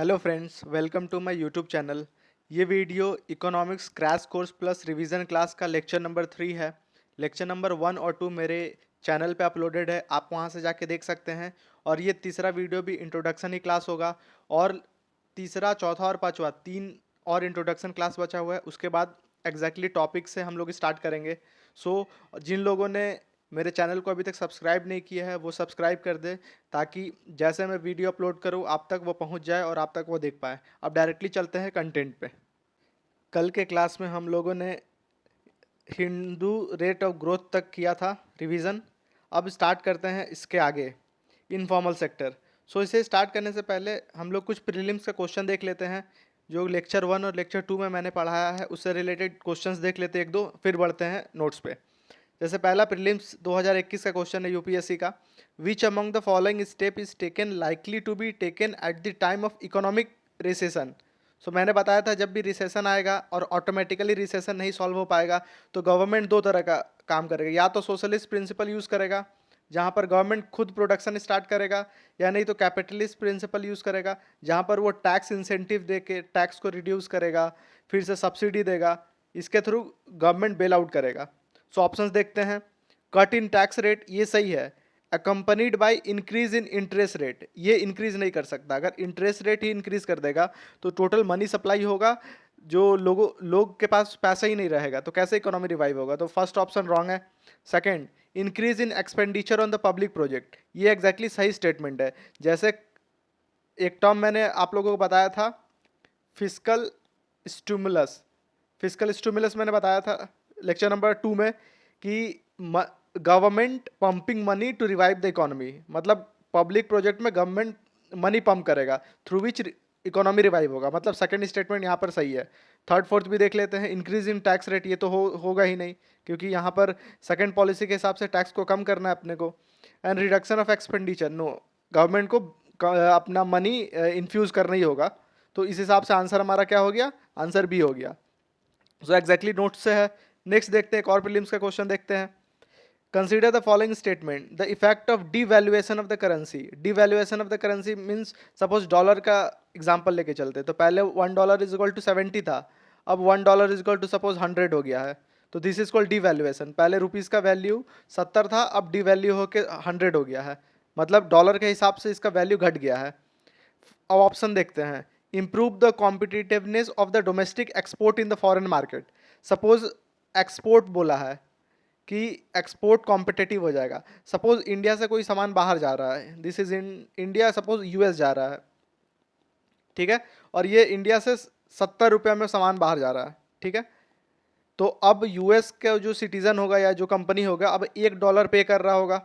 Hello friends, welcome to my YouTube channel. ये video economics crash course plus revision class का lecture number 3 है। Lecture number 1 और 2 मेरे channel पे uploaded है, आप वहाँ से जाके देख सकते हैं। और ये तीसरा वीडियो भी इंट्रोडक्शन ही क्लास होगा। और तीसरा, चौथा और पांचवा, तीन और इंट्रोडक्शन क्लास बचा हुआ है। उसके बाद एग्जैक्टली टॉपिक से हम लोग स्टार्ट करेंगे। सो जिन लोगों ने मेरे चैनल को अभी तक सब्सक्राइब नहीं किया है वो सब्सक्राइब कर दे, ताकि जैसे मैं वीडियो अपलोड करूँ आप तक वो पहुँच जाए और आप तक वो देख पाए। अब डायरेक्टली चलते हैं कंटेंट पे। कल के क्लास में हम लोगों ने हिंदू रेट ऑफ ग्रोथ तक किया था रिवीजन। अब स्टार्ट करते हैं इसके आगे, इनफॉर्मल सेक्टर। सो इसे स्टार्ट करने से पहले हम लोग कुछ प्रीलिम्स का क्वेश्चन देख लेते हैं, जो लेक्चर 1 और लेक्चर 2 में मैंने पढ़ाया है उससे रिलेटेड क्वेश्चंस देख लेते हैं एक दो, फिर बढ़ते हैं नोट्स पे। जैसे पहला प्रीलिम्स 2021 का क्वेश्चन है यूपीएससी का। Which among the following step is taken likely to be taken at the time of economic recession. So मैंने बताया था जब भी रिसेशन आएगा और ऑटोमेटिकली रिसेशन नहीं सॉल्व हो पाएगा तो गवर्नमेंट दो तरह का काम करेगा, या तो सोशलिस्ट प्रिंसिपल यूज़ करेगा जहाँ पर गवर्नमेंट खुद प्रोडक्शन स्टार्ट करेगा, या नहीं तो कैपिटलिस्ट प्रिंसिपल यूज़ करेगा जहाँ पर वो टैक्स इंसेंटिव दे के टैक्स को रिड्यूस करेगा, फिर से सब्सिडी देगा, इसके थ्रू गवर्नमेंट बेल आउट करेगा। सो ऑप्शंस देखते हैं। कट इन टैक्स रेट, ये सही है। Accompanied by increase in interest rate, ये इंक्रीज नहीं कर सकता। अगर इंटरेस्ट रेट ही इंक्रीज कर देगा तो टोटल मनी सप्लाई होगा, जो लोग के पास पैसा ही नहीं रहेगा तो कैसे इकोनॉमी रिवाइव होगा। तो फर्स्ट ऑप्शन रॉन्ग है। Second, increase in expenditure on the public project, ये एग्जैक्टली सही स्टेटमेंट है। जैसे एक टर्म मैंने आप लोगों को बताया था, फिस्कल स्टिमुलस। फिस्कल स्टिमुलस मैंने बताया था लेक्चर नंबर 2 में कि government pumping money to revive the economy, मतलब पब्लिक प्रोजेक्ट में गवर्नमेंट मनी पंप करेगा थ्रू विच इकोनॉमी रिवाइव होगा। मतलब सेकंड स्टेटमेंट यहाँ पर सही है। थर्ड फोर्थ भी देख लेते हैं। इंक्रीज इन टैक्स रेट, ये तो होगा ही नहीं, क्योंकि यहाँ पर सेकंड पॉलिसी के हिसाब से टैक्स को कम करना है अपने को। And reduction of expenditure, no, government को अपना मनी इन्फ्यूज़ करना ही होगा। तो इस हिसाब से आंसर हमारा क्या हो गया, आंसर बी हो गया। सो एग्जैक्टली नोट से है। नेक्स्ट देखते हैं, एक और प्रीलिम्स का क्वेश्चन देखते हैं। Consider the following statement, the effect of devaluation of the currency. Devaluation of the currency means, suppose dollar का एग्जांपल लेके चलते, तो पहले $1 इज इक्वल टू 70 था, अब $1 इज इक्वल टू सपोज 100 हो गया है। तो दिस इज कॉल्ड डिवैल्यूएशन। पहले रुपीज़ का वैल्यू 70 था, अब डिवैल्यू होकर 100 हो गया है, मतलब डॉलर के हिसाब से इसका वैल्यू घट गया है। अब ऑप्शन देखते हैं। Improve the competitiveness of the domestic export in the foreign market. Suppose export बोला है कि एक्सपोर्ट कॉम्पिटिटिव हो जाएगा। सपोज इंडिया से कोई सामान बाहर जा रहा है, this is in India, suppose US जा रहा है, ठीक है, और ये इंडिया से 70 रुपये में सामान बाहर जा रहा है, ठीक है। तो अब यूएस का जो सिटीजन होगा या जो कंपनी होगा, अब $1 पे कर रहा होगा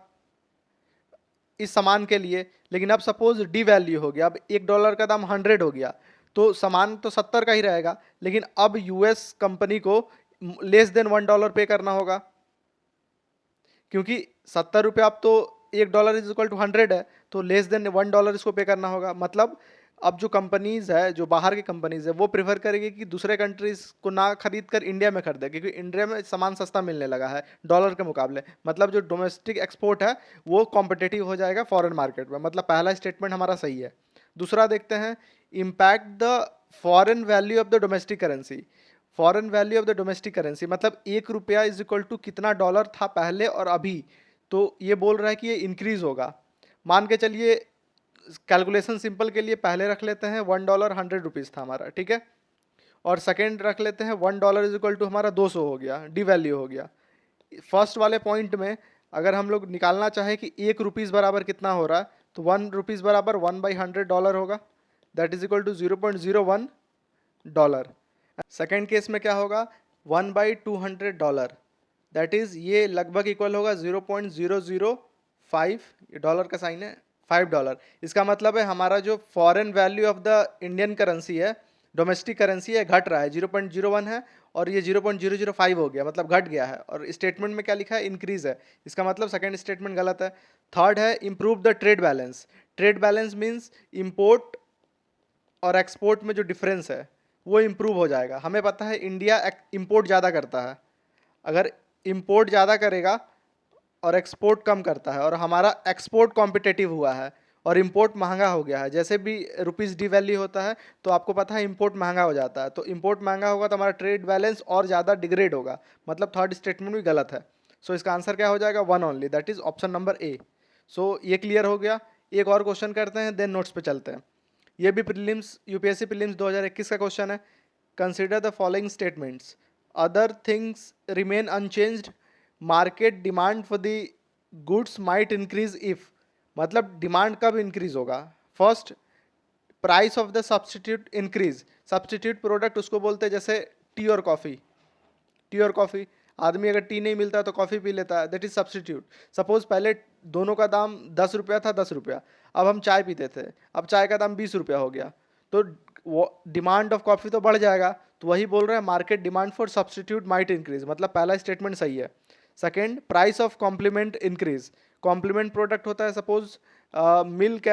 इस सामान के लिए। लेकिन अब सपोज डी वैल्यू हो गया, अब $1 का दाम 100 हो गया, तो सामान तो 70 का ही रहेगा, लेकिन अब यूएस कंपनी को लेस देन $1 पे करना होगा, क्योंकि 70 रुपये अब तो $1 इज इक्वल टू 100 है, तो लेस देन $1 इसको पे करना होगा। मतलब अब जो कंपनीज है, जो बाहर की कंपनीज है, वो प्रेफर करेगी कि दूसरे कंट्रीज को ना खरीद कर इंडिया में खरीदे, क्योंकि इंडिया में सामान सस्ता मिलने लगा है डॉलर के मुकाबले। मतलब जो डोमेस्टिक एक्सपोर्ट है वो कॉम्पिटिटिव हो जाएगा फॉरेन मार्केट में। मतलब पहला स्टेटमेंट हमारा सही है। दूसरा देखते हैं, impact the foreign value of the domestic currency. Foreign value of the domestic currency मतलब $1 इज इक्वल टू कितना डॉलर था पहले और अभी। तो ये बोल रहा है कि ये इंक्रीज होगा। मान के चलिए, कैलकुलेशन सिंपल के लिए पहले रख लेते हैं $1 100 था हमारा, ठीक है, और सेकेंड रख लेते हैं $1 इज इक्वल टू हमारा 200 हो गया, डी वैल्यू हो गया। फर्स्ट वाले पॉइंट में अगर हम लोग निकालना चाहे कि ₹1 बराबर कितना हो रहा है, तो ₹1 बराबर 1/100 होगा, that is equal to $0.01। Second case में क्या होगा, 1/200, दैट इज ये लगभग इक्वल होगा 0.005, ये डॉलर का साइन है, $5। इसका मतलब है हमारा जो foreign value of the Indian currency है, डोमेस्टिक करेंसी है, घट रहा है, 0.01 है, और ये 0.005 हो गया, मतलब घट गया है। और स्टेटमेंट में क्या लिखा है, इंक्रीज है, इसका मतलब सेकेंड स्टेटमेंट गलत है। थर्ड है, improve the trade balance. Trade balance means import और एक्सपोर्ट में जो डिफरेंस है वो इम्प्रूव हो जाएगा। हमें पता है इंडिया इम्पोर्ट ज़्यादा करता है, अगर इम्पोर्ट ज़्यादा करेगा और एक्सपोर्ट कम करता है, और हमारा एक्सपोर्ट कॉम्पिटिटिव हुआ है, और इंपोर्ट महंगा हो गया है। जैसे भी रुपीज़ डिवैल्यू होता है तो आपको पता है इंपोर्ट महंगा हो जाता है, तो इंपोर्ट महंगा होगा तो हमारा ट्रेड बैलेंस और ज़्यादा डिग्रेड होगा, मतलब थर्ड स्टेटमेंट भी गलत है। सो इसका आंसर क्या हो जाएगा, one only, that is option number A. So ये क्लियर हो गया। एक और क्वेश्चन करते हैं, देन नोट्स पे चलते हैं। ये भी प्रीलिम्स, यूपीएससी प्रीलिम्स 2021 का क्वेश्चन है। Consider the following statements, other things remain unchanged, market demand for the goods might increase if, मतलब डिमांड कब इंक्रीज होगा। First, price of the substitute increase, substitute product उसको बोलते हैं जैसे टी और कॉफ़ी, टी और कॉफ़ी, आदमी अगर टी नहीं मिलता तो कॉफ़ी पी लेता है, दैट इज सब्सटीट्यूट। सपोज पहले दोनों का दाम 10 रुपया था, 10 रुपया, अब हम चाय पीते थे, अब चाय का दाम 20 रुपया हो गया, तो वो डिमांड ऑफ कॉफ़ी तो बढ़ जाएगा। तो वही बोल रहे हैं market demand for substitute might increase, मतलब पहला स्टेटमेंट सही है। Second, price of complement increase, complement product होता है सपोज मिल्क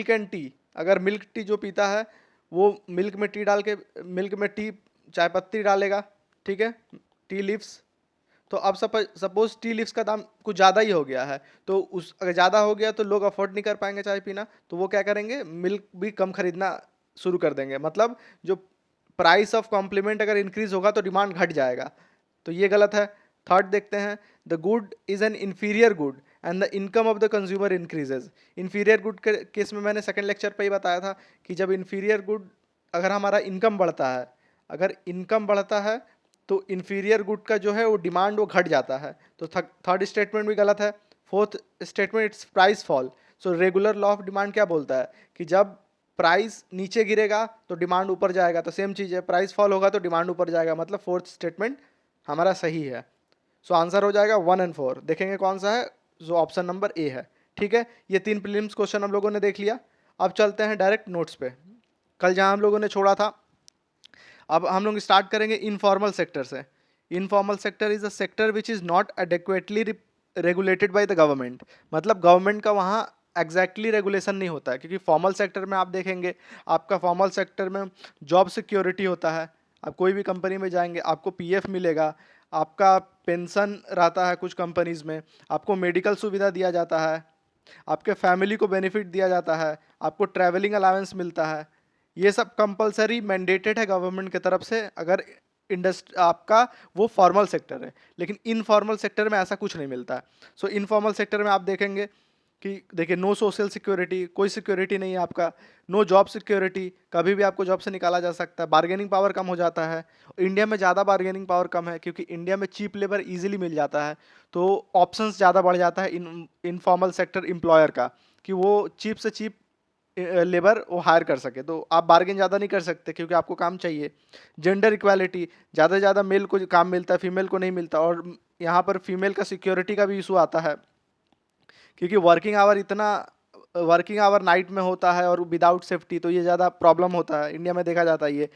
एंड टी, अगर मिल्क टी जो पीता है वो मिल्क में टी डाल के, मिल्क में टी चाय पत्ती डालेगा, ठीक है, टी लीव्स, तो अब सपोज टी लीव्स का दाम कुछ ज़्यादा ही हो गया है, तो उस अगर ज़्यादा हो गया तो लोग अफोर्ड नहीं कर पाएंगे चाय पीना, तो वो क्या करेंगे, मिल्क भी कम खरीदना शुरू कर देंगे, मतलब जो प्राइस ऑफ कॉम्प्लीमेंट अगर इंक्रीज होगा तो डिमांड घट जाएगा, तो ये गलत है। थर्ड देखते हैं, the good is an inferior good and the income of the consumer increases. Inferior good के केस में मैंने सेकंड लेक्चर पे ही बताया था कि जब इंफीरियर गुड, अगर हमारा इनकम बढ़ता है, अगर इनकम बढ़ता है तो इंफीरियर गुड का जो है वो डिमांड वो घट जाता है, तो थर्ड स्टेटमेंट भी गलत है। Fourth statement, it's price fall, so regular law of demand क्या बोलता है कि जब प्राइस नीचे गिरेगा तो डिमांड ऊपर जाएगा, तो सेम चीज़ है, प्राइस फॉल होगा तो डिमांड ऊपर जाएगा, मतलब फोर्थ स्टेटमेंट हमारा सही है। सो आंसर हो जाएगा 1 और 4, देखेंगे कौन सा है, जो ऑप्शन नंबर ए है। ठीक है, ये 3 प्रीलिम्स क्वेश्चन हम लोगों ने देख लिया। अब चलते हैं डायरेक्ट नोट्स पे, कल जहां हम लोगों ने छोड़ा था। अब हम लोग स्टार्ट करेंगे इनफॉर्मल सेक्टर से। Informal sector is a sector which is not adequately regulated by the government, मतलब गवर्नमेंट का वहाँ एग्जैक्टली रेगुलेशन नहीं होता है, क्योंकि फॉर्मल सेक्टर में आप देखेंगे, आपका फॉर्मल सेक्टर में जॉब सिक्योरिटी होता है, आप कोई भी कंपनी में जाएंगे आपको पीएफ मिलेगा, आपका पेंशन रहता है कुछ कंपनीज में, आपको मेडिकल सुविधा दिया जाता है, आपके फैमिली को बेनिफिट दिया जाता है, आपको ट्रैवलिंग अलाउंस मिलता है, ये सब कंपलसरी मैंडेटेड है गवर्नमेंट की तरफ से, अगर इंडस्ट्री आपका वो फॉर्मल सेक्टर है। लेकिन इनफॉर्मल सेक्टर में ऐसा कुछ नहीं मिलता है। सो इनफॉर्मल सेक्टर में आप देखेंगे कि देखिए, नो सोशल सिक्योरिटी, कोई सिक्योरिटी नहीं है आपका, नो जॉब सिक्योरिटी, कभी भी आपको जॉब से निकाला जा सकता है, बार्गेनिंग पावर कम हो जाता है। इंडिया में ज़्यादा बार्गेनिंग पावर कम है क्योंकि इंडिया में चीप लेबर इजीली मिल जाता है, तो ऑप्शंस ज़्यादा बढ़ जाता है इनफॉर्मल सेक्टर एम्प्लॉयर का, कि वो चीप से चीप लेबर वो हायर कर सके, तो आप बार्गेन ज़्यादा नहीं कर सकते क्योंकि आपको काम चाहिए। जेंडर इक्वालिटी, ज़्यादा से ज़्यादा मेल को काम मिलता है, फीमेल को नहीं मिलता, और यहाँ पर फीमेल का सिक्योरिटी का भी इशू आता है, क्योंकि वर्किंग आवर नाइट में होता है और विदाउट सेफ्टी, तो ये ज़्यादा प्रॉब्लम होता है, इंडिया में देखा जाता है ये।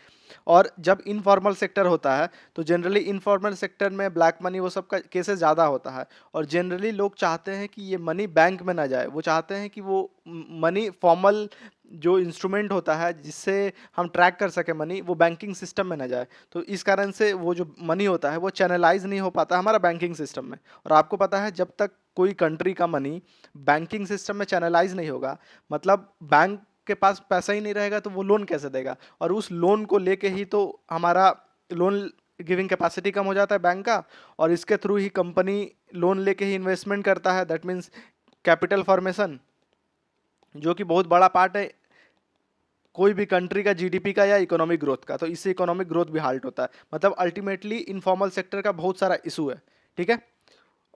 और जब इनफॉर्मल सेक्टर होता है तो जनरली इनफॉर्मल सेक्टर में ब्लैक मनी वो सब का केसेस ज़्यादा होता है, और जनरली लोग चाहते हैं कि ये मनी बैंक में ना जाए, वो चाहते हैं कि वो मनी फॉर्मल जो इंस्ट्रूमेंट होता है जिससे हम ट्रैक कर सके मनी, वो बैंकिंग सिस्टम में ना जाए, तो इस कारण से वो जो मनी होता है वो चैनलाइज नहीं हो पाता हमारा बैंकिंग सिस्टम में। और आपको पता है जब तक कोई कंट्री का मनी बैंकिंग सिस्टम में चैनलाइज नहीं होगा, मतलब बैंक के पास पैसा ही नहीं रहेगा तो वो लोन कैसे देगा, और उस लोन को लेके ही तो हमारा लोन गिविंग कैपेसिटी कम हो जाता है बैंक का, और इसके थ्रू ही कंपनी लोन लेके ही इन्वेस्टमेंट करता है, दैट मीन्स कैपिटल फॉर्मेशन, जो कि बहुत बड़ा पार्ट है कोई भी कंट्री का जीडीपी का या इकोनॉमिक ग्रोथ का, तो इससे इकोनॉमिक ग्रोथ भी हाल्ट होता है, मतलब अल्टीमेटली इनफॉर्मल सेक्टर का बहुत सारा इशू है। ठीक है,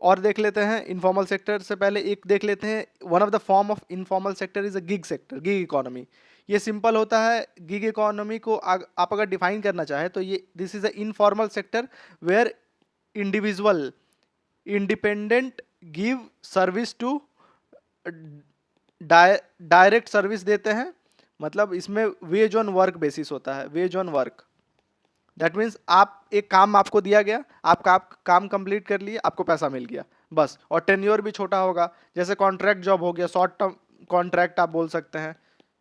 और देख लेते हैं इनफॉर्मल सेक्टर से पहले एक देख लेते हैं, one of the form of informal sector is a gig sector, gig economy. ये सिंपल होता है, गिग इकोनॉमी को आप अगर डिफाइन करना चाहे तो ये this is a informal sector where individual independent give service to direct service देते हैं, मतलब इसमें वेज ऑन वर्क बेसिस होता है, wage on work, that means आप एक काम आपको दिया गया, आप काम कंप्लीट कर लिए, आपको पैसा मिल गया बस, और टेन्योर भी छोटा होगा, जैसे कॉन्ट्रैक्ट जॉब हो गया, शॉर्ट टर्म कॉन्ट्रैक्ट आप बोल सकते हैं,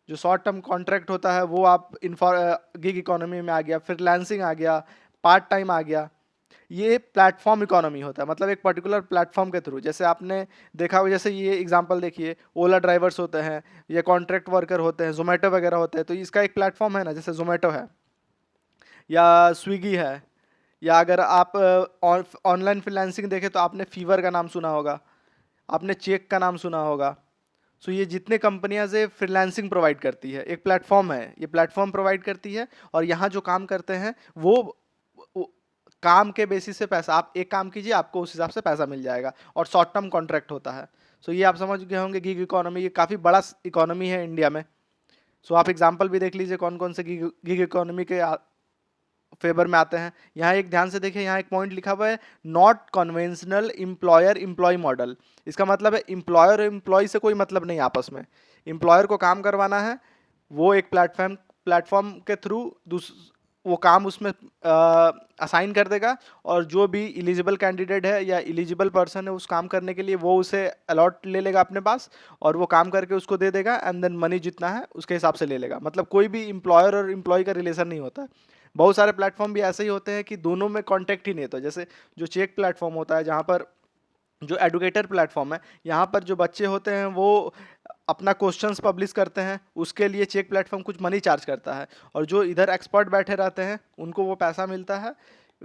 जो शॉर्ट टर्म कॉन्ट्रैक्ट होता है वो आप गिग इकोनॉमी में आ गया, फ्रीलांसिंग आ गया, पार्ट टाइम आ गया, ये प्लेटफॉर्म इकोनॉमी होता है, मतलब एक पर्टिकुलर प्लेटफॉर्म के थ्रू, जैसे आपने देखा होगा, जैसे ये एग्जांपल देखिए, ओला ड्राइवर्स होते हैं या कॉन्ट्रैक्ट वर्कर होते हैं, जोमेटो वगैरह होते हैं, तो इसका एक प्लेटफॉर्म है ना, जैसे जोमेटो है या स्विगी है, या अगर आप ऑनलाइन फ्रीलांसिंग देखें तो आपने फीवर का नाम सुना होगा, आपने चेक का नाम सुना होगा। सो ये जितने कंपनियां से फ्रीलांसिंग प्रोवाइड करती है, एक प्लेटफॉर्म है, ये प्लेटफॉर्म प्रोवाइड करती है, और यहाँ जो काम करते हैं वो काम के बेसिस से पैसा, आप एक काम कीजिए आपको उस हिसाब से पैसा मिल जाएगा, और शॉर्ट टर्म कॉन्ट्रैक्ट होता है। सो ये आप समझ गए होंगे गिग इकोनॉमी, ये काफ़ी बड़ा इकोनॉमी है इंडिया में। सो आप एग्जांपल भी देख लीजिए कौन कौन से गिग इकोनॉमी के फेवर में आते हैं। यहाँ एक ध्यान से देखिए, यहाँ एक पॉइंट लिखा हुआ है, not conventional employer employee model. इसका मतलब है एम्प्लॉयर और एम्प्लॉय से कोई मतलब नहीं आपस में। एम्प्लॉयर को काम करवाना है, वो एक प्लेटफॉर्म के थ्रू वो काम उसमें असाइन कर देगा, और जो भी एलिजिबल कैंडिडेट है या एलिजिबल पर्सन है उस काम करने के लिए, वो उसे अलॉट ले लेगा अपने पास, और वो काम करके उसको दे देगा, एंड देन मनी जितना है उसके हिसाब से ले लेगा। मतलब कोई भी एम्प्लॉयर और एम्प्लॉय का रिलेशन नहीं होता है। बहुत सारे प्लेटफॉर्म भी ऐसे ही होते हैं कि दोनों में कॉन्टैक्ट ही नहीं होता। जैसे जो चेक प्लेटफॉर्म होता है, जहाँ पर जो एडुकेटर प्लेटफॉर्म है, यहाँ पर जो बच्चे होते हैं वो अपना क्वेश्चंस पब्लिश करते हैं, उसके लिए चेक प्लेटफॉर्म कुछ मनी चार्ज करता है, और जो इधर एक्सपर्ट बैठे रहते हैं उनको वो पैसा मिलता है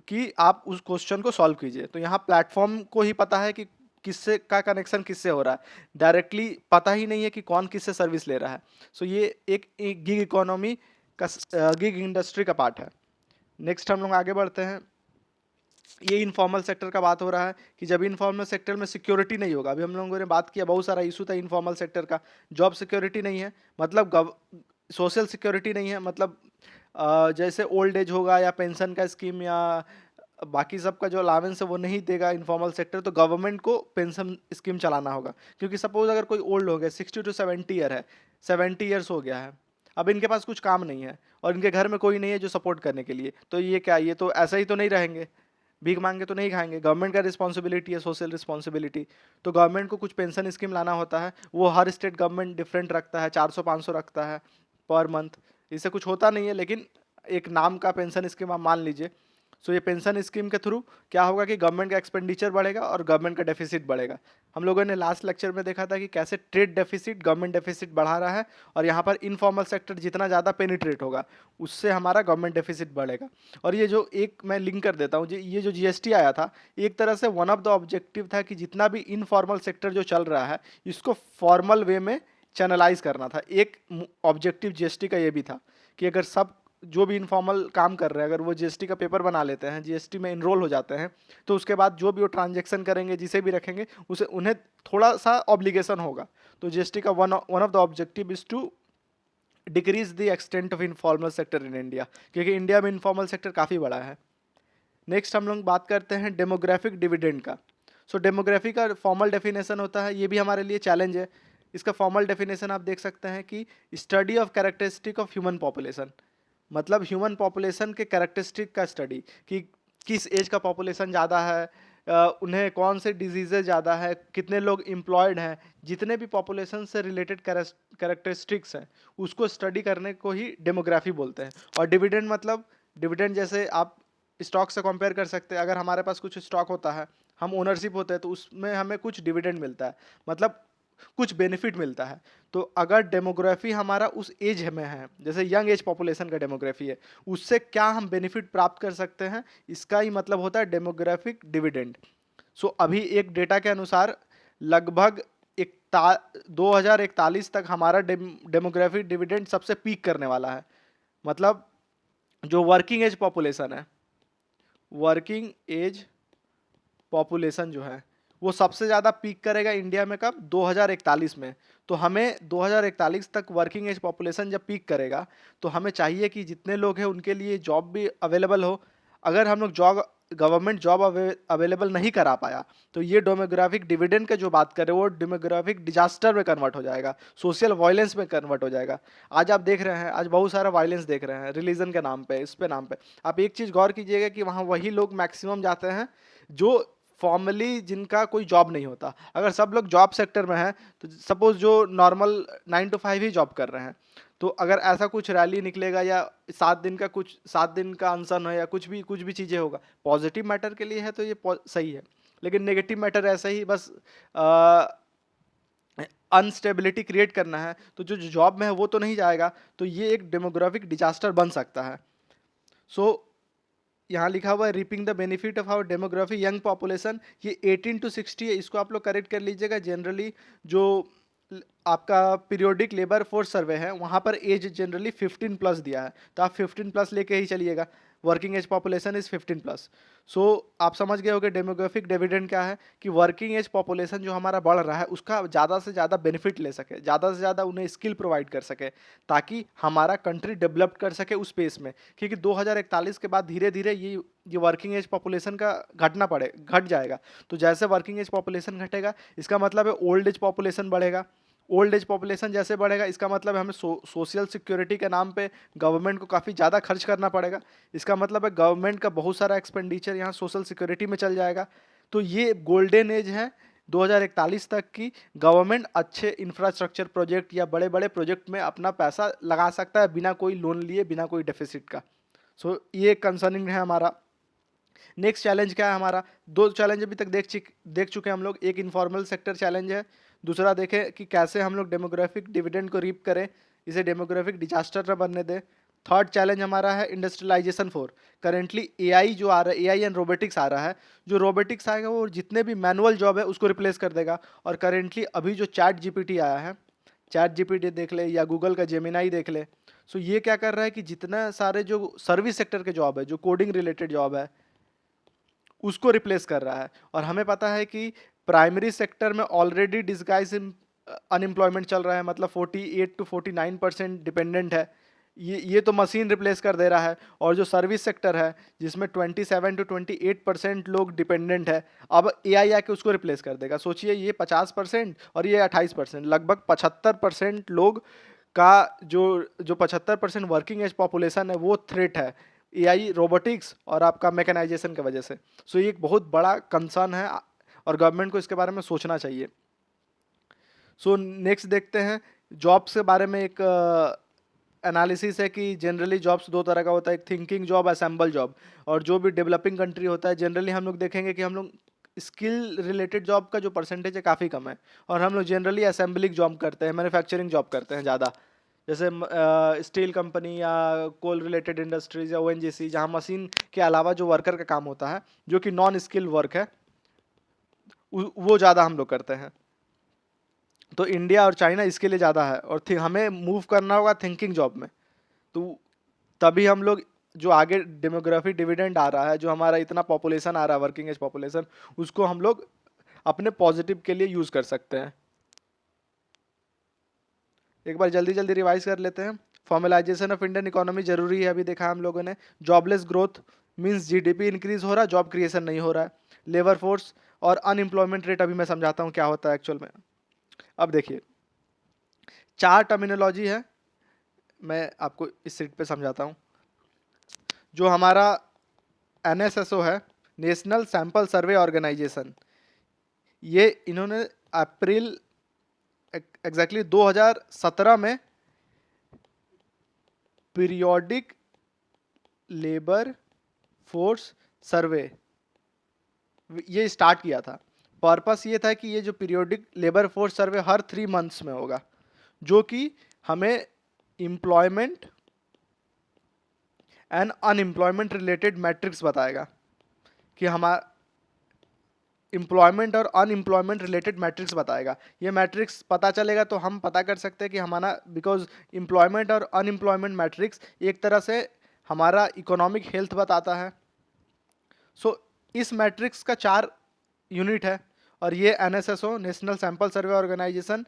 कि आप उस क्वेश्चन को सॉल्व कीजिए। तो यहाँ प्लेटफॉर्म को ही पता है कि किससे का कनेक्शन किससे हो रहा है, डायरेक्टली पता ही नहीं है कि कौन किससे सर्विस ले रहा है। सो ये एक गिग इकोनॉमी का, गिग इंडस्ट्री का पार्ट है। नेक्स्ट हम लोग आगे बढ़ते हैं। ये इनफॉर्मल सेक्टर का बात हो रहा है कि जब इनफॉर्मल सेक्टर में सिक्योरिटी नहीं होगा, अभी हम लोगों ने बात किया, बहुत सारा इशू था इनफॉर्मल सेक्टर का, जॉब सिक्योरिटी नहीं है, मतलब सोशल सिक्योरिटी नहीं है, मतलब जैसे ओल्ड एज होगा या पेंशन का स्कीम या बाकी सब का जो अलावेंस है वो नहीं देगा इनफॉर्मल सेक्टर, तो गवर्नमेंट को पेंशन स्कीम चलाना होगा। क्योंकि सपोज अगर कोई ओल्ड हो गया, 60 to 70 ईयर है, 70 ईयर्स हो गया है, अब इनके पास कुछ काम नहीं है और इनके घर में कोई नहीं है जो सपोर्ट करने के लिए, तो ये क्या, ये तो ऐसा ही तो नहीं रहेंगे, भीख मांग के तो नहीं खाएंगे। गवर्नमेंट का रिस्पॉन्सिबिलिटी है, सोशल रिस्पॉन्सिबिलिटी, तो गवर्नमेंट को कुछ पेंशन स्कीम लाना होता है। वो हर स्टेट गवर्नमेंट डिफरेंट रखता है, 400-500 रखता है पर मंथ, इससे कुछ होता नहीं है, लेकिन एक नाम का पेंशन स्कीम आप मान लीजिए। सो ये पेंशन स्कीम के थ्रू क्या होगा कि गवर्नमेंट का एक्सपेंडिचर बढ़ेगा और गवर्नमेंट का डेफिसिट बढ़ेगा। हम लोगों ने लास्ट लेक्चर में देखा था कि कैसे ट्रेड डेफिसिट गवर्नमेंट डेफिसिट बढ़ा रहा है, और यहाँ पर इनफॉर्मल सेक्टर जितना ज़्यादा पेनिट्रेट होगा उससे हमारा गवर्नमेंट डेफिसिट बढ़ेगा। और ये जो एक मैं लिंक कर देता हूँ, ये जो जीएसटी आया था, एक तरह से वन ऑफ द ऑब्जेक्टिव था कि जितना भी इनफॉर्मल सेक्टर जो चल रहा है इसको फॉर्मल वे में चैनलाइज करना था। एक ऑब्जेक्टिव जीएसटी का ये भी था कि अगर सब जो भी इनफॉर्मल काम कर रहे हैं, अगर वो जीएसटी का पेपर बना लेते हैं, जीएसटी में इनरोल हो जाते हैं, तो उसके बाद जो भी वो ट्रांजेक्शन करेंगे, जिसे भी रखेंगे, उसे उन्हें थोड़ा सा ऑब्लिगेशन होगा। तो जीएसटी का one of the objective is to decrease the extent of informal sector in India, क्योंकि इंडिया में इनफॉर्मल सेक्टर काफ़ी बड़ा है। नेक्स्ट हम लोग बात करते हैं डेमोग्राफिक डिविडेंड का। सो डेमोग्राफी का फॉर्मल डेफिनेशन होता है, ये भी हमारे लिए चैलेंज है। इसका फॉर्मल डेफिनेशन आप देख सकते हैं कि study of characteristic of human population, मतलब ह्यूमन पॉपुलेशन के कैरेक्टरिस्टिक का स्टडी, कि किस एज का पॉपुलेशन ज़्यादा है, उन्हें कौन से डिजीजेज ज़्यादा है, कितने लोग एम्प्लॉयड हैं, जितने भी पॉपुलेशन से रिलेटेड कैरेक्टरिस्टिक्स हैं उसको स्टडी करने को ही डेमोग्राफी बोलते हैं। और डिविडेंड मतलब, डिविडेंड जैसे आप स्टॉक से कंपेयर कर सकते हैं, अगर हमारे पास कुछ स्टॉक होता है, हम ओनरशिप होते हैं, तो उसमें हमें कुछ डिविडेंड मिलता है, मतलब कुछ बेनिफिट मिलता है। तो अगर डेमोग्राफी हमारा उस एज में है, जैसे यंग एज पॉपुलेशन का डेमोग्राफी है, उससे क्या हम बेनिफिट प्राप्त कर सकते हैं, इसका ही मतलब होता है डेमोग्राफिक डिविडेंड। सो अभी एक डेटा के अनुसार लगभग 2041 तक हमारा डेमोग्राफिक डिविडेंड सबसे पीक करने वाला है। मतलब जो वर्किंग एज पॉपुलेशन है, वर्किंग एज पॉपुलेशन जो है वो सबसे ज़्यादा पीक करेगा इंडिया में कब, 2041 में। तो हमें 2041 तक वर्किंग एज पॉपुलेशन जब पीक करेगा, तो हमें चाहिए कि जितने लोग हैं उनके लिए जॉब भी अवेलेबल हो। अगर हम लोग गवर्नमेंट जॉब अवेलेबल नहीं करा पाया, तो ये डेमोग्राफिक डिविडेंड का जो बात करें वो डेमोग्राफिक डिजास्टर में कन्वर्ट हो जाएगा, सोशल वायलेंस में कन्वर्ट हो जाएगा। आज आप देख रहे हैं, आज बहुत सारा वायलेंस देख रहे हैं रिलीजन के नाम पे, इस पे नाम पे। आप एक चीज़ गौर कीजिएगा कि वहाँ वही लोग मैक्सिमम जाते हैं जो फॉर्मली जिनका कोई जॉब नहीं होता। अगर सब लोग जॉब सेक्टर में हैं, तो सपोज जो नॉर्मल 9 to 5 ही जॉब कर रहे हैं, तो अगर ऐसा कुछ रैली निकलेगा या 7 दिन का कुछ 7 दिन का अनशन है या कुछ भी चीज़ें होगा, पॉजिटिव मैटर के लिए है तो ये सही है, लेकिन नेगेटिव मैटर ऐसा ही बस अनस्टेबिलिटी क्रिएट करना है तो जो जॉब में है वो तो नहीं जाएगा, तो ये एक डेमोग्राफिक डिजास्टर बन सकता है। सो यहाँ लिखा हुआ है reaping the benefit of our demography young population, ये 18 to 60 है, इसको आप लोग करेक्ट कर लीजिएगा। जनरली जो आपका पीरियोडिक लेबर फोर्स सर्वे है वहाँ पर एज जनरली 15 प्लस दिया है, तो आप 15 प्लस लेके ही चलिएगा। Working age population is 15 plus. So आप समझ गए होगे डेमोग्राफिक डिविडेंड क्या है, कि वर्किंग एज पॉपुलेशन जो हमारा बढ़ रहा है उसका ज़्यादा से ज़्यादा बेनिफिट ले सके, ज़्यादा से ज़्यादा उन्हें स्किल प्रोवाइड कर सके, ताकि हमारा कंट्री डेवलप कर सके उस पेस में। क्योंकि 2041 के बाद धीरे धीरे ये वर्किंग एज पॉपुलेशन का घट जाएगा। तो जैसे वर्किंग एज पॉपुलेशन घटेगा इसका मतलब है ओल्ड एज पॉपुलेशन बढ़ेगा। ओल्ड एज पॉपुलेशन जैसे बढ़ेगा इसका मतलब है हमें सोशल सिक्योरिटी के नाम पे गवर्नमेंट को काफ़ी ज़्यादा खर्च करना पड़ेगा। इसका मतलब है गवर्नमेंट का बहुत सारा एक्सपेंडिचर यहाँ सोशल सिक्योरिटी में चल जाएगा। तो ये गोल्डन एज है 2041 तक की, गवर्नमेंट अच्छे इंफ्रास्ट्रक्चर प्रोजेक्ट या बड़े बड़े प्रोजेक्ट में अपना पैसा लगा सकता है बिना कोई लोन लिए, बिना कोई डेफिसिट का। सो ये कंसर्निंग है हमारा। नेक्स्ट चैलेंज क्या है हमारा, दो चैलेंज अभी तक देख चुके हैं हम लोग। एक इनफॉर्मल सेक्टर चैलेंज है, दूसरा देखें कि कैसे हम लोग डेमोग्राफिक डिविडेंड को रीप करें, इसे डेमोग्राफिक डिजास्टर न बनने दें। थर्ड चैलेंज हमारा है इंडस्ट्रियलाइजेशन 4। करेंटली एआई जो आ रहा है, एआई एंड रोबोटिक्स आ रहा है, जो रोबोटिक्स आएगा वो जितने भी मैनुअल जॉब है उसको रिप्लेस कर देगा। और करेंटली अभी जो चैट जीपीटी आया है, चैट जीपीटी देख ले या गूगल का जेमिनाई देख ले, सो ये क्या कर रहा है कि जितना सारे जो सर्विस सेक्टर के जॉब है, जो कोडिंग रिलेटेड जॉब है, उसको रिप्लेस कर रहा है। और हमें पता है कि प्राइमरी सेक्टर में ऑलरेडी डिस्गाइज अनएम्प्लॉयमेंट चल रहा है, मतलब 48 to 49% डिपेंडेंट है। ये तो मशीन रिप्लेस कर दे रहा है। और जो सर्विस सेक्टर है जिसमें 27 to 28% लोग डिपेंडेंट है, अब एआई आके उसको रिप्लेस कर देगा। सोचिए ये 50% और ये 28%, लगभग 75% लोग का जो जो 75% वर्किंग एज पॉपुलेशन है वो थ्रेट है एआई, रोबोटिक्स और आपका मैकेनाइजेशन की वजह से। सो ये एक बहुत बड़ा कंसर्न है और गवर्नमेंट को इसके बारे में सोचना चाहिए। सो नेक्स्ट देखते हैं जॉब्स के बारे में। एक एनालिसिस है कि जनरली जॉब्स दो तरह का होता है, एक थिंकिंग जॉब, असेंबल जॉब। और जो भी डेवलपिंग कंट्री होता है जनरली हम लोग देखेंगे कि हम लोग स्किल रिलेटेड जॉब का जो परसेंटेज है काफ़ी कम है, और हम लोग जनरली असेंबलिंग जॉब करते हैं, मैन्युफैक्चरिंग जॉब करते हैं ज़्यादा। जैसे स्टील कंपनी या कोल रिलेटेड इंडस्ट्रीज या ओएनजीसी, जहाँ मशीन के अलावा जो वर्कर का काम होता है जो कि नॉन स्किल वर्क है, वो ज़्यादा हम लोग करते हैं। तो इंडिया और चाइना इसके लिए ज़्यादा है, और हमें मूव करना होगा थिंकिंग जॉब में। तो तभी हम लोग जो आगे डेमोग्राफी डिविडेंड आ रहा है, जो हमारा इतना पॉपुलेशन आ रहा है वर्किंग एज पॉपुलेशन, उसको हम लोग अपने पॉजिटिव के लिए यूज़ कर सकते हैं। एक बार जल्दी जल्दी रिवाइज कर लेते हैं। फॉर्मलाइजेशन ऑफ इंडियन इकोनॉमी जरूरी है, अभी देखा हम लोगों ने। Jobless growth means GDP increase हो रहा है, जॉब क्रिएशन नहीं हो रहा है। लेबर फोर्स और अनएम्प्लॉयमेंट रेट, अभी मैं समझाता हूँ क्या होता है एक्चुअल में। अब देखिए, चार टर्मिनोलॉजी है, मैं आपको इस सीट पे समझाता हूँ। जो हमारा एनएसएसओ है, नेशनल सैंपल सर्वे ऑर्गेनाइजेशन, ये इन्होंने अप्रैल एग्जैक्टली 2017 में पीरियोडिक लेबर फोर्स सर्वे ये स्टार्ट किया था। पर्पस ये था कि ये जो पीरियोडिक लेबर फोर्स सर्वे हर 3 मंथ्स में होगा, जो कि हमें employment and unemployment related matrix बताएगा, कि हमारा एम्प्लॉयमेंट और अनएम्प्लॉयमेंट रिलेटेड मैट्रिक्स बताएगा। ये मैट्रिक्स पता चलेगा तो हम पता कर सकते हैं कि हमारा, बिकॉज एम्प्लॉयमेंट और अनएम्प्लॉयमेंट मैट्रिक्स एक तरह से हमारा इकोनॉमिक हेल्थ बताता है। सो इस मैट्रिक्स का 4 यूनिट है, और ये NSSO, national sample survey organisation,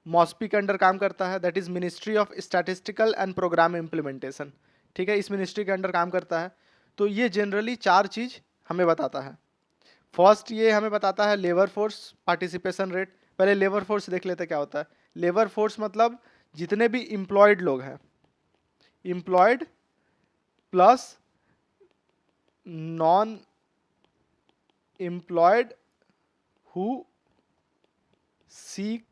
MOSPI के अंडर काम करता है, that is ministry of statistical and programme implementation. ठीक है, इस मिनिस्ट्री के अंडर काम करता है। तो ये जनरली 4 चीज़ हमें बताता है। फर्स्ट ये हमें बताता है लेबर फोर्स पार्टिसिपेशन रेट। पहले लेबर फोर्स देख लेते क्या होता है। लेबर फोर्स मतलब जितने भी एम्प्लॉयड लोग हैं, employed plus non employed who seek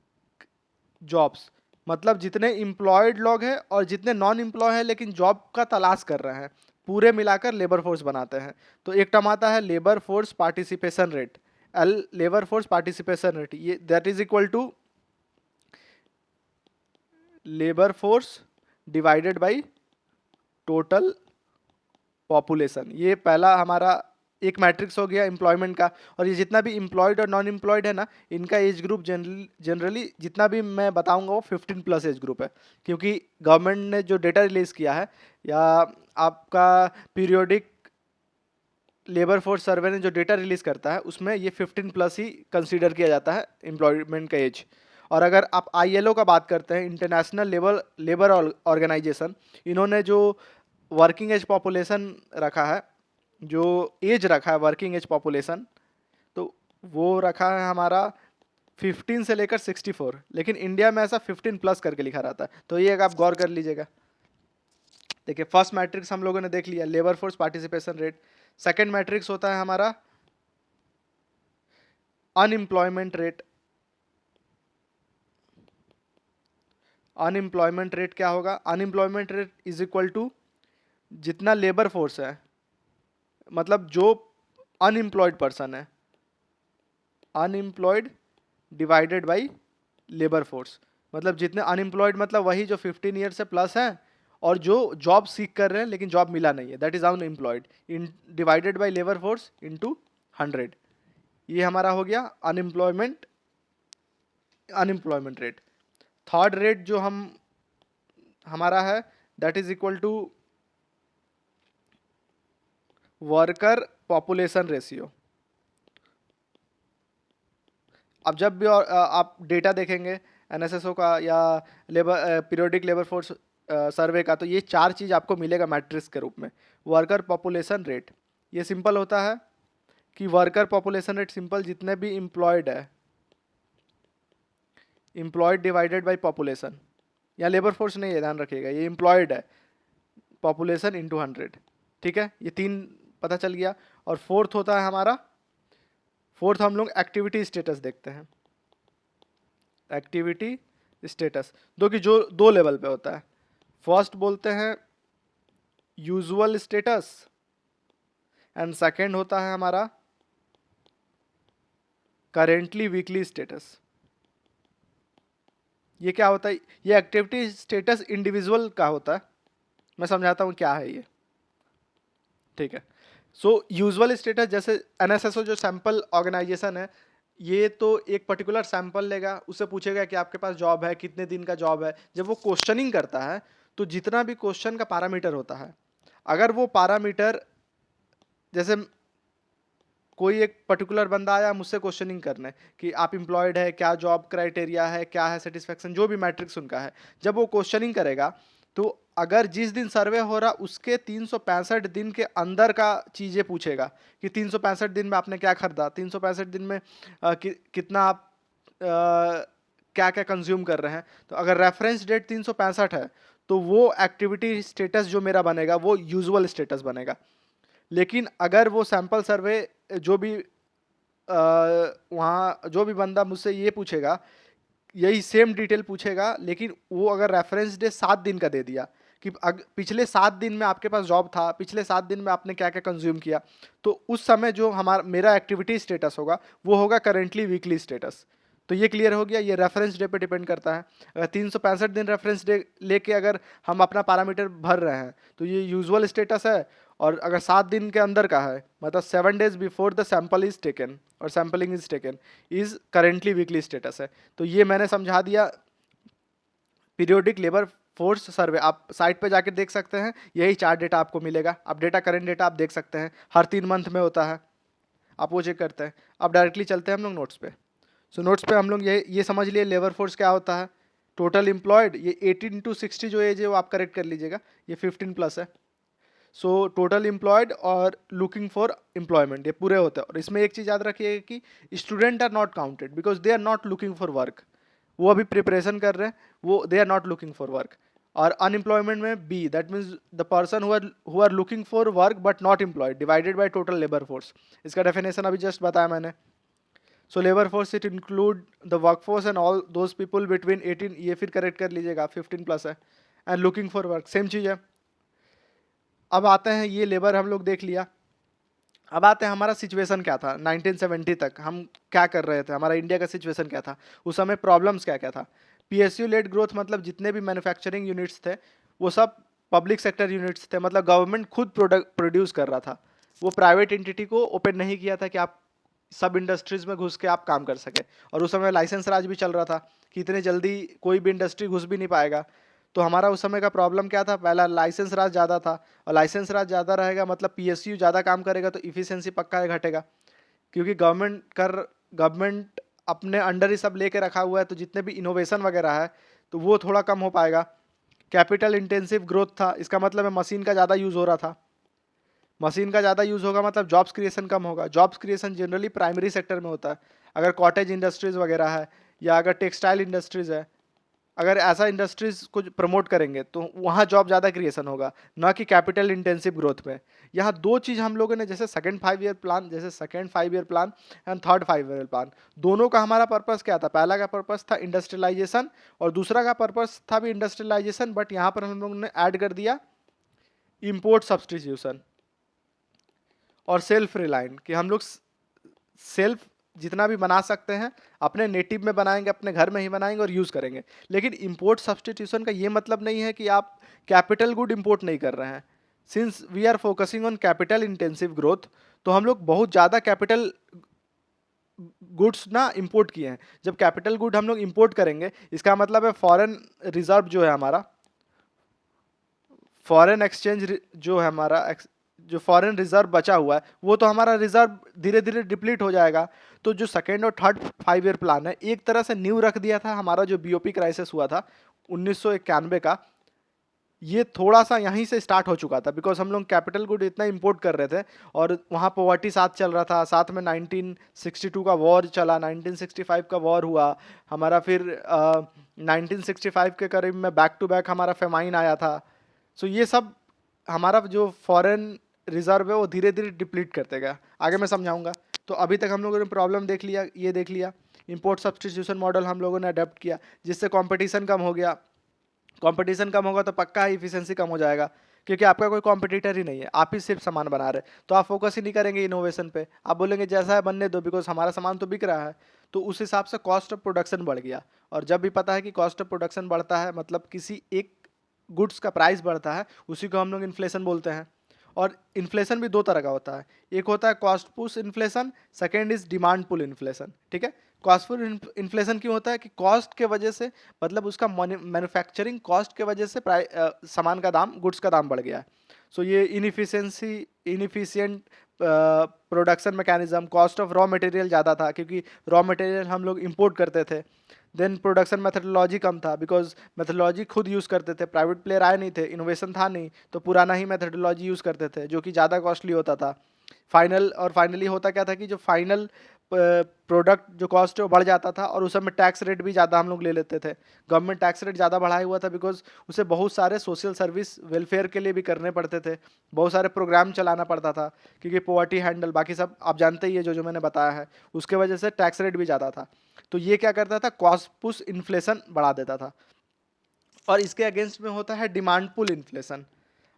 jobs, मतलब जितने एम्प्लॉयड लोग हैं और जितने नॉन एम्प्लॉय हैं लेकिन जॉब का तलाश कर रहे हैं, पूरे मिलाकर लेबर फोर्स बनाते हैं। तो एक टर्म आता है labour force participation rate, L labour force participation rate, ये that is equal to labour force divided by total population. ये पहला हमारा एक मैट्रिक्स हो गया एम्प्लॉयमेंट का। और ये जितना भी एम्प्लॉयड और नॉन एम्प्लॉयड है ना, इनका एज ग्रुप जनरली जितना भी मैं बताऊंगा वो 15 प्लस एज ग्रुप है, क्योंकि गवर्नमेंट ने जो डेटा रिलीज किया है या आपका पीरियोडिक लेबर फोर्स सर्वे ने जो डेटा रिलीज करता है उसमें ये 15 प्लस ही कंसीडर किया जाता है एम्प्लॉयमेंट का एज। और अगर आप ILO का बात करते हैं, इंटरनेशनल लेबर ऑर्गेनाइजेशन, इन्होंने जो वर्किंग एज पॉपुलेशन रखा है, जो एज रखा है वर्किंग एज पॉपुलेशन, तो वो रखा है हमारा 15 से लेकर 64, लेकिन इंडिया में ऐसा 15 प्लस करके लिखा रहता है। तो ये आप गौर कर लीजिएगा। देखिए फर्स्ट मैट्रिक्स हम लोगों ने देख लिया labour force participation rate. Second matrix होता है हमारा अनएम्प्लॉयमेंट रेट। अनएम्प्लॉयमेंट रेट क्या होगा? Unemployment rate is equal to जितना लेबर फोर्स है, मतलब जो अनएम्प्लॉयड पर्सन है, unemployed divided by labour force. मतलब जितने अनएम्प्लॉयड मतलब वही जो 15 ईयर से प्लस हैं और जो जॉब सीख कर रहे हैं लेकिन जॉब मिला नहीं है, that is unemployed, in divided by labour force into 100। ये हमारा हो गया अनएम्प्लॉयमेंट रेट। थर्ड रेट जो हमारा है that is equal to worker population ratio. अब जब भी आप डेटा देखेंगे NSSO का या labour periodic labour force survey का, तो ये चार चीज़ आपको मिलेगा मैट्रिक्स के रूप में। वर्कर पॉपुलेशन रेट, ये सिंपल होता है कि वर्कर पॉपुलेशन रेट सिंपल जितने भी एम्प्लॉयड है, एम्प्लॉयड डिवाइडेड बाय पॉपुलेशन, या लेबर फोर्स नहीं है, ध्यान रखिएगा, ये एम्प्लॉयड है, पॉपुलेशन इंटू 100। ठीक है, ये तीन पता चल गया। और फोर्थ होता है हमारा, फोर्थ हम लोग एक्टिविटी स्टेटस देखते हैं। एक्टिविटी स्टेटस जो दो लेवल पे होता है। फर्स्ट बोलते हैं यूजुअल स्टेटस एंड सेकंड होता है हमारा करेंटली वीकली स्टेटस। ये क्या होता है? ये एक्टिविटी स्टेटस इंडिविजुअल का होता है, मैं समझाता हूँ क्या है ये। ठीक है, सो यूजुअल स्टेटस जैसे NSSO जो सैंपल ऑर्गेनाइजेशन है, ये तो एक पर्टिकुलर सैंपल लेगा, उससे पूछेगा कि आपके पास जॉब है, कितने दिन का जॉब है। जब वो क्वेश्चनिंग करता है तो जितना भी क्वेश्चन का पैरामीटर होता है, अगर वो पैरामीटर, जैसे कोई एक पर्टिकुलर बंदा आया मुझसे क्वेश्चनिंग करने कि आप एम्प्लॉयड है क्या, जॉब क्राइटेरिया है क्या, है सेटिस्फेक्शन, जो भी मैट्रिक्स उनका है, जब वो क्वेश्चनिंग करेगा तो अगर जिस दिन सर्वे हो रहा उसके 365 दिन के अंदर का चीज़ें पूछेगा कि 365 दिन में आपने क्या खरीदा, 365 दिन में कितना आप क्या क्या कंज्यूम कर रहे हैं। तो अगर रेफरेंस डेट 365 है तो वो एक्टिविटी स्टेटस जो मेरा बनेगा वो यूजुअल स्टेटस बनेगा। लेकिन अगर वो सैंपल सर्वे जो भी वहाँ जो भी बंदा मुझसे ये पूछेगा, यही सेम डिटेल पूछेगा, लेकिन वो अगर रेफरेंस डे 7 दिन का दे दिया कि पिछले 7 दिन में आपके पास जॉब था, पिछले 7 दिन में आपने क्या क्या कंज्यूम किया, तो उस समय जो मेरा एक्टिविटी स्टेटस होगा वो होगा करेंटली वीकली स्टेटस। तो ये क्लियर हो गया, ये रेफरेंस डे पे डिपेंड करता है। अगर 365 दिन रेफरेंस डे लेके अगर हम अपना पैरामीटर भर रहे हैं तो ये यूजुअल स्टेटस है। और अगर 7 दिन के अंदर का है, मतलब 7 days before the sample is taken और sampling is taken, is currently weekly status है। तो ये मैंने समझा दिया पीरियोडिक लेबर फोर्स सर्वे। आप साइट पे जाके देख सकते हैं, यही चार डेटा आपको मिलेगा। अब डेटा करेंट डेटा आप देख सकते हैं, हर 3 मंथ में होता है, आप वो चेक करते हैं। अब डायरेक्टली चलते हैं हम लोग नोट्स पे। सो नोट्स पे हम लोग ये समझ लिए लेबर फोर्स क्या होता है, टोटल एम्प्लॉयड, ये 18 to 60 जो एज है वो आप करेक्ट कर लीजिएगा, ये 15 प्लस है। सो टोटल एम्प्लॉयड और लुकिंग फॉर एम्प्लॉयमेंट, ये पूरे होते हैं। और इसमें एक चीज़ याद रखिएगा कि student are not counted because they are not looking for work. वो अभी प्रिपरेशन कर रहे हैं, वो they are not looking for work. और अनएम्प्लॉयमेंट में बी, that means the person who are looking for work but not employed divided by total labour force. इसका डेफिनेशन अभी जस्ट बताया मैंने। So labour force it include the work force and all those people between 18, ये फिर correct कर लीजिएगा, 15 plus है, and looking for work, same चीज़ है। अब आते हैं, ये लेबर हम लोग देख लिया। अब आते हैं हमारा सिचुएशन क्या था 1970 तक, हम क्या कर रहे थे, हमारा इंडिया का सिचुएशन क्या था, उस समय प्रॉब्लम्स क्या क्या था। पीएसयू लेड ग्रोथ मतलब जितने भी मैन्युफैक्चरिंग यूनिट्स थे वो सब पब्लिक सेक्टर यूनिट्स थे, मतलब गवर्नमेंट खुद प्रोडक्ट प्रोड्यूस कर रहा था, वो प्राइवेट एंटिटी को ओपन नहीं किया था कि आप सब इंडस्ट्रीज में घुस के आप काम कर सके। और उस समय लाइसेंस राज भी चल रहा था कि इतने जल्दी कोई भी इंडस्ट्री घुस भी नहीं पाएगा। तो हमारा उस समय का प्रॉब्लम क्या था, पहला लाइसेंस राज ज़्यादा था, और लाइसेंस राज ज़्यादा रहेगा मतलब पीएसयू ज़्यादा काम करेगा तो इफिशियंसी पक्का है घटेगा, क्योंकि गवर्नमेंट अपने अंडर ही सब लेके रखा हुआ है, तो जितने भी इनोवेशन वगैरह है तो वो थोड़ा कम हो पाएगा। कैपिटल इंटेंसिव ग्रोथ था, इसका मतलब है मशीन का ज़्यादा यूज़ हो रहा था, मशीन का ज़्यादा यूज़ होगा मतलब जॉब्स क्रिएशन कम होगा। Jobs creation generally primary sector में होता है, अगर कॉटेज इंडस्ट्रीज़ वगैरह है या अगर टेक्सटाइल इंडस्ट्रीज़ है, अगर ऐसा इंडस्ट्रीज को प्रमोट करेंगे तो वहाँ जॉब ज़्यादा क्रिएशन होगा, ना कि कैपिटल इंटेंसिव ग्रोथ में। यहाँ दो चीज़ हम लोगों ने, जैसे second 5 year plan, and third 5 year plan, दोनों का हमारा पर्पस क्या था, पहला का पर्पस था इंडस्ट्रियलाइजेशन और दूसरा का पर्पस था भी इंडस्ट्रियलाइजेशन, बट यहाँ पर हम लोगों ने ऐड कर दिया इम्पोर्ट सब्सटीट्यूशन और सेल्फ रिलायंट, कि हम लोग सेल्फ जितना भी बना सकते हैं अपने नेटिव में बनाएंगे, अपने घर में ही बनाएंगे और यूज़ करेंगे। लेकिन इंपोर्ट सब्सटीट्यूशन का ये मतलब नहीं है कि आप कैपिटल गुड इंपोर्ट नहीं कर रहे हैं। Since we are focusing on capital intensive growth, तो हम लोग बहुत ज़्यादा कैपिटल गुड्स ना इंपोर्ट किए हैं। जब कैपिटल गुड हम लोग इंपोर्ट करेंगे, इसका मतलब है फॉरेन रिजर्व जो है हमारा, फॉरेन एक्सचेंज जो है हमारा, जो फॉरेन रिजर्व बचा हुआ है वो तो हमारा रिजर्व धीरे धीरे डिप्लीट हो जाएगा। तो जो सेकेंड और थर्ड 5 ईयर प्लान है, एक तरह से न्यू रख दिया था हमारा जो बीओपी क्राइसिस हुआ था 1991 का, ये थोड़ा सा यहीं से स्टार्ट हो चुका था, बिकॉज हम लोग कैपिटल गुड इतना इंपोर्ट कर रहे थे और वहाँ पॉवर्टी साथ चल रहा था, साथ में 1962 का वॉर चला, 1965 का वॉर हुआ हमारा, फिर 1965 के करीब में बैक टू बैक हमारा फेमाइन आया था। सो ये सब हमारा जो फॉरेन रिजर्व है वो धीरे धीरे डिप्लीट करते गया, आगे मैं समझाऊंगा। तो अभी तक हम लोगों ने प्रॉब्लम देख लिया, ये देख लिया, इंपोर्ट सब्सटीट्यूशन मॉडल हम लोगों ने अडेप्ट किया, जिससे कंपटीशन कम हो गया। कंपटीशन कम होगा तो पक्का ही इफिशिएंसी कम हो जाएगा, क्योंकि आपका कोई कॉम्पिटिटर ही नहीं है, आप ही सिर्फ सामान बना रहे, तो आप फोकस ही नहीं करेंगे इनोवेशन पे, आप बोलेंगे जैसा है बनने दो, बिकॉज हमारा सामान तो बिक रहा है। तो उस हिसाब से कॉस्ट ऑफ प्रोडक्शन बढ़ गया, और जब भी पता है कि कॉस्ट ऑफ प्रोडक्शन बढ़ता है मतलब किसी एक गुड्स का प्राइस बढ़ता है, उसी को हम लोग इन्फ्लेशन बोलते हैं। और इन्फ्लेशन भी दो तरह का होता है, एक होता है cost push inflation, second is demand pull inflation. ठीक है, कॉस्ट पुल इन्फ्लेशन क्यों होता है कि कॉस्ट के वजह से, मतलब उसका मैन्युफैक्चरिंग कॉस्ट के वजह से सामान का दाम, गुड्स का दाम बढ़ गया है। सो ये inefficient production mechanism, cost of raw material ज़्यादा था क्योंकि रॉ मटेरियल हम लोग इंपोर्ट करते थे। देन प्रोडक्शन मेथडोलॉजी कम था, बिकॉज मेथडोलॉजी खुद यूज़ करते थे, प्राइवेट प्लेयर आए नहीं थे, इनोवेशन था नहीं, तो पुराना ही मेथडोलॉजी यूज़ करते थे जो कि ज़्यादा कॉस्टली होता था। फाइनली होता क्या था कि जो फाइनल प्रोडक्ट जो कॉस्ट है वो बढ़ जाता था, और उस समय टैक्स रेट भी ज़्यादा हम लोग ले लेते थे। गवर्नमेंट टैक्स रेट ज़्यादा बढ़ाया हुआ था बिकॉज उसे बहुत सारे सोशल सर्विस वेलफेयर के लिए भी करने पड़ते थे, बहुत सारे प्रोग्राम चलाना पड़ता था, क्योंकि पॉवर्टी हैंडल बाकी सब आप जानते ही है, जो जो मैंने बताया है, उसके वजह से टैक्स रेट भी ज़्यादा था। तो ये क्या करता था, कॉस्ट पुश इन्फ्लेशन बढ़ा देता था। और इसके अगेंस्ट में होता है डिमांड पुल इन्फ्लेशन।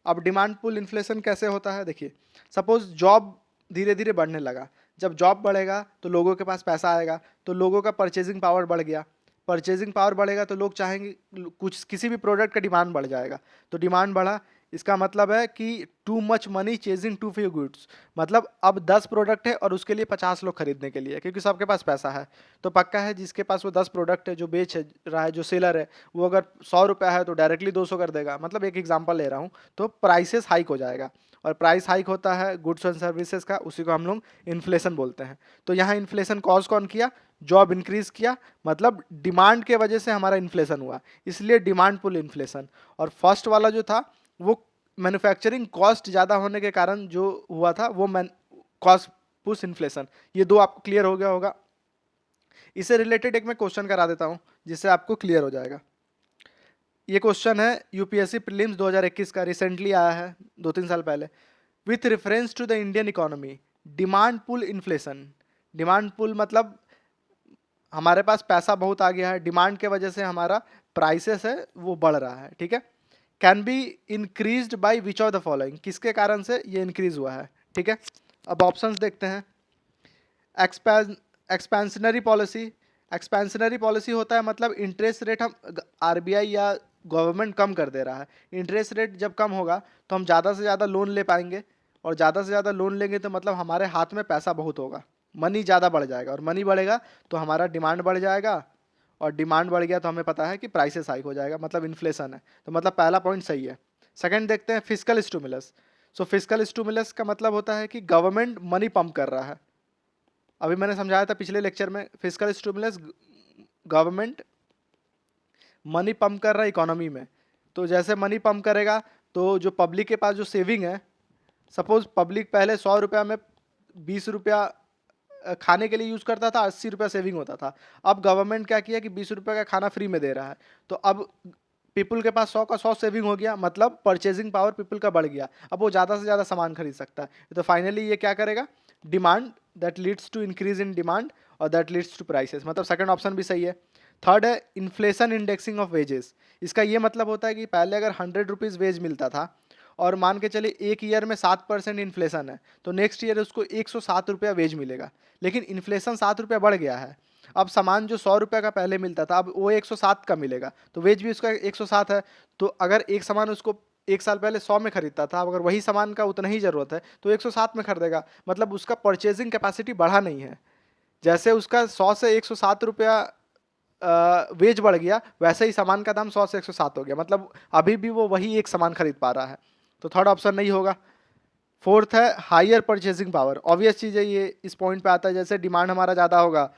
अब डिमांड पुल इन्फ्लेशन कैसे होता है, देखिए, सपोज जॉब धीरे धीरे बढ़ने लगा, जब जॉब बढ़ेगा तो लोगों के पास पैसा आएगा, तो लोगों का परचेजिंग पावर बढ़ गया, परचेजिंग पावर बढ़ेगा तो लोग चाहेंगे, कुछ किसी भी प्रोडक्ट का डिमांड बढ़ जाएगा, तो डिमांड बढ़ा, इसका मतलब है कि too much money chasing too few goods, मतलब अब 10 प्रोडक्ट है और उसके लिए 50 लोग खरीदने के लिए, क्योंकि सबके पास पैसा है। तो पक्का है जिसके पास वो 10 प्रोडक्ट है, जो बेच रहा है, जो सेलर है, वो अगर 100 रुपया है तो डायरेक्टली 200 कर देगा, मतलब एक एग्जांपल ले रहा हूँ। तो प्राइसेस हाइक हो जाएगा, और प्राइस हाइक होता है गुड्स एंड सर्विसेज का, उसी को हम लोग इन्फ्लेशन बोलते हैं। तो यहाँ इन्फ्लेशन कॉज कौन किया, जॉब इंक्रीज किया, मतलब डिमांड के वजह से हमारा इन्फ्लेशन हुआ, इसलिए डिमांड पुल इन्फ्लेशन। और फर्स्ट वाला जो था वो मैन्युफैक्चरिंग कॉस्ट ज़्यादा होने के कारण जो हुआ था वो कॉस्ट पुश इन्फ्लेशन। ये दो आपको क्लियर हो गया होगा। इससे रिलेटेड एक मैं क्वेश्चन करा देता हूँ जिससे आपको क्लियर हो जाएगा। ये क्वेश्चन है यूपीएससी प्रीलिम्स 2021 का, रिसेंटली आया है 2-3 साल पहले। With reference to the Indian economy, demand pull inflation, demand pull मतलब हमारे पास पैसा बहुत आ गया है, डिमांड के वजह से हमारा प्राइसेस है वो बढ़ रहा है, ठीक है। Can be increased by which of the following, किसके कारण से ये इंक्रीज हुआ है, ठीक है। अब ऑप्शंस देखते हैं। एक्सपेंशनरी पॉलिसी, एक्सपेंशनरी पॉलिसी होता है मतलब इंटरेस्ट रेट हम आरबीआई या गवर्नमेंट कम कर दे रहा है। इंटरेस्ट रेट जब कम होगा तो हम ज़्यादा से ज़्यादा लोन ले पाएंगे, और ज़्यादा से ज़्यादा लोन लेंगे तो मतलब हमारे हाथ में पैसा बहुत होगा, मनी ज़्यादा बढ़ जाएगा, और मनी बढ़ेगा तो हमारा डिमांड बढ़ जाएगा, और डिमांड बढ़ गया तो हमें पता है कि प्राइसेस हाइक हो जाएगा, मतलब इन्फ्लेशन है। तो मतलब पहला पॉइंट सही है। सेकंड देखते हैं फिस्कल स्टिमुलस। सो फिस्कल स्टिमुलस का मतलब होता है कि गवर्नमेंट मनी पंप कर रहा है। अभी मैंने समझाया था पिछले लेक्चर में, fiscal stimulus government money pump कर रहा है इकोनॉमी में। तो जैसे मनी पंप करेगा तो जो पब्लिक के पास जो सेविंग है, सपोज पब्लिक पहले 100 रुपया में 20 रुपया खाने के लिए यूज़ करता था, 80 रुपया सेविंग होता था। अब गवर्नमेंट क्या किया कि 20 रुपये का खाना फ्री में दे रहा है, तो अब पीपल के पास 100 का 100 सेविंग हो गया, मतलब परचेजिंग पावर पीपल का बढ़ गया, अब वो ज़्यादा से ज़्यादा सामान खरीद सकता है। तो फाइनली ये क्या करेगा, demand, that leads to increase in demand और दैट लीड्स टू प्राइसेस, मतलब सेकंड ऑप्शन भी सही है। थर्ड है इन्फ्लेशन इंडेक्सिंग ऑफ वेजेस। इसका ये मतलब होता है कि पहले अगर 100 रुपीज़ वेज मिलता था और मान के चले एक ईयर में 7% इन्फ्लेशन है, तो नेक्स्ट ईयर उसको 107 रुपया वेज मिलेगा। लेकिन इन्फ्लेशन 7 रुपया बढ़ गया है, अब सामान जो 100 रुपये का पहले मिलता था अब वो 107 का मिलेगा, तो वेज भी उसका 107 है। तो अगर एक सामान उसको एक साल पहले 100 में खरीदता था, अब अगर वही सामान का उतना ही ज़रूरत है तो 107 में खरीदेगा, मतलब उसका परचेजिंग कैपेसिटी बढ़ा नहीं है। जैसे उसका 100 से 107 रुपया वेज बढ़ गया, वैसे ही सामान का दाम 100 से 107 हो गया, मतलब अभी भी वो वही एक सामान खरीद पा रहा है। तो थर्ड ऑप्शन नहीं होगा। फोर्थ है हायर परचेजिंग पावर। ऑब्वियस चीज़ है, ये इस पॉइंट पे आता है, जैसे डिमांड हमारा ज़्यादा होगा,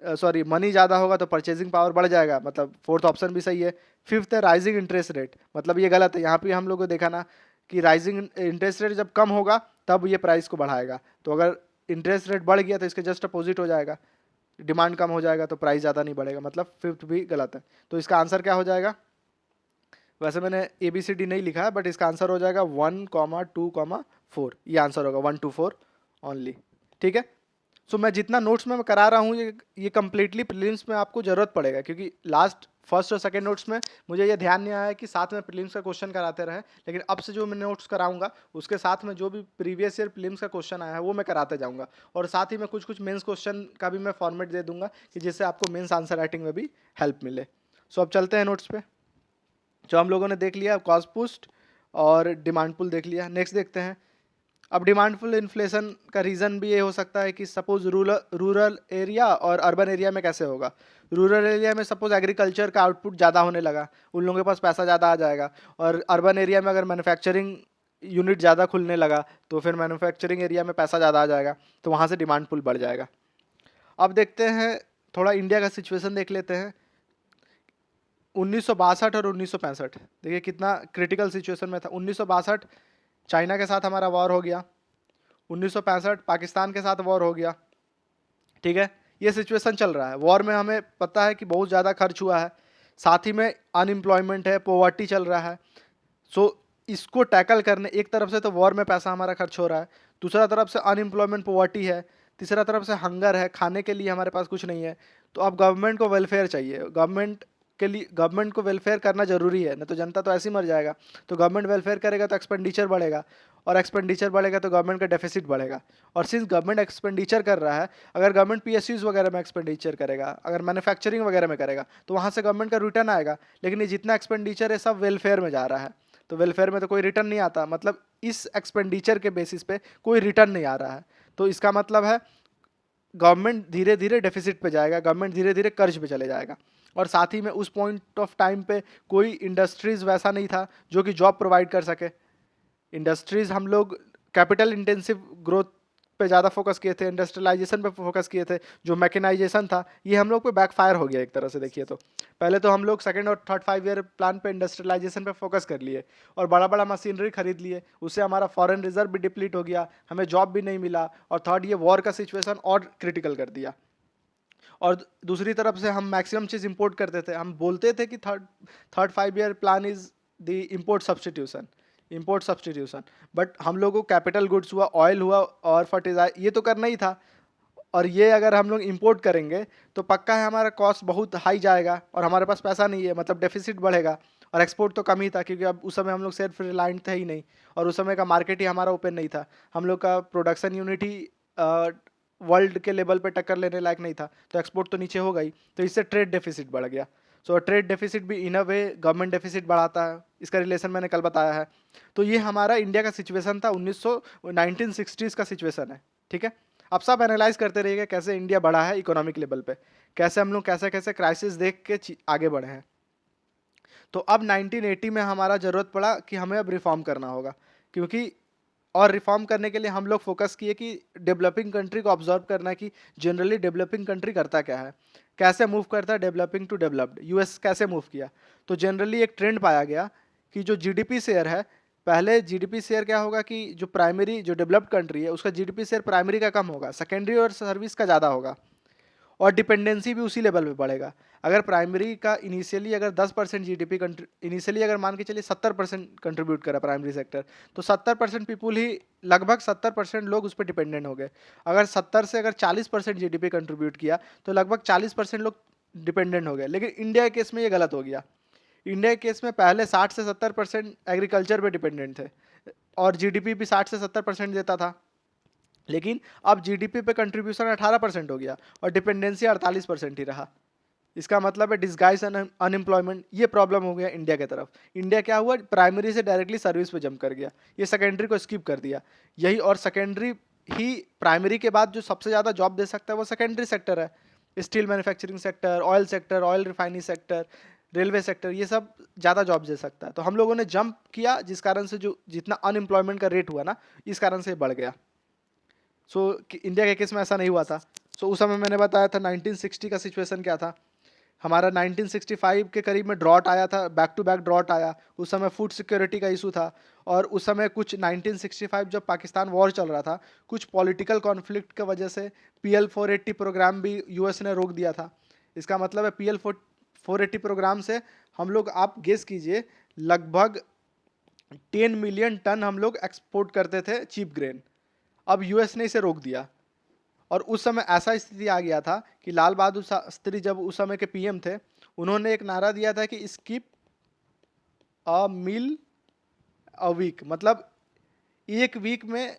सॉरी मनी ज़्यादा होगा तो परचेजिंग पावर बढ़ जाएगा, मतलब फोर्थ ऑप्शन भी सही है। फिफ्थ है राइजिंग इंटरेस्ट रेट, मतलब ये गलत है, यहाँ पे हम लोग को देखा ना कि राइजिंग इंटरेस्ट रेट जब कम होगा तब ये प्राइस को बढ़ाएगा, तो अगर इंटरेस्ट रेट बढ़ गया तो इसके जस्ट अपोजिट हो जाएगा, डिमांड कम हो जाएगा तो प्राइस ज़्यादा नहीं बढ़ेगा, मतलब फिफ्थ भी गलत है। तो इसका आंसर क्या हो जाएगा, वैसे मैंने ABCD नहीं लिखा है, बट इसका आंसर हो जाएगा 1, 2, 4, ये आंसर होगा 1 to 4 ओनली, ठीक है। सो मैं जितना नोट्स में मैं करा रहा हूँ ये कम्प्लीटली प्रीलिम्स में आपको ज़रूरत पड़ेगा, क्योंकि लास्ट फर्स्ट और सेकंड नोट्स में मुझे ये ध्यान नहीं आया कि साथ में प्रीलिम्स का क्वेश्चन कराते रहे, लेकिन अब से जो मैं नोट्स कराऊंगा उसके साथ में जो भी प्रीवियस ईयर प्रीलिम्स का क्वेश्चन आया है वो मैं कराते जाऊंगा, और साथ ही में कुछ कुछ मेंस क्वेश्चन का भी मैं फॉर्मेट दे दूंगा कि जिससे आपको मेंस आंसर राइटिंग में भी हेल्प मिले। सो अब चलते हैं नोट्स पे। जो हम लोगों ने देख लिया कॉस्ट पुस्ट और डिमांड पुल देख लिया, नेक्स्ट देखते हैं। अब डिमांड पुल इन्फ्लेशन का रीज़न भी ये हो सकता है कि सपोज रूरल एरिया और अर्बन एरिया में कैसे होगा। रूरल एरिया में सपोज एग्रीकल्चर का आउटपुट ज़्यादा होने लगा, उन लोगों के पास पैसा ज़्यादा आ जाएगा, और अर्बन एरिया में अगर मैन्युफैक्चरिंग यूनिट ज़्यादा खुलने लगा तो फिर मैन्युफैक्चरिंग एरिया में पैसा ज़्यादा आ जाएगा, तो वहाँ से डिमांड पुल बढ़ जाएगा। अब देखते हैं थोड़ा इंडिया का सिचुएशन देख लेते हैं। 1962 और 1965 देखिए कितना क्रिटिकल सिचुएशन में था। 1962 चाइना के साथ हमारा वॉर हो गया, 1965 पाकिस्तान के साथ वॉर हो गया, ठीक है। ये सिचुएशन चल रहा है, वॉर में हमें पता है कि बहुत ज़्यादा खर्च हुआ है, साथ ही में अनएम्प्लॉयमेंट है, पोवर्टी चल रहा है। सो इसको टैकल करने, एक तरफ से तो वॉर में पैसा हमारा खर्च हो रहा है, दूसरा तरफ से अनएम्प्लॉयमेंट पोवर्टी है, तीसरा तरफ से हंगर है, खाने के लिए हमारे पास कुछ नहीं है। तो अब गवर्नमेंट को वेलफेयर चाहिए, गवर्नमेंट के लिए गवर्नमेंट को वेलफेयर करना जरूरी है, नहीं तो जनता तो ऐसे ही मर जाएगा। तो गवर्नमेंट वेलफेयर करेगा तो एक्सपेंडिचर बढ़ेगा, और एक्सपेंडिचर बढ़ेगा तो गवर्नमेंट का डेफिसिट बढ़ेगा। और सिंस गवर्नमेंट एक्सपेंडिचर कर रहा है, अगर गवर्नमेंट PSUs वगैरह में एक्सपेंडिचर करेगा, अगर मैन्युफैक्चरिंग वगैरह में करेगा, तो वहाँ से गवर्नमेंट का रिटर्न आएगा। लेकिन ये जितना एक्सपेंडिचर है सब वेलफेयर में जा रहा है, तो वेलफेयर में तो कोई रिटर्न नहीं आता, मतलब इस एक्सपेंडिचर के बेसिस पे कोई रिटर्न नहीं आ रहा है। तो इसका मतलब है गवर्नमेंट धीरे धीरे डेफिसिट पे जाएगा, गवर्नमेंट धीरे धीरे कर्ज पे चले जाएगा। और साथ ही में उस पॉइंट ऑफ टाइम पे कोई इंडस्ट्रीज वैसा नहीं था जो कि जॉब प्रोवाइड कर सके। इंडस्ट्रीज हम लोग कैपिटल इंटेंसिव ग्रोथ पे ज़्यादा फोकस किए थे, इंडस्ट्रियलाइजेशन पे फोकस किए थे, जो मैकेनाइजेशन था ये हम लोग पे बैकफायर हो गया एक तरह से देखिए तो। पहले तो हम लोग सेकंड और थर्ड 5 ईयर प्लान पे इंडस्ट्रियलाइजेशन पे फोकस कर लिए और बड़ा बड़ा मशीनरी खरीद लिए, उससे हमारा फॉरेन रिजर्व भी डिप्लीट हो गया, हमें जॉब भी नहीं मिला, और थर्ड ये वॉर का सिचुएशन और क्रिटिकल कर दिया। और दूसरी तरफ से हम मैक्सिमम चीज़ इंपोर्ट करते थे, हम बोलते थे कि third 5 year plan is the import substitution, but हम लोगों को कैपिटल गुड्स हुआ, ऑयल हुआ और फर्टिलाइजर ये तो करना ही था। और ये अगर हम लोग इंपोर्ट करेंगे तो पक्का है हमारा कॉस्ट बहुत हाई जाएगा और हमारे पास पैसा नहीं है, मतलब डेफिसिट बढ़ेगा। और एक्सपोर्ट तो कम ही था क्योंकि अब उस समय हम लोग सेल्फ रिलायंट थे ही नहीं, और उस समय का मार्केट ही हमारा ओपन नहीं था। हम लोग का प्रोडक्शन यूनिट ही वर्ल्ड के लेवल पे टक्कर लेने लायक नहीं था, तो एक्सपोर्ट तो नीचे होगा ही। तो इससे ट्रेड डेफिसिट बढ़ गया। सो ट्रेड डेफिसिट भी इन अ वे गवर्नमेंट डेफिसिट बढ़ाता है, इसका रिलेशन मैंने कल बताया है। तो ये हमारा इंडिया का सिचुएशन था 1960s का सिचुएशन है, ठीक है। अब सब एनालाइज करते रहिएगा कैसे इंडिया बढ़ा है इकोनॉमिक लेवल पे, कैसे हम लोग कैसे कैसे क्राइसिस देख के आगे बढ़े हैं। तो अब 1980 में हमारा ज़रूरत पड़ा कि हमें अब रिफॉर्म करना होगा, क्योंकि और रिफॉर्म करने के लिए हम लोग फोकस किए कि डेवलपिंग कंट्री को ऑब्जर्व करना है कि जनरली डेवलपिंग कंट्री करता क्या है, कैसे मूव करता है डेवलपिंग टू डेवलप्ड। यूएस कैसे मूव किया, तो जनरली एक ट्रेंड पाया गया कि जो जीडीपी शेयर है, पहले जीडीपी शेयर क्या होगा कि जो प्राइमरी जो डेवलप्ड कंट्री है उसका जीडीपी शेयर प्राइमरी का कम होगा, सेकेंडरी और सर्विस का ज़्यादा होगा, और डिपेंडेंसी भी उसी लेवल पे बढ़ेगा। अगर प्राइमरी का इनिशियली अगर 10% जीडीपी इनिशियली अगर मान के चलिए 70% कंट्रीब्यूट करा प्राइमरी सेक्टर, तो 70% पीपुल ही, लगभग 70% लोग उस पर डिपेंडेंट हो गए। अगर 70 से अगर 40% जीडीपी कंट्रीब्यूट किया तो लगभग 40% लोग डिपेंडेंट हो गए। लेकिन इंडिया के केस में ये गलत हो गया। इंडिया के केस में पहले 60 से 70% एग्रीकल्चर पे डिपेंडेंट थे और जीडीपी भी 60 से 70% देता था। लेकिन अब जीडीपी पे कंट्रीब्यूशन 18% हो गया और डिपेंडेंसी 48% ही रहा। इसका मतलब है डिस्गाइज अनएम्प्लॉयमेंट। ये प्रॉब्लम हो गया इंडिया की तरफ। इंडिया क्या हुआ, प्राइमरी से डायरेक्टली सर्विस पे जंप कर गया, ये सेकेंडरी को स्किप कर दिया। यही, और सेकेंडरी ही प्राइमरी के बाद जो सबसे ज़्यादा जॉब दे सकता है वो सेकेंडरी सेक्टर है। Steel manufacturing sector, oil refining sector, railway sector, ये सब ज़्यादा जॉब दे सकता है। तो हम लोगों ने जंप किया, जिस कारण से जो जितना अनएम्प्लॉयमेंट का रेट हुआ ना, इस कारण से बढ़ गया। सो इंडिया के केस में ऐसा नहीं हुआ था। सो उस समय मैंने बताया था 1960 का सिचुएशन क्या था। हमारा 1965 के करीब में ड्रॉट आया था, बैक टू बैक ड्रॉट आया। उस समय फूड सिक्योरिटी का इशू था, और उस समय कुछ 1965 जब पाकिस्तान वॉर चल रहा था, कुछ पॉलिटिकल कॉन्फ्लिक्ट की वजह से PL 480 प्रोग्राम भी यूएस ने रोक दिया था। इसका मतलब है PL 480 प्रोग्राम से हम लोग, आप गेस कीजिए, लगभग 10 मिलियन टन हम लोग एक्सपोर्ट करते थे चीप ग्रेन। अब यूएस ने इसे रोक दिया, और उस समय ऐसा स्थिति आ गया था कि लाल बहादुर शास्त्री जब उस समय के पीएम थे, उन्होंने एक नारा दिया था कि skip a meal a week, मतलब एक वीक में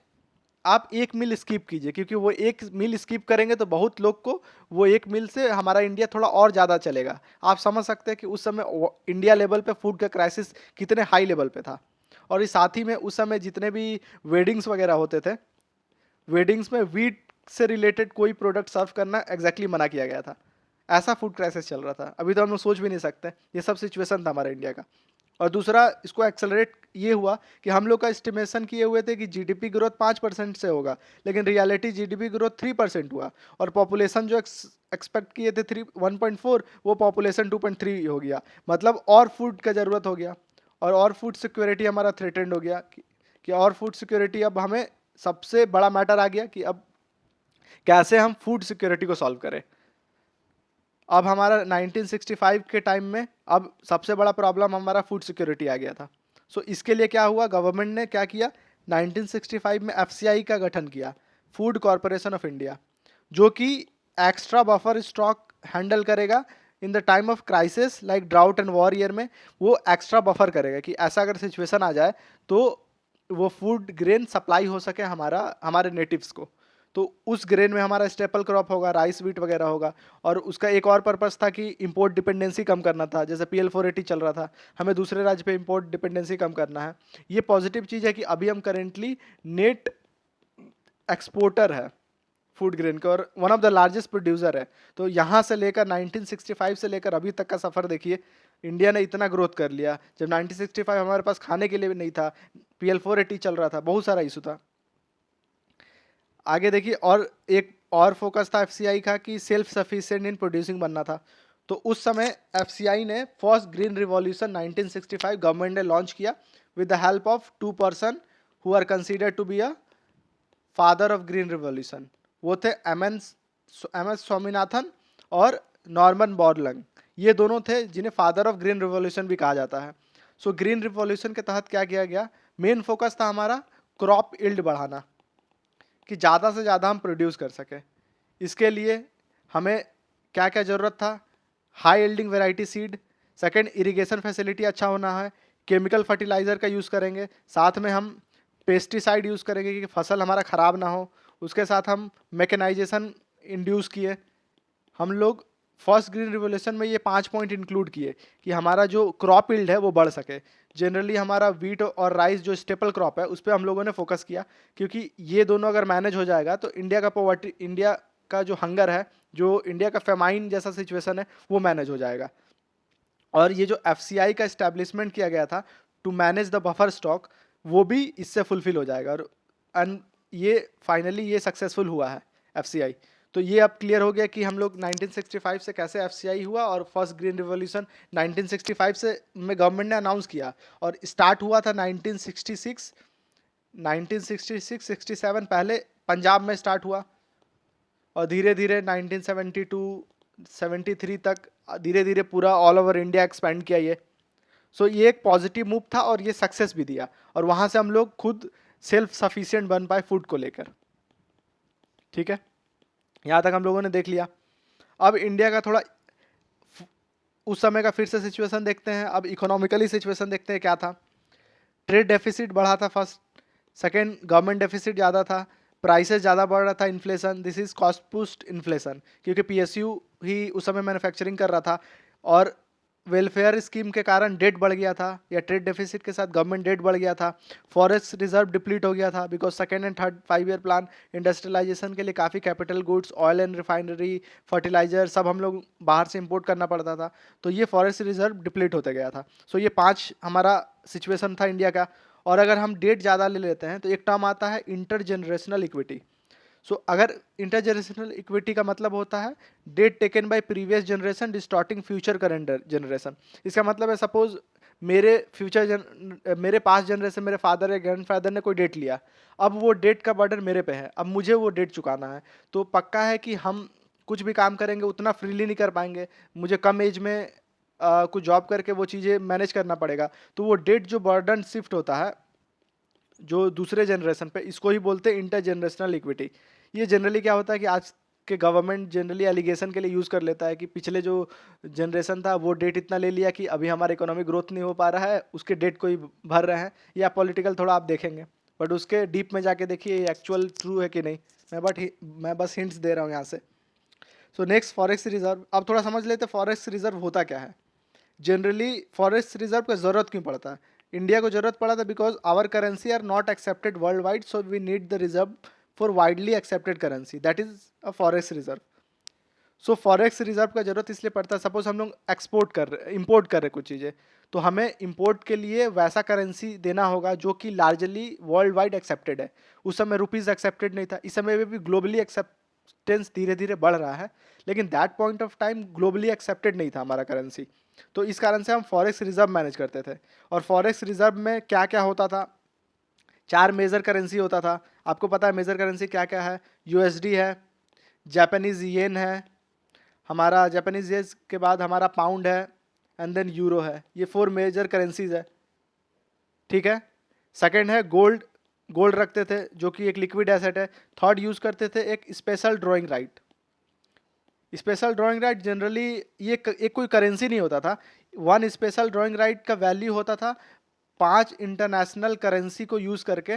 आप एक मील स्किप कीजिए, क्योंकि वो एक मील स्किप करेंगे तो बहुत लोग को वो एक मील से हमारा इंडिया थोड़ा और ज़्यादा चलेगा। आप समझ सकते हैं कि उस समय इंडिया लेवल पे फूड का क्राइसिस कितने हाई लेवल पे था। और इस साथ ही में उस समय जितने भी वेडिंग्स वगैरह होते थे, वेडिंग्स में वीट से रिलेटेड कोई प्रोडक्ट सर्व करना एग्जैक्टली मना किया गया था। ऐसा फूड क्राइसिस चल रहा था, अभी तो हम लोग सोच भी नहीं सकते। ये सब सिचुएशन था हमारे इंडिया का। और दूसरा, इसको एक्सेलरेट ये हुआ कि हम लोग का एस्टिमेशन किए हुए थे कि जीडीपी ग्रोथ 5% से होगा, लेकिन रियलिटी जीडीपी ग्रोथ 3% हुआ, और पॉपुलेशन जो एक्सपेक्ट किए थे 1.4, वो पॉपुलेशन 2.3 हो गया। मतलब और फूड का ज़रूरत हो गया, और फूड सिक्योरिटी हमारा थ्रेटेंड हो गया कि और फूड सिक्योरिटी, अब हमें सबसे बड़ा मैटर आ गया कि अब कैसे हम फूड सिक्योरिटी को सॉल्व करें। अब हमारा 1965 के टाइम में अब सबसे बड़ा प्रॉब्लम हमारा फूड सिक्योरिटी आ गया था। सो इसके लिए क्या हुआ, गवर्नमेंट ने क्या किया, 1965 में FCI का गठन किया, फूड कॉरपोरेशन ऑफ इंडिया, जो कि एक्स्ट्रा बफर स्टॉक हैंडल करेगा in the time of crisis like drought and war year में। वो एक्स्ट्रा बफर करेगा कि ऐसा अगर सिचुएशन आ जाए तो वो फूड ग्रेन सप्लाई हो सके हमारे नेटिव्स को। तो उस ग्रेन में हमारा स्टेपल क्रॉप होगा, राइस व्हीट वगैरह होगा। और उसका एक और पर्पस था कि इंपोर्ट डिपेंडेंसी कम करना था, जैसे PL 480 चल रहा था, हमें दूसरे राज्य पे इंपोर्ट डिपेंडेंसी कम करना है। ये पॉजिटिव चीज़ है कि अभी हम करेंटली नेट एक्सपोर्टर है फूड ग्रेन का, और one of the largest producer है। तो यहाँ से लेकर 1965 से लेकर अभी तक का सफ़र देखिए, इंडिया ने इतना ग्रोथ कर लिया। जब 1965 हमारे पास खाने के लिए भी नहीं था, PL 480 चल रहा था, बहुत सारा इशू था। आगे देखिए, और एक और फोकस था FCI का कि सेल्फ सफिशिएंट इन प्रोड्यूसिंग बनना था। तो उस समय FCI ने फर्स्ट ग्रीन रिवॉल्यूशन 1965 गवर्नमेंट ने लॉन्च किया with the help of 2 person who are considered to be a father of green revolution. वो थे MS स्वामीनाथन और नॉर्मन बोरलंग। ये दोनों थे जिन्हें फादर ऑफ ग्रीन रिवॉल्यूशन भी कहा जाता है। सो ग्रीन रिवॉल्यूशन के तहत क्या किया गया, मेन फोकस था हमारा क्रॉप इल्ड बढ़ाना, कि ज़्यादा से ज़्यादा हम प्रोड्यूस कर सकें। इसके लिए हमें क्या क्या ज़रूरत था? High yielding variety seed, second irrigation facility अच्छा होना है, केमिकल फर्टिलाइज़र का यूज़ करेंगे, साथ में हम पेस्टिसाइड यूज़ करेंगे कि फसल हमारा ख़राब ना हो, उसके साथ हम मैकेनाइजेशन इंड्यूस किए। हम लोग फर्स्ट ग्रीन रिवोल्यूशन में ये 5 पॉइंट इंक्लूड किए कि हमारा जो क्रॉप यील्ड है वो बढ़ सके। जनरली हमारा वीट और राइस जो स्टेपल क्रॉप है उस पर हम लोगों ने फोकस किया, क्योंकि ये दोनों अगर मैनेज हो जाएगा तो इंडिया का पॉवर्टी, इंडिया का जो हंगर है, जो इंडिया का फेमाइन जैसा सिचुएशन है, वो मैनेज हो जाएगा। और ये जो एफसीआई का इस्टेब्लिशमेंट किया गया था to manage the buffer stock, वो भी इससे फुलफिल हो जाएगा। और ये फाइनली ये सक्सेसफुल हुआ है एफसीआई। तो ये अब क्लियर हो गया कि हम लोग 1965 से कैसे एफसीआई हुआ, और फर्स्ट ग्रीन रिवॉल्यूशन 1965 से में गवर्नमेंट ने अनाउंस किया, और स्टार्ट हुआ था 1966, 1967 पहले पंजाब में स्टार्ट हुआ, और धीरे धीरे 1972 73 तक धीरे धीरे पूरा ऑल ओवर इंडिया एक्सपेंड किया ये। सो ये एक पॉजिटिव मूव था और ये सक्सेस भी दिया, और वहाँ से हम लोग खुद सेल्फ सफिशिएंट बन पाए फूड को लेकर। ठीक है, यहाँ तक हम लोगों ने देख लिया। अब इंडिया का थोड़ा उस समय का फिर से सिचुएशन देखते हैं। अब इकोनॉमिकली सिचुएशन देखते हैं क्या था। ट्रेड डेफिसिट बढ़ा था फर्स्ट, सेकेंड गवर्नमेंट डेफिसिट ज़्यादा था, प्राइसेस ज़्यादा बढ़ रहा था, inflation, this is cost पुस्ट inflation, क्योंकि पीएसयू ही उस समय मैन्युफैक्चरिंग कर रहा था, और वेलफेयर स्कीम के कारण डेट बढ़ गया था, या ट्रेड डेफिसिट के साथ गवर्नमेंट डेट बढ़ गया था। फॉरेस्ट रिजर्व डिप्लीट हो गया था, because second and third 5 year plan industrialisation के लिए काफ़ी capital goods, oil and refinery, fertiliser सब हम लोग बाहर से इंपोर्ट करना पड़ता था, तो ये फॉरेस्ट रिजर्व डिप्लीट होते गया था। सो ये 5 हमारा सिचुएशन था इंडिया का। और अगर हम डेट ज़्यादा ले लेते हैं तो एक टर्म आता है इंटर जनरेशनल इक्विटी। सो अगर इंटर जनरेशनल इक्विटी का मतलब होता है debt taken by previous generation distorting future current generation. इसका मतलब है सपोज मेरे पास जनरेशन, मेरे फादर या ग्रैंडफादर ने कोई डेट लिया, अब वो डेट का बर्डन मेरे पे है, अब मुझे वो डेट चुकाना है, तो पक्का है कि हम कुछ भी काम करेंगे उतना फ्रीली नहीं कर पाएंगे, मुझे कम एज में कुछ जॉब करके वो चीज़ें मैनेज करना पड़ेगा। तो वो डेट जो बर्डन शिफ्ट होता है जो दूसरे जनरेशन पे, इसको ही बोलते हैं इंटर जनरेशनल इक्विटी। ये जनरली क्या होता है कि आज के गवर्नमेंट जनरली एलिगेशन के लिए यूज़ कर लेता है कि पिछले जो जनरेशन था वो डेट इतना ले लिया कि अभी हमारा इकोनॉमिक ग्रोथ नहीं हो पा रहा है, उसके डेट को ही भर रहे हैं, या पॉलिटिकल थोड़ा आप देखेंगे, बट उसके डीप में जाके देखिए ये एक्चुअल ट्रू है कि नहीं। मैं बस हिंट्स दे रहा हूँ यहाँ से। So next forex reserve. अब थोड़ा समझ लेते हैं फॉरेक्स रिजर्व होता क्या है। जनरली फॉरेस्ट रिजर्व का ज़रूरत क्यों पड़ता है? इंडिया को ज़रूरत पड़ा था because our currency are not accepted world wide, so we need the reserve for widely accepted currency, that is a forex reserve. So forex reserve का जरूरत इसलिए पड़ता है, सपोज हम लोग एक्सपोर्ट कर रहे, इम्पोर्ट कर रहे कुछ चीज़ें, तो हमें इम्पोर्ट के लिए वैसा करेंसी देना होगा जो कि लार्जली वर्ल्ड वाइड एक्सेप्टेड है। उस समय रुपीज़ एक्सेप्टेड नहीं था, इस समय भी ग्लोबली एक्सेप्टेंस धीरे धीरे बढ़ रहा है, लेकिन that point of time globally accepted नहीं था हमारा करेंसी। तो इस कारण से हम फॉरेक्स रिजर्व मैनेज करते थे। और फॉरेक्स रिजर्व में क्या क्या होता था? 4 मेजर करेंसी होता था। आपको पता है मेजर करेंसी क्या क्या है? यूएसडी है, जापानीज येन है, हमारा जापानीज येन के बाद हमारा पाउंड है, एंड देन यूरो है। ये 4 मेजर करेंसीज है। ठीक है। सेकंड है गोल्ड, गोल्ड रखते थे जो कि एक लिक्विड एसेट है। थर्ड यूज करते थे एक special drawing right. Special drawing right generally ये एक कोई करेंसी नहीं होता था। वन स्पेशल ड्राइंग राइट का वैल्यू होता था 5 इंटरनेशनल करेंसी को यूज़ करके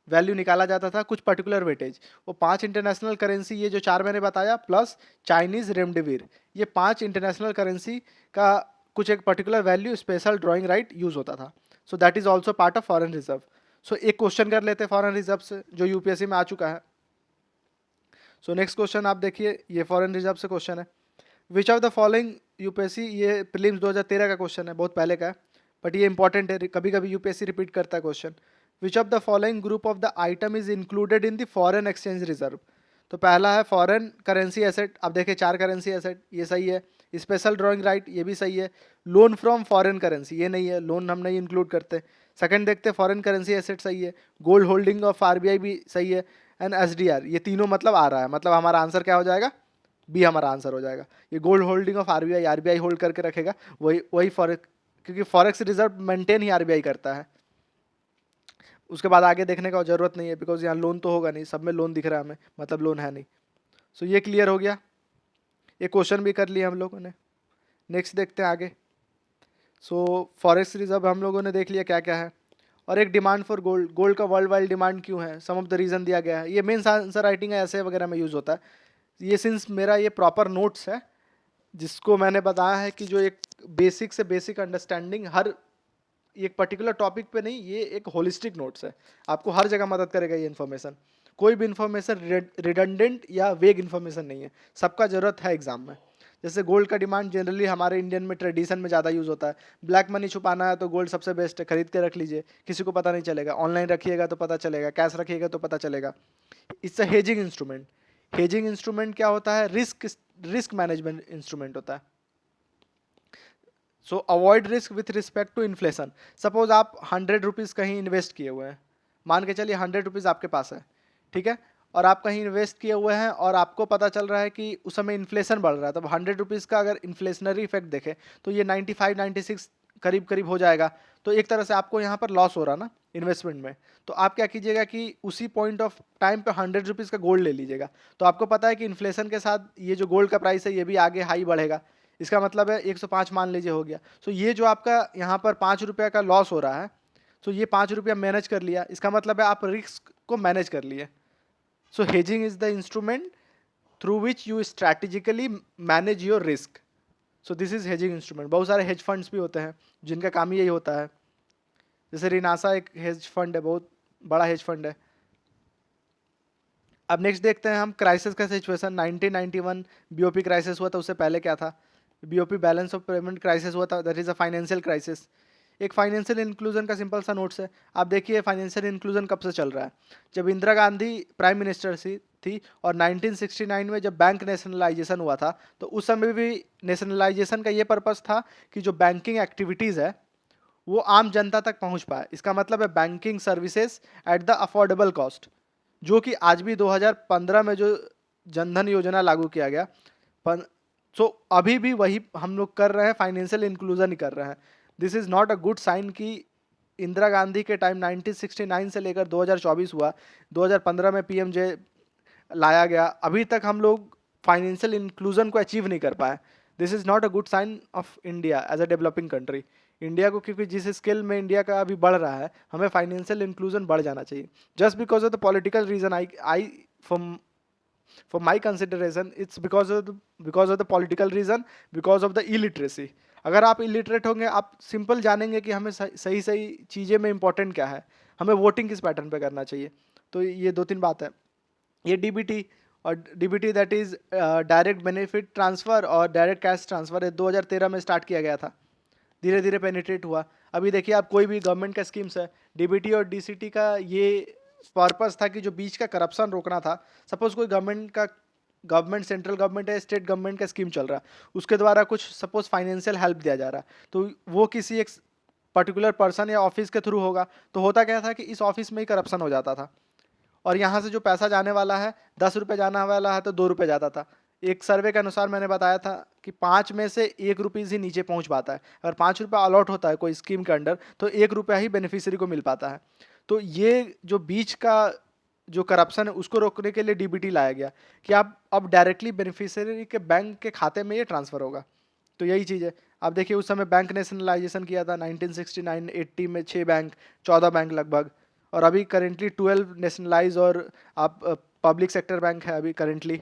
वैल्यू निकाला जाता था, कुछ पर्टिकुलर वेटेज। वो 5 इंटरनेशनल करेंसी, ये जो 4 मैंने बताया प्लस चाइनीज़ रेमडेसिविर, ये 5 इंटरनेशनल करेंसी का कुछ एक particular value special drawing right use होता था। So that is also part of foreign reserve. So एक क्वेश्चन कर लेते हैं फॉरेन रिजर्व से जो यूपीएससी में आ चुका है। सो नेक्स्ट क्वेश्चन आप देखिए, ये फॉरेन रिजर्व से क्वेश्चन है। Which of the following, UPSC ये प्रीलिम्स 2013 का क्वेश्चन है, बहुत पहले का है, बट ये इंपॉर्टेंट है, कभी कभी यूपीएससी रिपीट करता है question. Which of the following group of the item is included in the foreign exchange reserve? तो पहला है फॉरेन करेंसी एसेट। अब देखिए 4 करेंसी एसेट, ये सही है। स्पेशल ड्राइंग राइट, ये भी सही है। लोन फ्रॉम फॉरेन करेंसी, ये नहीं है, लोन हम नहीं इंक्लूड करते। सेकंड देखते हैं फॉरेन करेंसी एसेट, सही है। गोल्ड होल्डिंग ऑफ आरबीआई भी सही है। एंड एसडीआर, ये तीनों मतलब आ रहा है, मतलब हमारा आंसर क्या हो जाएगा? बी हमारा आंसर हो जाएगा। ये gold holding of RBI, RBI hold करके रखेगा, वही वही फॉरेक्स, क्योंकि फॉरेक्स रिजर्व मेंटेन ही आरबीआई करता है। उसके बाद आगे देखने का जरूरत नहीं है, बिकॉज यहाँ लोन तो होगा नहीं, सब में लोन दिख रहा है हमें, मतलब लोन है नहीं। सो ये क्लियर हो गया, ये क्वेश्चन भी कर लिया हम लोगों ने। नेक्स्ट देखते हैं आगे। सो फॉरेक्स रिजर्व हम लोगों ने देख लिया क्या क्या है, और एक डिमांड फॉर गोल्ड, गोल्ड का वर्ल्ड वाइड डिमांड क्यों है, सम ऑफ द रीजन दिया गया है। ये मेंस आंसर राइटिंग है, ऐसे वगैरह में यूज़ होता है। ये सिंस मेरा ये प्रॉपर नोट्स है, जिसको मैंने बताया है कि जो एक बेसिक से बेसिक अंडरस्टैंडिंग हर एक पर्टिकुलर टॉपिक पे नहीं, ये एक होलिस्टिक नोट्स है, आपको हर जगह मदद करेगा ये इन्फॉर्मेशन। कोई भी इन्फॉर्मेशन रिडंडेंट या वेग इन्फॉर्मेशन नहीं है, सबका जरूरत है एग्जाम में। जैसे गोल्ड का डिमांड जनरली हमारे इंडियन में ट्रेडिशन में ज़्यादा यूज़ होता है। ब्लैक मनी छुपाना है तो गोल्ड सबसे बेस्ट है, खरीद के रख लीजिए, किसी को पता नहीं चलेगा। ऑनलाइन रखिएगा तो पता चलेगा, कैश रखिएगा तो पता चलेगा। It's a hedging instrument. Hedging instrument क्या होता है, रिस्क मैनेजमेंट इंस्ट्रूमेंट होता है। So avoid risk with respect to inflation. Suppose आप 100 रुपीज़ कहीं इन्वेस्ट किए हुए हैं, मान के चलिए 100 रुपीज़ आपके पास है, ठीक है, और आप कहीं इन्वेस्ट किए हुए हैं और आपको पता चल रहा है कि उस समय इन्फ्लेशन बढ़ रहा है, तब 100 रुपीज़ का अगर इन्फ्लेशनरी इफेक्ट देखें तो ये 95-96 करीब करीब हो जाएगा। तो एक तरह से आपको यहाँ पर लॉस हो रहा ना इन्वेस्टमेंट में। तो आप क्या कीजिएगा कि उसी पॉइंट ऑफ टाइम पे 100 रुपीज़ का गोल्ड ले लीजिएगा। तो आपको पता है कि इन्फ्लेशन के साथ ये जो गोल्ड का प्राइस है ये भी आगे हाई बढ़ेगा। इसका मतलब है 105 मान लीजिए हो गया। सो ये जो आपका यहाँ पर 5 रुपये का लॉस हो रहा है, तो ये 5 रुपया मैनेज कर लिया, इसका मतलब है आप रिस्क को मैनेज कर लिए। So hedging is the instrument through which you strategically manage your risk. So this is hedging instrument. बहुत सारे हेज फंड्स भी होते हैं जिनका काम ही यही होता है। जैसे रिनासा एक हेज फंड है, बहुत बड़ा हेज फंड है। अब नेक्स्ट देखते हैं हम क्राइसिस का सिचुएशन। 1991 बीओपी क्राइसिस हुआ था, उससे पहले क्या था, BOP balance of payment crisis हुआ था, that is a financial crisis. एक फाइनेंशियल इंक्लूजन का सिंपल सा नोट्स है। आप देखिए फाइनेंशियल इंक्लूजन कब से चल रहा है, जब इंदिरा गांधी प्राइम मिनिस्टर थी और 1969 में जब बैंक नेशनलाइजेशन हुआ था, तो उस समय भी नेशनलाइजेशन का ये पर्पस था कि जो बैंकिंग एक्टिविटीज़ है वो आम जनता तक पहुंच पाए। इसका मतलब है banking services at the affordable cost, जो कि आज भी 2015 में जो जनधन योजना लागू किया गया, सो अभी भी वही हम लोग कर रहे हैं, फाइनेंशियल इंक्लूजन ही कर रहे हैं। This is not a good sign कि इंदिरा गांधी के टाइम 1969 से लेकर 2024 हुआ, 2015 में पीएमजे लाया गया, अभी तक हम लोग फाइनेंशियल इंक्लूजन को अचीव नहीं कर पाए। This is not a good sign of India as a developing country. India को, क्योंकि जिस स्केल में इंडिया का अभी बढ़ रहा है, हमें फाइनेंशियल इंक्लूजन बढ़ जाना चाहिए। Just because of the political reason I from for my consideration it's because of the political reason, because of the illiteracy। अगर आप इलिटरेट होंगे, आप सिंपल जानेंगे कि हमें सही सही चीज़ें में इंपॉर्टेंट क्या है, हमें वोटिंग किस पैटर्न पे करना चाहिए। तो ये दो तीन बात है। ये डीबीटी, और DBT that is direct benefit transfer और डायरेक्ट कैश ट्रांसफ़र, ये 2013 में स्टार्ट किया गया था, धीरे धीरे पेनिट्रेट हुआ। अभी देखिए आप कोई भी गवर्नमेंट का स्कीम्स है, डीबीटी और डीसीटी का ये पर्पस था कि जो बीच का करप्शन रोकना था। सपोज कोई गवर्नमेंट सेंट्रल गवर्नमेंट है, स्टेट गवर्नमेंट का स्कीम चल रहा है, उसके द्वारा कुछ सपोज फाइनेंशियल हेल्प दिया जा रहा है, तो वो किसी एक पर्टिकुलर पर्सन या ऑफिस के थ्रू होगा। तो होता क्या था कि इस ऑफिस में ही करप्शन हो जाता था, और यहाँ से जो पैसा जाने वाला है, 10 रुपये जाने वाला है तो 2 रुपये जाता था। एक सर्वे के अनुसार मैंने बताया था कि 5 में से 1 रुपीज़ ही नीचे पहुँच पाता है। अगर 5 रुपये अलॉट होता है कोई स्कीम के अंडर, तो 1 रुपया ही बेनिफिशियरी को मिल पाता है। तो ये जो बीच का जो करप्शन है उसको रोकने के लिए डीबीटी लाया गया कि आप अब डायरेक्टली बेनिफिशियरी के बैंक के खाते में ये ट्रांसफ़र होगा। तो यही चीज़ है। आप देखिए उस समय बैंक नेशनलाइजेशन किया था 1969-80 में, 6 बैंक, 14 बैंक लगभग, और अभी करेंटली 12 नेशनलाइज और आप पब्लिक सेक्टर बैंक है अभी करेंटली।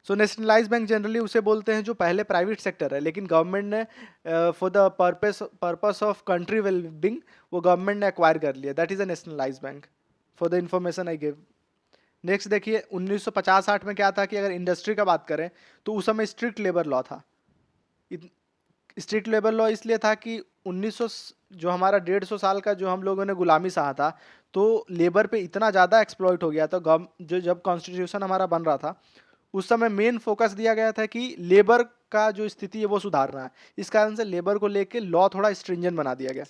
सो नेशनलाइज बैंक जनरली उसे बोलते हैं जो पहले प्राइवेट सेक्टर है, लेकिन गवर्नमेंट ने for the purpose of country wellbeing वो गवर्नमेंट ने एक्वायर कर लिया, that is a nationalise bank, for the information I give. Next देखिए 1950-60 में क्या था कि अगर इंडस्ट्री का बात करें तो उस समय स्ट्रिक्ट लेबर लॉ था। स्ट्रिक्ट लेबर लॉ इसलिए था कि 1900 जो हमारा 150 साल का जो हम लोगों ने गुलामी सहा था, तो लेबर पे इतना ज़्यादा एक्सप्लॉइट हो गया था। जो जब कॉन्स्टिट्यूशन हमारा बन रहा था उस समय मेन फोकस दिया गया था कि लेबर का जो स्थिति है वो सुधारना है। इस कारण से लेबर को लेके लॉ थोड़ा स्ट्रिंजेंट बना दिया गया।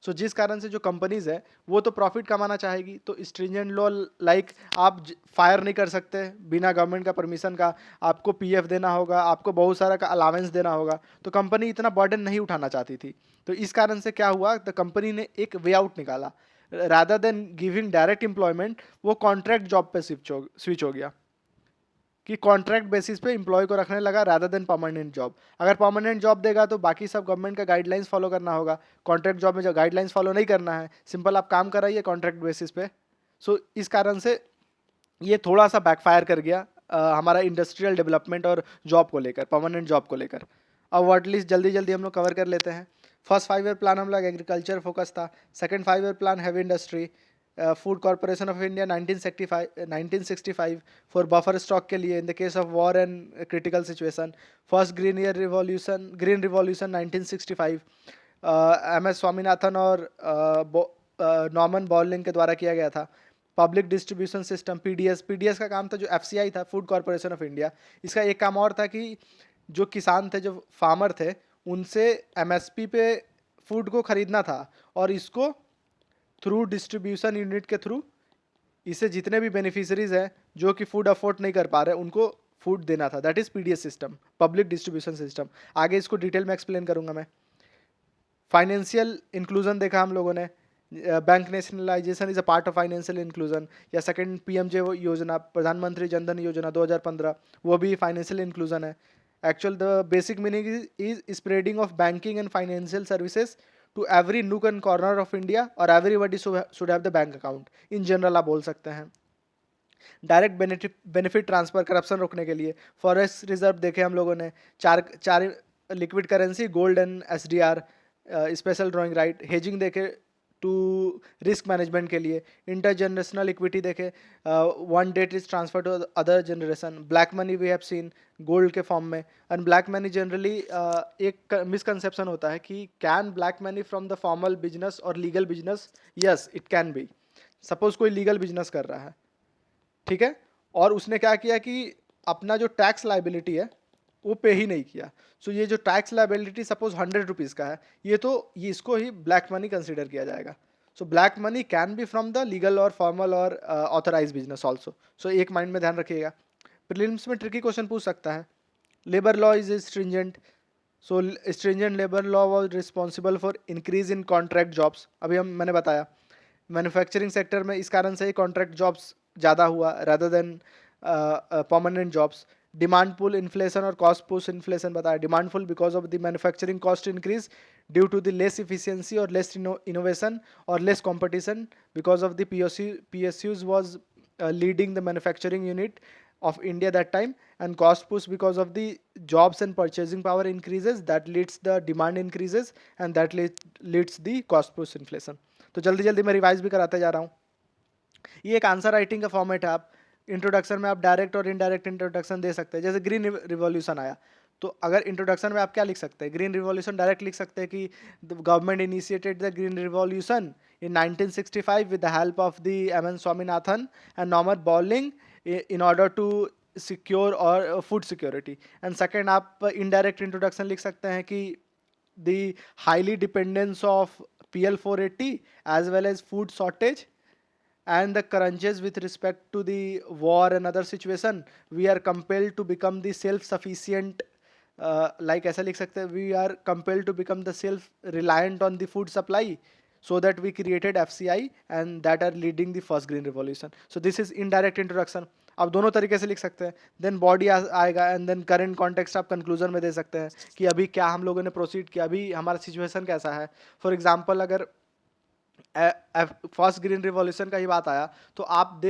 सो जिस कारण से जो कंपनीज है वो तो प्रॉफिट कमाना चाहेगी, तो स्ट्रिंजेंट लॉ लाइक आप फायर नहीं कर सकते बिना गवर्नमेंट का परमिशन का, आपको पीएफ देना होगा, आपको बहुत सारा का अलावेंस देना होगा, तो कंपनी इतना बर्डन नहीं उठाना चाहती थी। तो इस कारण से क्या हुआ, द कंपनी ने एक वे आउट निकाला, rather than giving direct employment वो कॉन्ट्रैक्ट जॉब पे स्विच हो गया। कि कॉन्ट्रैक्ट बेसिस पे एम्प्लॉय को रखने लगा रादर देन परमानेंट जॉब। अगर परमानेंट जॉब देगा तो बाकी सब गवर्नमेंट का गाइडलाइंस फॉलो करना होगा, कॉन्ट्रैक्ट जॉब में जो गाइडलाइंस फॉलो नहीं करना है, सिंपल आप काम कराइए कॉन्ट्रैक्ट बेसिस पे। सो इस कारण से ये थोड़ा सा बैकफायर कर गया हमारा इंडस्ट्रियल डेवलपमेंट और जॉब को लेकर, परमानेंट जॉब को लेकर। अब वर्ड लिस्ट जल्दी जल्दी हम लोग कवर कर लेते हैं। फर्स्ट 5 ईयर प्लान हम लोग एग्रीकल्चर फोकस था। Second 5 year plan heavy industry, food corporation of India 1965 for buffer stock के लिए in the case of war and critical situation. First green revolution 1965 M S Swaminathan और Norman बॉर्लिंग के द्वारा किया गया था। पब्लिक डिस्ट्रीब्यूशन सिस्टम पीडीएस का काम था जो एफसीआई था, फूड कॉर्पोरेशन ऑफ इंडिया। इसका एक काम और था कि जो किसान थे, जो फार्मर थे, उनसे एमएसपी पे फूड को खरीदना था और इसको थ्रू डिस्ट्रीब्यूशन यूनिट के थ्रू इसे जितने भी बेनिफिशरीज हैं जो कि फूड अफोर्ड नहीं कर पा रहे उनको फूड देना था। That is PDS system, public distribution system. आगे इसको डिटेल में एक्सप्लेन करूंगा मैं। फाइनेंशियल इंक्लूजन देखा हम लोगों ने, bank nationalization is a part of financial inclusion. या सेकंड पीएमजे योजना, प्रधानमंत्री जनधन योजना 2015, वो भी फाइनेंशियल इंक्लूजन है। Actual the basic meaning is spreading of banking and financial services to every nook and corner of India और everybody should have the bank account. In general आप बोल सकते हैं। Direct benefit transfer, corruption रोकने के लिए। Forest reserve देखे हम लोगों ने, चार liquid currency, gold and SDR, special drawing right. Hedging देखे टू रिस्क मैनेजमेंट के लिए। इंटर जनरेशनल इक्विटी देखे, one debt is transfer to other generation. Black money we have seen gold के फॉर्म में। एंड ब्लैक मनी जनरली एक misconception होता है कि can black money from the formal business और legal business? Yes, it can be. Suppose कोई legal business कर रहा है, ठीक है, और उसने क्या किया कि अपना जो टैक्स लाइबिलिटी है वो पे ही नहीं किया। सो ये जो टैक्स लाइबिलिटी सपोज 100 रुपीज़ का है, ये इसको ही ब्लैक मनी कंसिडर किया जाएगा। So black money can be from the legal और फॉर्मल और ऑथराइज बिजनेस ऑल्सो। सो एक माइंड में ध्यान रखिएगा। प्रीलिम्स में ट्रिकी क्वेश्चन पूछ सकता है। Labour law is stringent, so stringent labour law was responsible for increase in contract jobs. अभी मैंने बताया मैन्युफैक्चरिंग सेक्टर में इस कारण से ही कॉन्ट्रैक्ट जॉब्स ज़्यादा हुआ rather than permanent jobs. Demand pull inflation और कॉस्ट पुश इन्फ्लेशन बताया। Demand pull because of the manufacturing cost increase due to the less efficiency और लेस इनोवेशन और less competition because of the PSUs was leading the manufacturing unit of India that time, and cost push because of the jobs and purchasing power increases that leads the demand increases and that leads the cost push inflation। तो जल्दी जल्दी मैं revise भी कराते जा रहा हूँ। ये एक आंसर राइटिंग का फॉर्मेट है। आप इंट्रोडक्शन में आप डायरेक्ट और इनडायरेक्ट इंट्रोडक्शन दे सकते हैं। जैसे ग्रीन रिवॉल्यूशन आया तो अगर इंट्रोडक्शन में आप क्या लिख सकते हैं? ग्रीन रिवॉल्यूशन डायरेक्ट लिख सकते हैं कि the government initiated the green revolution in 1965 with the help of the M N. Swaminathan and Norman Borlaug in order to secure or food security। and second आप indirect introduction लिख सकते हैं कि the highly dependence of PL480 as well as food shortage and the crunches with respect to the war and other situation, we are compelled to become the self sufficient, like ऐसा लिख सकते हैं, we are compelled to become the self reliant on the food supply, so that we created FCI and that are leading the first green revolution। so this is indirect introduction। आप दोनों तरीके से लिख सकते हैं। देन बॉडी आएगा and then current context आप conclusion में दे सकते हैं कि अभी क्या हम लोगों ने प्रोसीड किया, अभी हमारा सिचुएशन कैसा है। फॉर एग्जांपल अगर फर्स्ट ग्रीन रिवॉल्यूशन का ही बात आया तो आप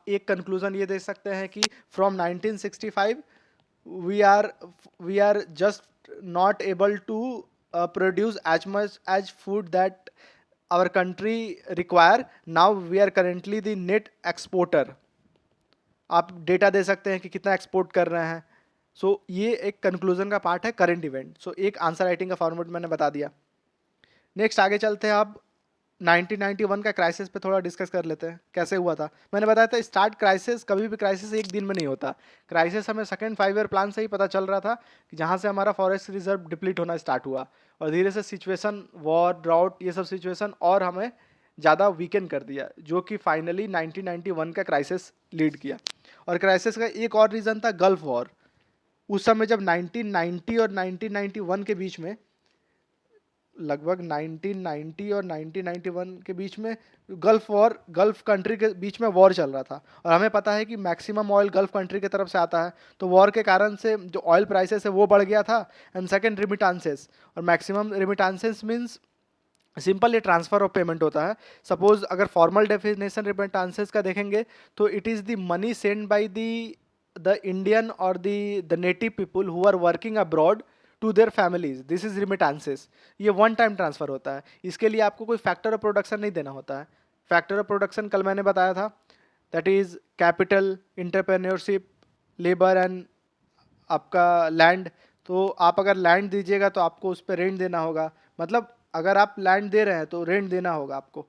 एक कंक्लूजन ये दे सकते हैं कि from 1965 we are just not able to produce as much as food that our country require। now we are currently the net exporter। आप डेटा दे सकते हैं कि कितना एक्सपोर्ट कर रहे हैं। सो ये एक कंक्लूजन का पार्ट है करंट इवेंट। सो एक आंसर राइटिंग का फॉर्मेट मैंने बता दिया। नेक्स्ट आगे चलते हैं। आप 1991 का क्राइसिस पे थोड़ा डिस्कस कर लेते हैं, कैसे हुआ था। मैंने बताया था स्टार्ट क्राइसिस, कभी भी क्राइसिस एक दिन में नहीं होता। क्राइसिस हमें सेकंड 5 ईयर प्लान से ही पता चल रहा था कि जहाँ से हमारा फॉरेस्ट रिजर्व डिप्लीट होना स्टार्ट हुआ और धीरे से सिचुएशन, वॉर, ड्राउट, ये सब सिचुएशन और हमें ज़्यादा वीकन कर दिया, जो कि फाइनली 1991 का क्राइसिस लीड किया। और क्राइसिस का एक और रीज़न था गल्फ वॉर। उस समय जब 1990 और 1991 के बीच में लगभग 1990 और 1991 के बीच में गल्फ कंट्री के बीच में वॉर चल रहा था, और हमें पता है कि मैक्सिमम ऑयल गल्फ कंट्री की तरफ से आता है। तो वॉर के कारण से जो ऑयल प्राइसेस है वो बढ़ गया था। And second, remittances. और मैक्सिमम रिमिटांसेस मीन्स सिंपल ये ट्रांसफर ऑफ पेमेंट होता है। सपोज अगर फॉर्मल डेफिनेशन रिमिटांसेस का देखेंगे तो it is the money send by the Indian और the native people who are working abroad to their families, this is remittances. ये one time transfer होता है। इसके लिए आपको कोई फैक्टर ऑफ प्रोडक्शन नहीं देना होता है। फैक्टर ऑफ प्रोडक्शन कल मैंने बताया था, that is capital, entrepreneurship, labour and आपका लैंड। तो आप अगर लैंड दीजिएगा तो आपको उस पर रेंट देना होगा, मतलब अगर आप लैंड दे रहे हैं तो रेंट देना होगा आपको।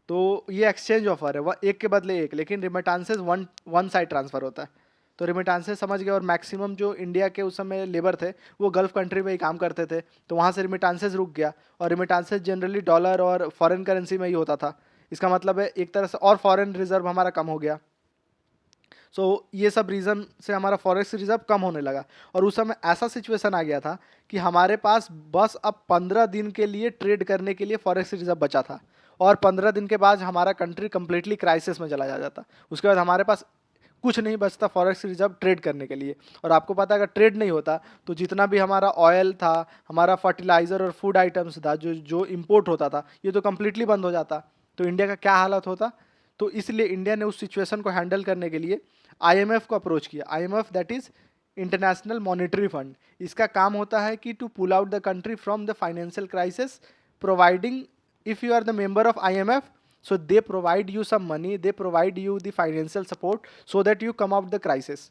तो ये एक्सचेंज ऑफर है, वह एक के बदले एक। लेकिन रिमिटांसेस वन साइड ट्रांसफर होता है। तो रिमिटांसेस समझ गए। और मैक्सिमम जो इंडिया के उस समय लेबर थे वो गल्फ कंट्री में ही काम करते थे, तो वहाँ से रिमिटांसेस रुक गया। और रिमिटांसेस जनरली डॉलर और फॉरेन करेंसी में ही होता था। इसका मतलब है एक तरह से और फॉरेन रिजर्व हमारा कम हो गया। सो ये सब रीज़न से हमारा फॉरेक्स रिजर्व कम होने लगा। और उस समय ऐसा सिचुएशन आ गया था कि हमारे पास बस अब 15 दिन के लिए ट्रेड करने के लिए फॉरेक्स रिजर्व बचा था। और 15 दिन के बाद हमारा कंट्री कंप्लीटली क्राइसिस में चला जाता। उसके बाद हमारे पास कुछ नहीं बचता फॉरेक्स रिजर्व ट्रेड करने के लिए। और आपको पता है अगर ट्रेड नहीं होता तो जितना भी हमारा ऑयल था, हमारा फर्टिलाइज़र और फूड आइटम्स था, जो जो इम्पोर्ट होता था, ये तो कम्प्लीटली बंद हो जाता। तो इंडिया का क्या हालत होता। तो इसलिए इंडिया ने उस सिचुएशन को हैंडल करने के लिए आईएमएफ को अप्रोच किया। IMF that is International Monetary Fund. इसका काम होता है कि to pull out the country from the financial crisis, providing, if you are the member of IMF, so they provide you some money, they provide you the financial support so that you come out the crisis।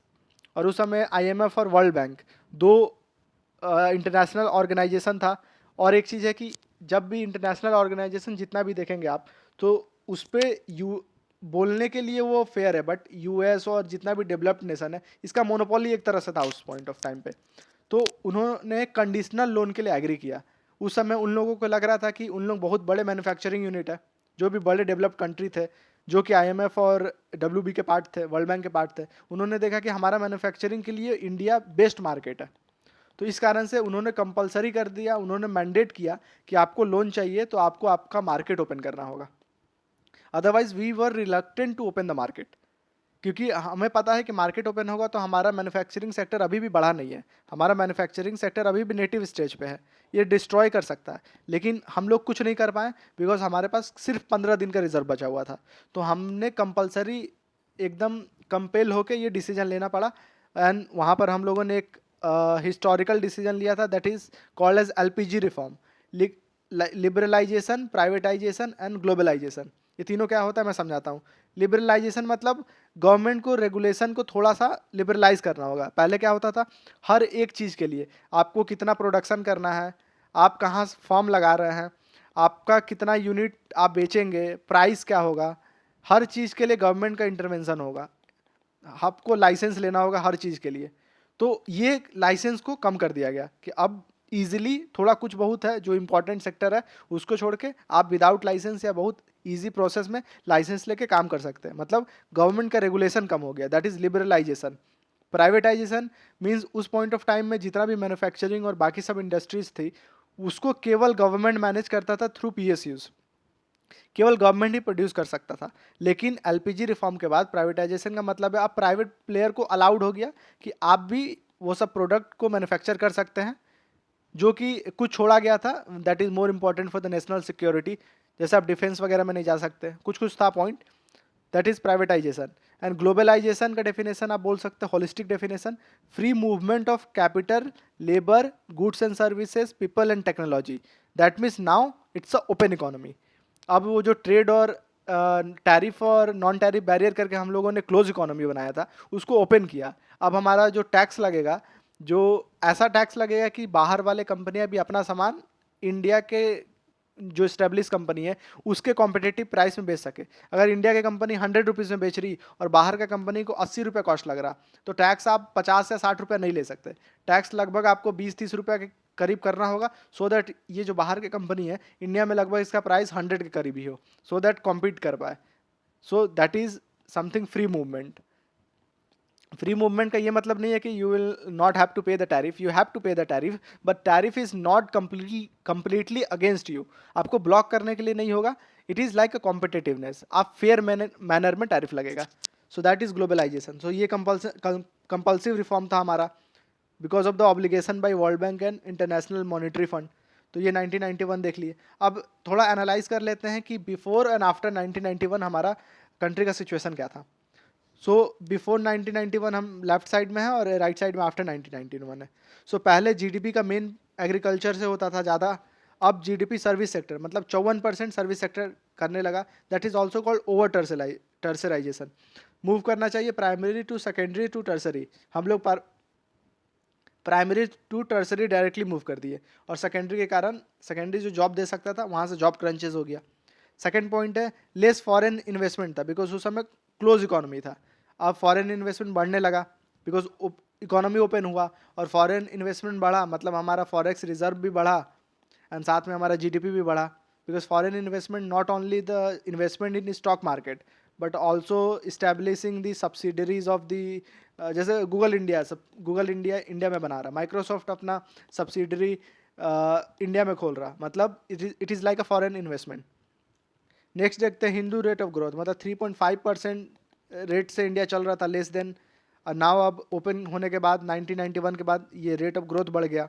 और उस समय IMF और world bank दो international organisation था। और एक चीज़ है कि जब भी इंटरनेशनल ऑर्गेनाइजेशन जितना भी देखेंगे आप, तो उस पर यू बोलने के लिए वो फेयर है, बट यूएस और जितना भी डेवलप्ड नेशन है इसका मोनोपोली एक तरह से था उस पॉइंट ऑफ टाइम पे। तो उन्होंने कंडीशनल लोन के लिए एग्री किया। उस समय उन लोगों को लग रहा था कि उन लोग बहुत बड़े मैन्युफैक्चरिंग यूनिट है, जो भी बड़े डेवलप्ड कंट्री थे, जो कि आईएमएफ और डब्ल्यूबी के पार्ट थे, वर्ल्ड बैंक के पार्ट थे, उन्होंने देखा कि हमारा मैन्युफैक्चरिंग के लिए इंडिया बेस्ट मार्केट है। तो इस कारण से उन्होंने कंपलसरी कर दिया, उन्होंने मैंडेट किया कि आपको लोन चाहिए तो आपको आपका मार्केट ओपन करना होगा। Otherwise we were reluctant to open the market, क्योंकि हमें पता है कि मार्केट ओपन होगा तो हमारा मैन्युफैक्चरिंग सेक्टर अभी भी बढ़ा नहीं है। हमारा मैन्युफैक्चरिंग सेक्टर अभी भी नेटिव स्टेज पे है, ये डिस्ट्रॉय कर सकता है। लेकिन हम लोग कुछ नहीं कर पाए बिकॉज हमारे पास सिर्फ 15 दिन का रिजर्व बचा हुआ था। तो हमने कंपलसरी एकदम कंपेल होके ये डिसीजन लेना पड़ा। एंड वहाँ पर हम लोगों ने एक हिस्टोरिकल डिसीजन लिया था, that is called as LPG reform. Liberalisation, privatisation and globalisation. ये तीनों क्या होता है मैं समझाता हूँ। लिबरलाइजेशन मतलब गवर्नमेंट को रेगुलेशन को थोड़ा सा लिबरलाइज करना होगा। पहले क्या होता था, हर एक चीज़ के लिए आपको कितना प्रोडक्शन करना है, आप कहाँ फॉर्म लगा रहे हैं, आपका कितना यूनिट आप बेचेंगे, प्राइस क्या होगा, हर चीज़ के लिए गवर्नमेंट का इंटरवेंशन होगा। आपको लाइसेंस लेना होगा हर चीज़ के लिए। तो ये लाइसेंस को कम कर दिया गया कि अब ईजिली थोड़ा कुछ बहुत है जो इम्पोर्टेंट सेक्टर है उसको छोड़ के आप विदाउट लाइसेंस या बहुत इजी प्रोसेस में लाइसेंस लेके काम कर सकते हैं। मतलब गवर्नमेंट का रेगुलेशन कम हो गया, that is liberalisation. Privatisation means उस पॉइंट ऑफ टाइम में जितना भी मैन्युफैक्चरिंग और बाकी सब इंडस्ट्रीज थी उसको केवल गवर्नमेंट मैनेज करता था थ्रू पीएसयूज, केवल गवर्नमेंट ही प्रोड्यूस कर सकता था। लेकिन एलपीजी रिफॉर्म के बाद प्राइवेटाइजेशन का मतलब है अब प्राइवेट प्लेयर को अलाउड हो गया कि आप भी वो सब प्रोडक्ट को मैन्युफैक्चर कर सकते हैं जो कि कुछ छोड़ा गया था, that is more important for the national security. जैसे आप डिफेंस वगैरह में नहीं जा सकते, कुछ कुछ था point, that is privatisation. And globalisation का डेफिनेशन आप बोल सकते हैं, holistic definition, free movement of capital, labour, goods and services, people and technology. That means now it's a open economy. अब वो जो ट्रेड और टैरिफ और नॉन टैरिफ बैरियर करके हम लोगों ने क्लोज इकोनॉमी बनाया था उसको ओपन किया। अब हमारा जो टैक्स लगेगा, जो ऐसा टैक्स लगेगा कि बाहर वाले कंपनियां भी अपना सामान इंडिया के जो स्टेब्लिश कंपनी है उसके कॉम्पिटिटिव प्राइस में बेच सके। अगर इंडिया की कंपनी 100 रुपीज़ में बेच रही और बाहर का कंपनी को 80 रुपये कॉस्ट लग रहा, तो टैक्स आप 50 या 60 रुपये नहीं ले सकते। टैक्स लगभग आपको 20-30 रुपये के करीब करना होगा, सो दैट ये जो बाहर की कंपनी है इंडिया में लगभग इसका प्राइस 100 के करीब ही हो, सो दैट कॉम्पीट कर पाए। So that is something free movement. Free movement का ये मतलब नहीं है कि you will not have to pay the tariff, you have to pay the tariff, but tariff is not completely against you. आपको block करने के लिए नहीं होगा, it is like a competitiveness, आप फेयर मैनर में टैरिफ लगेगा। So that is globalization. So ये कंपल्सिव रिफॉर्म था हमारा because of the obligation by World Bank and International Monetary Fund. तो ये 1991 देख लिए। अब थोड़ा एनालाइज कर लेते हैं कि बिफोर एंड आफ्टर 1991 हमारा कंट्री का सिचुएशन क्या था। सो बिफोर 1991 हम लेफ्ट साइड में हैं और राइट साइड में आफ्टर 1991 है। सो पहले जीडीपी का मेन एग्रीकल्चर से होता था ज़्यादा, अब जीडीपी सर्विस सेक्टर मतलब 54% सर्विस सेक्टर करने लगा। That is also called over tertiarization. Move करना चाहिए primary to secondary to tertiary, हम लोग primary to tertiary directly move कर दिए, और सेकेंडरी के कारण सेकेंडरी जो जॉब दे सकता था वहाँ से जॉब क्रंचेस हो गया। सेकेंड पॉइंट है लेस फॉरेन इन्वेस्टमेंट था बिकॉज उस समय क्लोज इकोनॉमी था। अब फॉरेन इन्वेस्टमेंट बढ़ने लगा बिकॉज इकोनॉमी ओपन हुआ, और फॉरेन इन्वेस्टमेंट बढ़ा मतलब हमारा फॉरेक्स रिजर्व भी बढ़ा एंड साथ में हमारा जीडीपी भी बढ़ा। Because foreign investment not only the investment in stock market but also establishing the subsidiaries of the, जैसे गूगल इंडिया इंडिया में बना रहा, माइक्रोसॉफ्ट अपना सब्सिडरी इंडिया में खोल रहा, मतलब it is like a foreign investment. Next देखते हैं हिंदू रेट ऑफ ग्रोथ, मतलब 3.5% रेट से इंडिया चल रहा था लेस देन, और नाउ अब ओपन होने के बाद 1991 के बाद ये रेट ऑफ ग्रोथ बढ़ गया।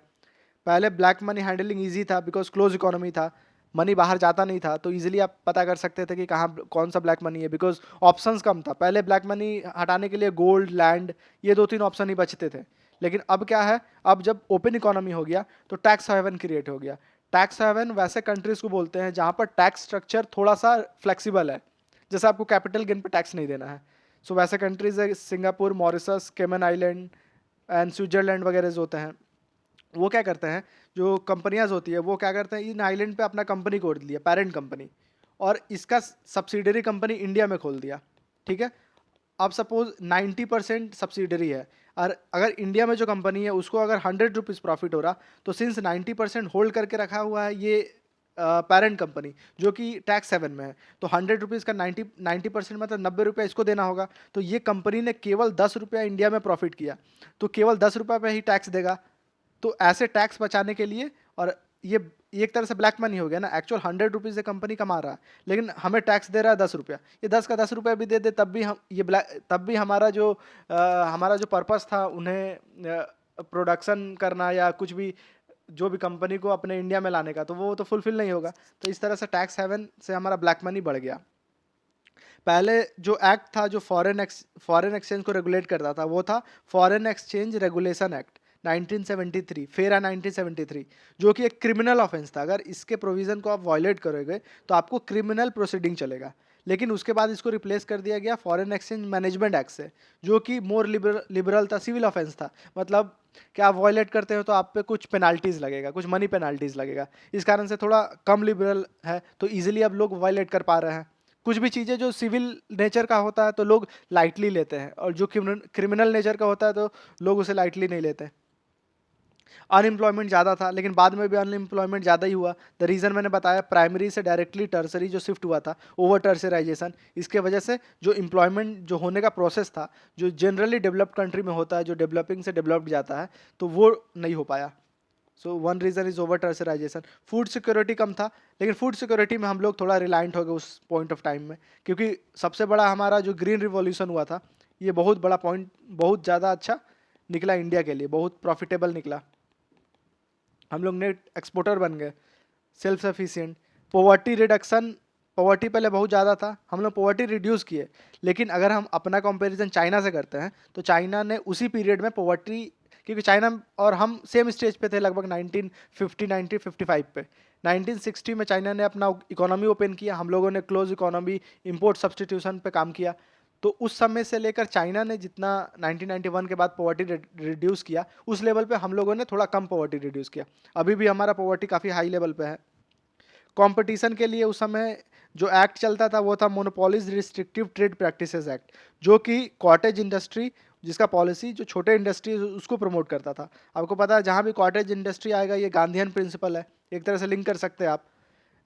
पहले ब्लैक मनी हैंडलिंग ईजी था बिकॉज क्लोज इकोनॉमी था, मनी बाहर जाता नहीं था, तो इजीली आप पता कर सकते थे कि कहाँ कौन सा ब्लैक मनी है बिकॉज ऑप्शंस कम था। पहले ब्लैक मनी हटाने के लिए गोल्ड, लैंड, ये 2-3 ऑप्शन ही बचते थे। लेकिन अब क्या है, अब जब ओपन इकोनॉमी हो गया तो टैक्स हेवन क्रिएट हो गया। टैक्स हेवन वैसे कंट्रीज को बोलते हैं जहाँ पर टैक्स स्ट्रक्चर थोड़ा सा फ्लेक्सिबल है, जैसे आपको कैपिटल गेन पर टैक्स नहीं देना है। सो वैसे कंट्रीज है सिंगापुर, मॉरिशस, केमन आइलैंड एंड स्विट्जरलैंड वगैरह जो होते हैं, वो क्या करते हैं, जो कंपनियाज होती है वो क्या करते हैं, इन आइलैंड पे अपना कंपनी खोल दिया, पेरेंट कंपनी, और इसका सब्सिडरी कंपनी इंडिया में खोल दिया। ठीक है, अब सपोज 90% सब्सिडरी है, और अगर इंडिया में जो कंपनी है उसको अगर 100 रुपीज़ प्रॉफिट हो रहा, तो सिंस 90% होल्ड करके रखा हुआ है ये पेरेंट कंपनी जो कि टैक्स हेवन में है, तो 100 रुपीज़ का 90% मतलब 90 रुपये इसको देना होगा। तो ये कंपनी ने केवल 10 रुपया इंडिया में प्रॉफिट किया, तो केवल 10 रुपये पे ही टैक्स देगा। तो ऐसे टैक्स बचाने के लिए, और ये एक तरह से ब्लैक मनी हो गया ना, एक्चुअल 100 रुपीज़ से कंपनी कमा रहा है लेकिन हमें टैक्स दे रहा है 10 रुपया, ये 10 का 10 रुपया भी दे दे तब भी हम ये तब भी हमारा जो पर्पस था उन्हें प्रोडक्शन करना या कुछ भी जो भी कंपनी को अपने इंडिया में लाने का, तो वो तो फुलफिल नहीं होगा। तो इस तरह से टैक्स हेवन से हमारा ब्लैक मनी बढ़ गया। पहले जो एक्ट था जो फॉरेन एक्सचेंज को रेगुलेट करता था वो था फॉरेन एक्सचेंज रेगुलेशन एक्ट 1973, फेरा 1973, जो कि एक क्रिमिनल ऑफेंस था। अगर इसके प्रोविजन को आप वायलेट करोगे तो आपको क्रिमिनल प्रोसीडिंग चलेगा। लेकिन उसके बाद इसको रिप्लेस कर दिया गया फॉरेन एक्सचेंज मैनेजमेंट एक्ट से, जो कि मोर लिबरल था, सिविल ऑफेंस था। मतलब कि आप वायलेट करते हो तो आप पे कुछ पेनाल्टीज लगेगा, कुछ मनी पेनाल्टीज लगेगा। इस कारण से थोड़ा कम लिबरल है, तो इजीली अब लोग वायलेट कर पा रहे हैं। कुछ भी चीज़ें जो सिविल नेचर का होता है तो लोग लाइटली लेते हैं, और जो क्रिमिनल नेचर का होता है तो लोग उसे लाइटली नहीं लेते। अनएम्प्लॉयमेंट ज़्यादा था लेकिन बाद में भी अनएम्प्लॉयमेंट ज़्यादा ही हुआ। द रीज़न मैंने बताया, प्राइमरी से डायरेक्टली टर्सरी जो शिफ्ट हुआ था, ओवर टर्सराइजेशन, इसके वजह से जो एम्प्लॉयमेंट जो होने का प्रोसेस था, जो जनरली डेवलप्ड कंट्री में होता है, जो डेवलपिंग से डेवलप्ड जाता है, तो वो नहीं हो पाया। So one reason is over tertiarization. Food security कम था, लेकिन फूड सिक्योरिटी में हम लोग थोड़ा रिलायंट हो गए उस पॉइंट ऑफ टाइम में, क्योंकि सबसे बड़ा हमारा जो ग्रीन रिवॉल्यूशन हुआ था, ये बहुत बड़ा पॉइंट, बहुत ज़्यादा अच्छा निकला इंडिया के लिए, बहुत प्रॉफिटेबल निकला। हम लोग नेट एक्सपोर्टर बन गए, self sufficient. Poverty reduction, poverty पहले बहुत ज़्यादा था, हम लोग पॉवर्टी रिड्यूस किए। लेकिन अगर हम अपना कंपैरिजन चाइना से करते हैं तो चाइना ने उसी पीरियड में पॉवर्टी, क्योंकि चाइना और हम सेम स्टेज पे थे लगभग 1950 1955 पे। 1960 में चाइना ने अपना इकोनॉमी ओपन किया, हम लोगों ने क्लोज इकोनॉमी, इंपोर्ट सब्सटीट्यूशन पे काम किया। तो उस समय से लेकर चाइना ने जितना 1991 के बाद पॉवर्टी रिड्यूस किया, उस लेवल पे हम लोगों ने थोड़ा कम पॉवर्टी रिड्यूस किया। अभी भी हमारा पॉवर्टी काफ़ी हाई लेवल पे है। कंपटीशन के लिए उस समय जो एक्ट चलता था वो था monopolies restrictive trade practices act, जो कि कॉटेज इंडस्ट्री, जिसका पॉलिसी जो छोटे इंडस्ट्री उसको प्रमोट करता था। आपको पता है जहाँ भी कॉटेज इंडस्ट्री आएगा, ये गांधीयन प्रिंसिपल है, एक तरह से लिंक कर सकते हैं आप।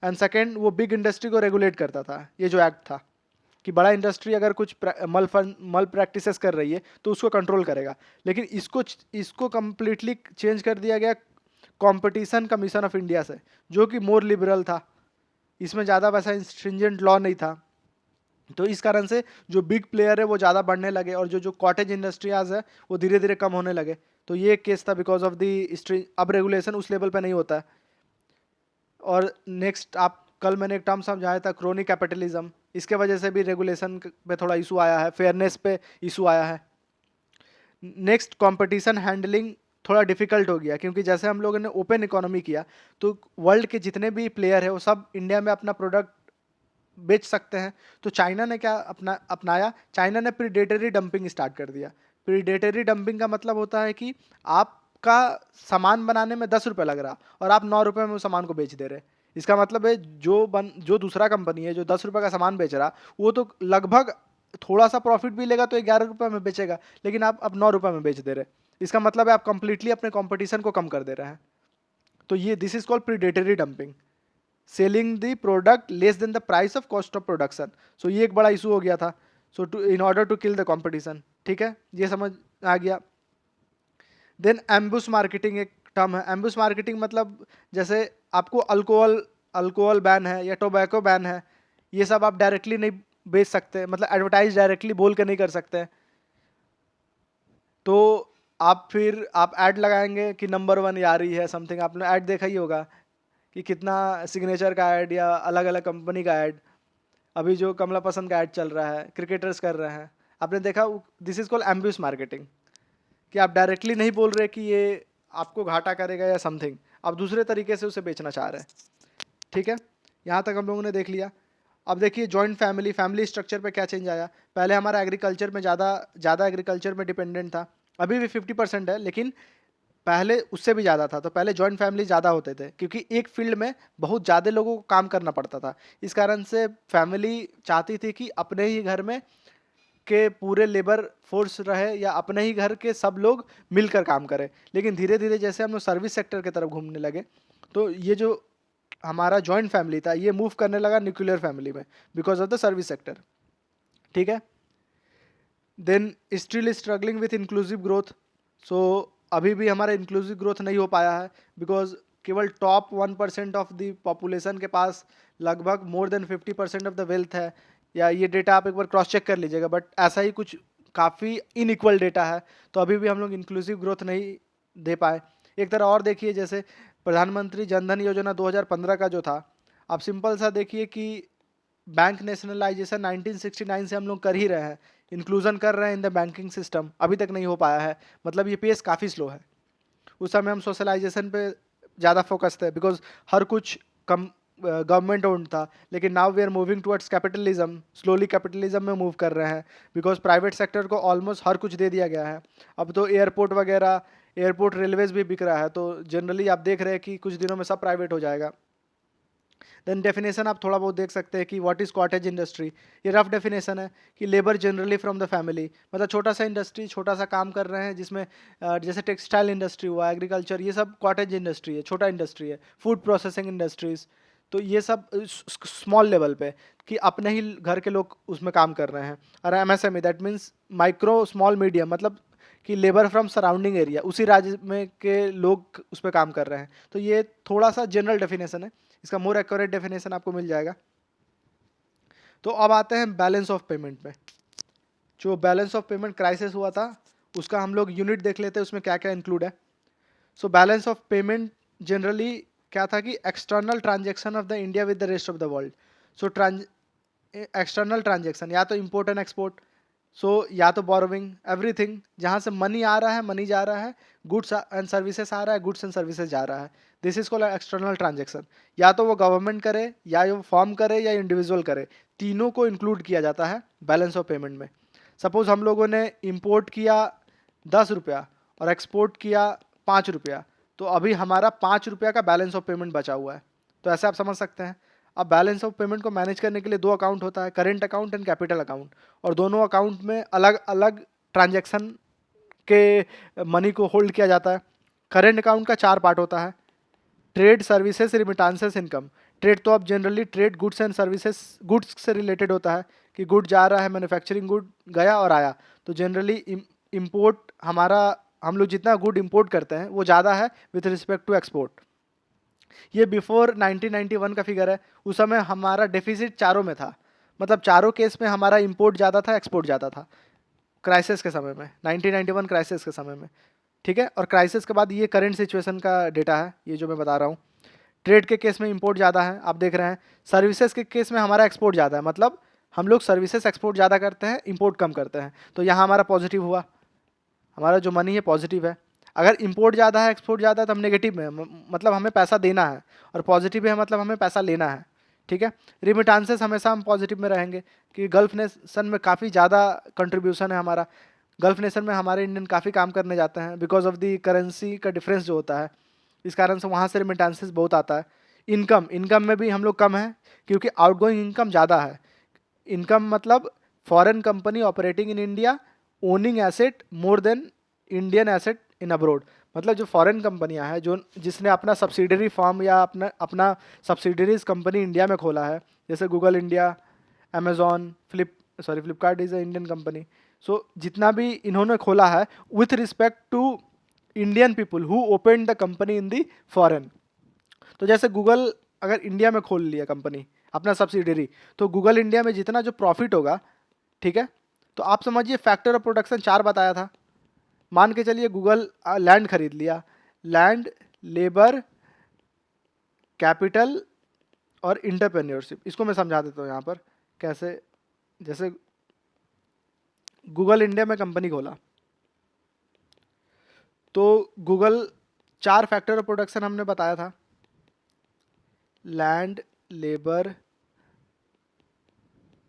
एंड सेकेंड, वो बिग इंडस्ट्री को रेगुलेट करता था, ये जो एक्ट था। कि बड़ा इंडस्ट्री अगर कुछ मल प्रैक्टिसेस कर रही है तो उसको कंट्रोल करेगा। लेकिन इसको कम्प्लीटली चेंज कर दिया गया कंपटीशन कमीशन ऑफ इंडिया से, जो कि मोर लिबरल था। इसमें ज़्यादा वैसा स्ट्रिंजेंट लॉ नहीं था। तो इस कारण से जो बिग प्लेयर है वो ज़्यादा बढ़ने लगे और जो जो कॉटेज इंडस्ट्रियाज है वो धीरे धीरे कम होने लगे। तो ये केस था बिकॉज ऑफ दी अब रेगुलेशन उस लेवल पे नहीं होता है। और नेक्स्ट आप कल मैंने एक टर्म समझाया था क्रोनिक कैपिटलिज्म, इसके वजह से भी रेगुलेशन पे थोड़ा इशू आया है, फेयरनेस पे इशू आया है। नेक्स्ट कंपटीशन हैंडलिंग थोड़ा डिफिकल्ट हो गया, क्योंकि जैसे हम लोगों ने ओपन इकोनॉमी किया तो वर्ल्ड के जितने भी प्लेयर है वो सब इंडिया में अपना प्रोडक्ट बेच सकते हैं। तो चाइना ने क्या अपनाया, चाइना ने प्रीडेटरी डंपिंग स्टार्ट कर दिया। प्रीडेटरी डंपिंग का मतलब होता है कि आपका सामान बनाने में 10 रुपये लग रहा और आप 9 रुपये में उस सामान को बेच दे रहे। इसका मतलब है जो दूसरा कंपनी है जो 10 रुपये का सामान बेच रहा वो तो लगभग थोड़ा सा प्रॉफिट भी लेगा तो 11 रुपये में बेचेगा, लेकिन आप अब 9 रुपये में बेच दे रहे। इसका मतलब है आप कंप्लीटली अपने कंपटीशन को कम कर दे रहे हैं। तो ये this is called predatory dumping, selling the product less than the price of cost of production. So ये एक बड़ा इशू हो गया था। So to in order to kill the competition, ठीक है, ये समझ आ गया। देन एम्बुश मार्केटिंग एक टर्म है। एम्बुश मार्केटिंग मतलब जैसे आपको अल्कोहल बैन है या टोबैको बैन है, ये सब आप डायरेक्टली नहीं बेच सकते, मतलब एडवर्टाइज डायरेक्टली बोल के नहीं कर सकते। तो आप ऐड लगाएंगे कि नंबर 1 यारी है समथिंग, आपने ऐड देखा ही होगा कि कितना सिग्नेचर का ऐड या अलग अलग कंपनी का ऐड, अभी जो कमला पसंद का ऐड चल रहा है क्रिकेटर्स कर रहे हैं, आपने देखा। दिस इज कॉल्ड एम्ब्यूस मार्केटिंग, कि आप डायरेक्टली नहीं बोल रहे कि ये आपको घाटा करेगा या समथिंग, आप दूसरे तरीके से उसे बेचना चाह रहे हैं, ठीक है। यहाँ तक हम लोगों ने देख लिया। अब देखिए जॉइंट फैमिली स्ट्रक्चर पे क्या चेंज आया। पहले हमारा एग्रीकल्चर में ज़्यादा एग्रीकल्चर में डिपेंडेंट था, अभी भी 50% है, लेकिन पहले उससे भी ज़्यादा था। तो पहले जॉइंट फैमिली ज़्यादा होते थे क्योंकि एक फील्ड में बहुत ज़्यादा लोगों को काम करना पड़ता था। इस कारण से फैमिली चाहती थी कि अपने ही घर में के पूरे लेबर फोर्स रहे या अपने ही घर के सब लोग मिलकर काम करें। लेकिन धीरे धीरे जैसे हम लोग सर्विस सेक्टर की तरफ घूमने लगे तो ये जो हमारा जॉइंट फैमिली था ये मूव करने लगा न्यूक्लियर फैमिली में because of the service sector, ठीक है। Then still struggling with inclusive growth. So अभी भी हमारा इंक्लूसिव ग्रोथ नहीं हो पाया है बिकॉज केवल टॉप 1% ऑफ द पॉपुलेशन के पास लगभग more than 50% of the wealth है। या ये डेटा आप एक बार क्रॉस चेक कर लीजिएगा, बट ऐसा ही कुछ काफ़ी इनइक्वल डेटा है। तो अभी भी हम लोग इंक्लूसिव ग्रोथ नहीं दे पाए। एक तरह और देखिए, जैसे प्रधानमंत्री जनधन योजना 2015 का जो था, आप सिंपल सा देखिए कि बैंक नेशनलाइजेशन 1969 से हम लोग कर ही रहे हैं, इंक्लूजन कर रहे हैं इन द बैंकिंग सिस्टम, अभी तक नहीं हो पाया है। मतलब ये पेस काफ़ी स्लो है। उस समय हम सोशलाइजेशन पे ज़्यादा फोकस थे बिकॉज हर कुछ कम गवर्नमेंट ओन्ड था, लेकिन now we are moving towards capitalism, slowly capitalism में मूव कर रहे हैं बिकॉज प्राइवेट सेक्टर को ऑलमोस्ट हर कुछ दे दिया गया है। अब तो एयरपोर्ट रेलवेज भी बिक रहा है, तो जनरली आप देख रहे हैं कि कुछ दिनों में सब प्राइवेट हो जाएगा। देन डेफिनेशन आप थोड़ा बहुत देख सकते हैं कि व्हाट इज कॉटेज इंडस्ट्री। ये रफ डेफिनेशन है कि labour generally from the family, मतलब छोटा सा इंडस्ट्री, छोटा सा काम कर रहे हैं जिसमें जैसे टेक्सटाइल इंडस्ट्री हुआ, एग्रीकल्चर, ये सब कॉटेज इंडस्ट्री है, छोटा इंडस्ट्री है। फूड प्रोसेसिंग इंडस्ट्रीज, तो ये सब स्मॉल लेवल पे कि अपने ही घर के लोग उसमें काम कर रहे हैं। और MSME that means micro small medium, मतलब कि लेबर फ्रॉम सराउंडिंग एरिया, उसी राज्य में के लोग उस पर काम कर रहे हैं। तो ये थोड़ा सा जनरल डेफिनेशन है, इसका मोर एक्यूरेट डेफिनेशन आपको मिल जाएगा। तो अब आते हैं बैलेंस ऑफ पेमेंट पे। जो बैलेंस ऑफ पेमेंट क्राइसिस हुआ था उसका हम लोग यूनिट देख लेते हैं, उसमें क्या क्या इंक्लूड है। So balance of payment generally क्या था कि external transaction of the India with the rest of the world. So external transaction या तो इम्पोर्ट एंड एक्सपोर्ट, या तो बोरोविंग, एवरीथिंग जहाँ से मनी आ रहा है, मनी जा रहा है, गुड्स एंड सर्विसेज आ रहा है, गुड्स एंड सर्विसेज जा रहा है, this is called external transaction. या तो वो गवर्नमेंट करे या वो फॉर्म करे या इंडिविजुअल करे, तीनों को इंक्लूड किया जाता है बैलेंस ऑफ पेमेंट में। सपोज हम लोगों ने इम्पोर्ट किया 10 रुपया और एक्सपोर्ट किया 5 रुपया, तो अभी हमारा 5 रुपया का बैलेंस ऑफ पेमेंट बचा हुआ है। तो ऐसे आप समझ सकते हैं। अब बैलेंस ऑफ पेमेंट को मैनेज करने के लिए 2 अकाउंट होता है, current account and capital account, और दोनों अकाउंट में अलग अलग ट्रांजैक्शन के मनी को होल्ड किया जाता है। करेंट अकाउंट का 4 पार्ट होता है, ट्रेड, सर्विसेज, रिमिटांसेस, इनकम। ट्रेड तो अब generally trade goods and services, goods से रिलेटेड होता है कि गुड जा रहा है, मैन्युफैक्चरिंग गुड गया और आया। तो जनरली इम्पोर्ट हमारा, हम लोग जितना गुड इम्पोर्ट करते हैं वो ज़्यादा है विथ रिस्पेक्ट टू एक्सपोर्ट। ये बिफोर 1991 का फिगर है। उस समय हमारा डेफिसिट चारों में था, मतलब चारों केस में हमारा इम्पोर्ट ज़्यादा था, एक्सपोर्ट ज़्यादा था, क्राइसिस के समय में, 1991 क्राइसिस के समय में। ठीक है, और क्राइसिस के बाद ये करंट सिचुएशन का डेटा है, ये जो मैं बता रहा हूँ। ट्रेड के केस में इंपोर्ट ज़्यादा है, आप देख रहे हैं। सर्विसेज के केस में हमारा एक्सपोर्ट ज़्यादा है, मतलब हम लोग सर्विसेज एक्सपोर्ट ज़्यादा करते हैं, इंपोर्ट कम करते हैं। तो यहाँ हमारा पॉजिटिव हुआ, हमारा जो मनी है पॉजिटिव है। अगर इंपोर्ट ज़्यादा है, एक्सपोर्ट ज़्यादा है, तो हम नेगेटिव में मतलब हमें पैसा देना है, और पॉजिटिव है मतलब हमें पैसा लेना है। ठीक है, रिमिटांसेस हमेशा हम पॉजिटिव में रहेंगे कि गल्फ नेशन में काफ़ी ज़्यादा कंट्रीब्यूशन है हमारा। गल्फ नेशन में हमारे इंडियन काफ़ी काम करने जाते हैं बिकॉज ऑफ दी करेंसी का डिफरेंस जो होता है, इस कारण से वहाँ से रिमिटांसेस बहुत आता है। इनकम में भी हम लोग कम है क्योंकि आउटगोइंग इनकम ज़्यादा है। इनकम मतलब foreign company operating in India owning asset more than Indian asset in abroad. मतलब जो फॉरेन कंपनियां हैं, जो जिसने अपना सब्सिडरी फॉर्म या अपना अपना सब्सिडरीज कंपनी इंडिया में खोला है, जैसे Google India, Amazon, Flipkart is a Indian company. So जितना भी इन्होंने खोला है with respect to Indian people who open the company in the foreign. तो जैसे गूगल अगर इंडिया में खोल लिया कंपनी अपना सब्सिडरी, तो गूगल इंडिया में जितना जो प्रॉफिट होगा, ठीक है, तो आप समझिए फैक्टर ऑफ प्रोडक्शन 4 बताया था। मान के चलिए गूगल लैंड खरीद लिया, लैंड, लेबर, कैपिटल और इंटरप्रेन्योरशिप। इसको मैं समझा देता हूँ यहाँ पर कैसे। जैसे गूगल इंडिया में कंपनी खोला, तो गूगल 4 फैक्टर ऑफ प्रोडक्शन हमने बताया था, लैंड, लेबर,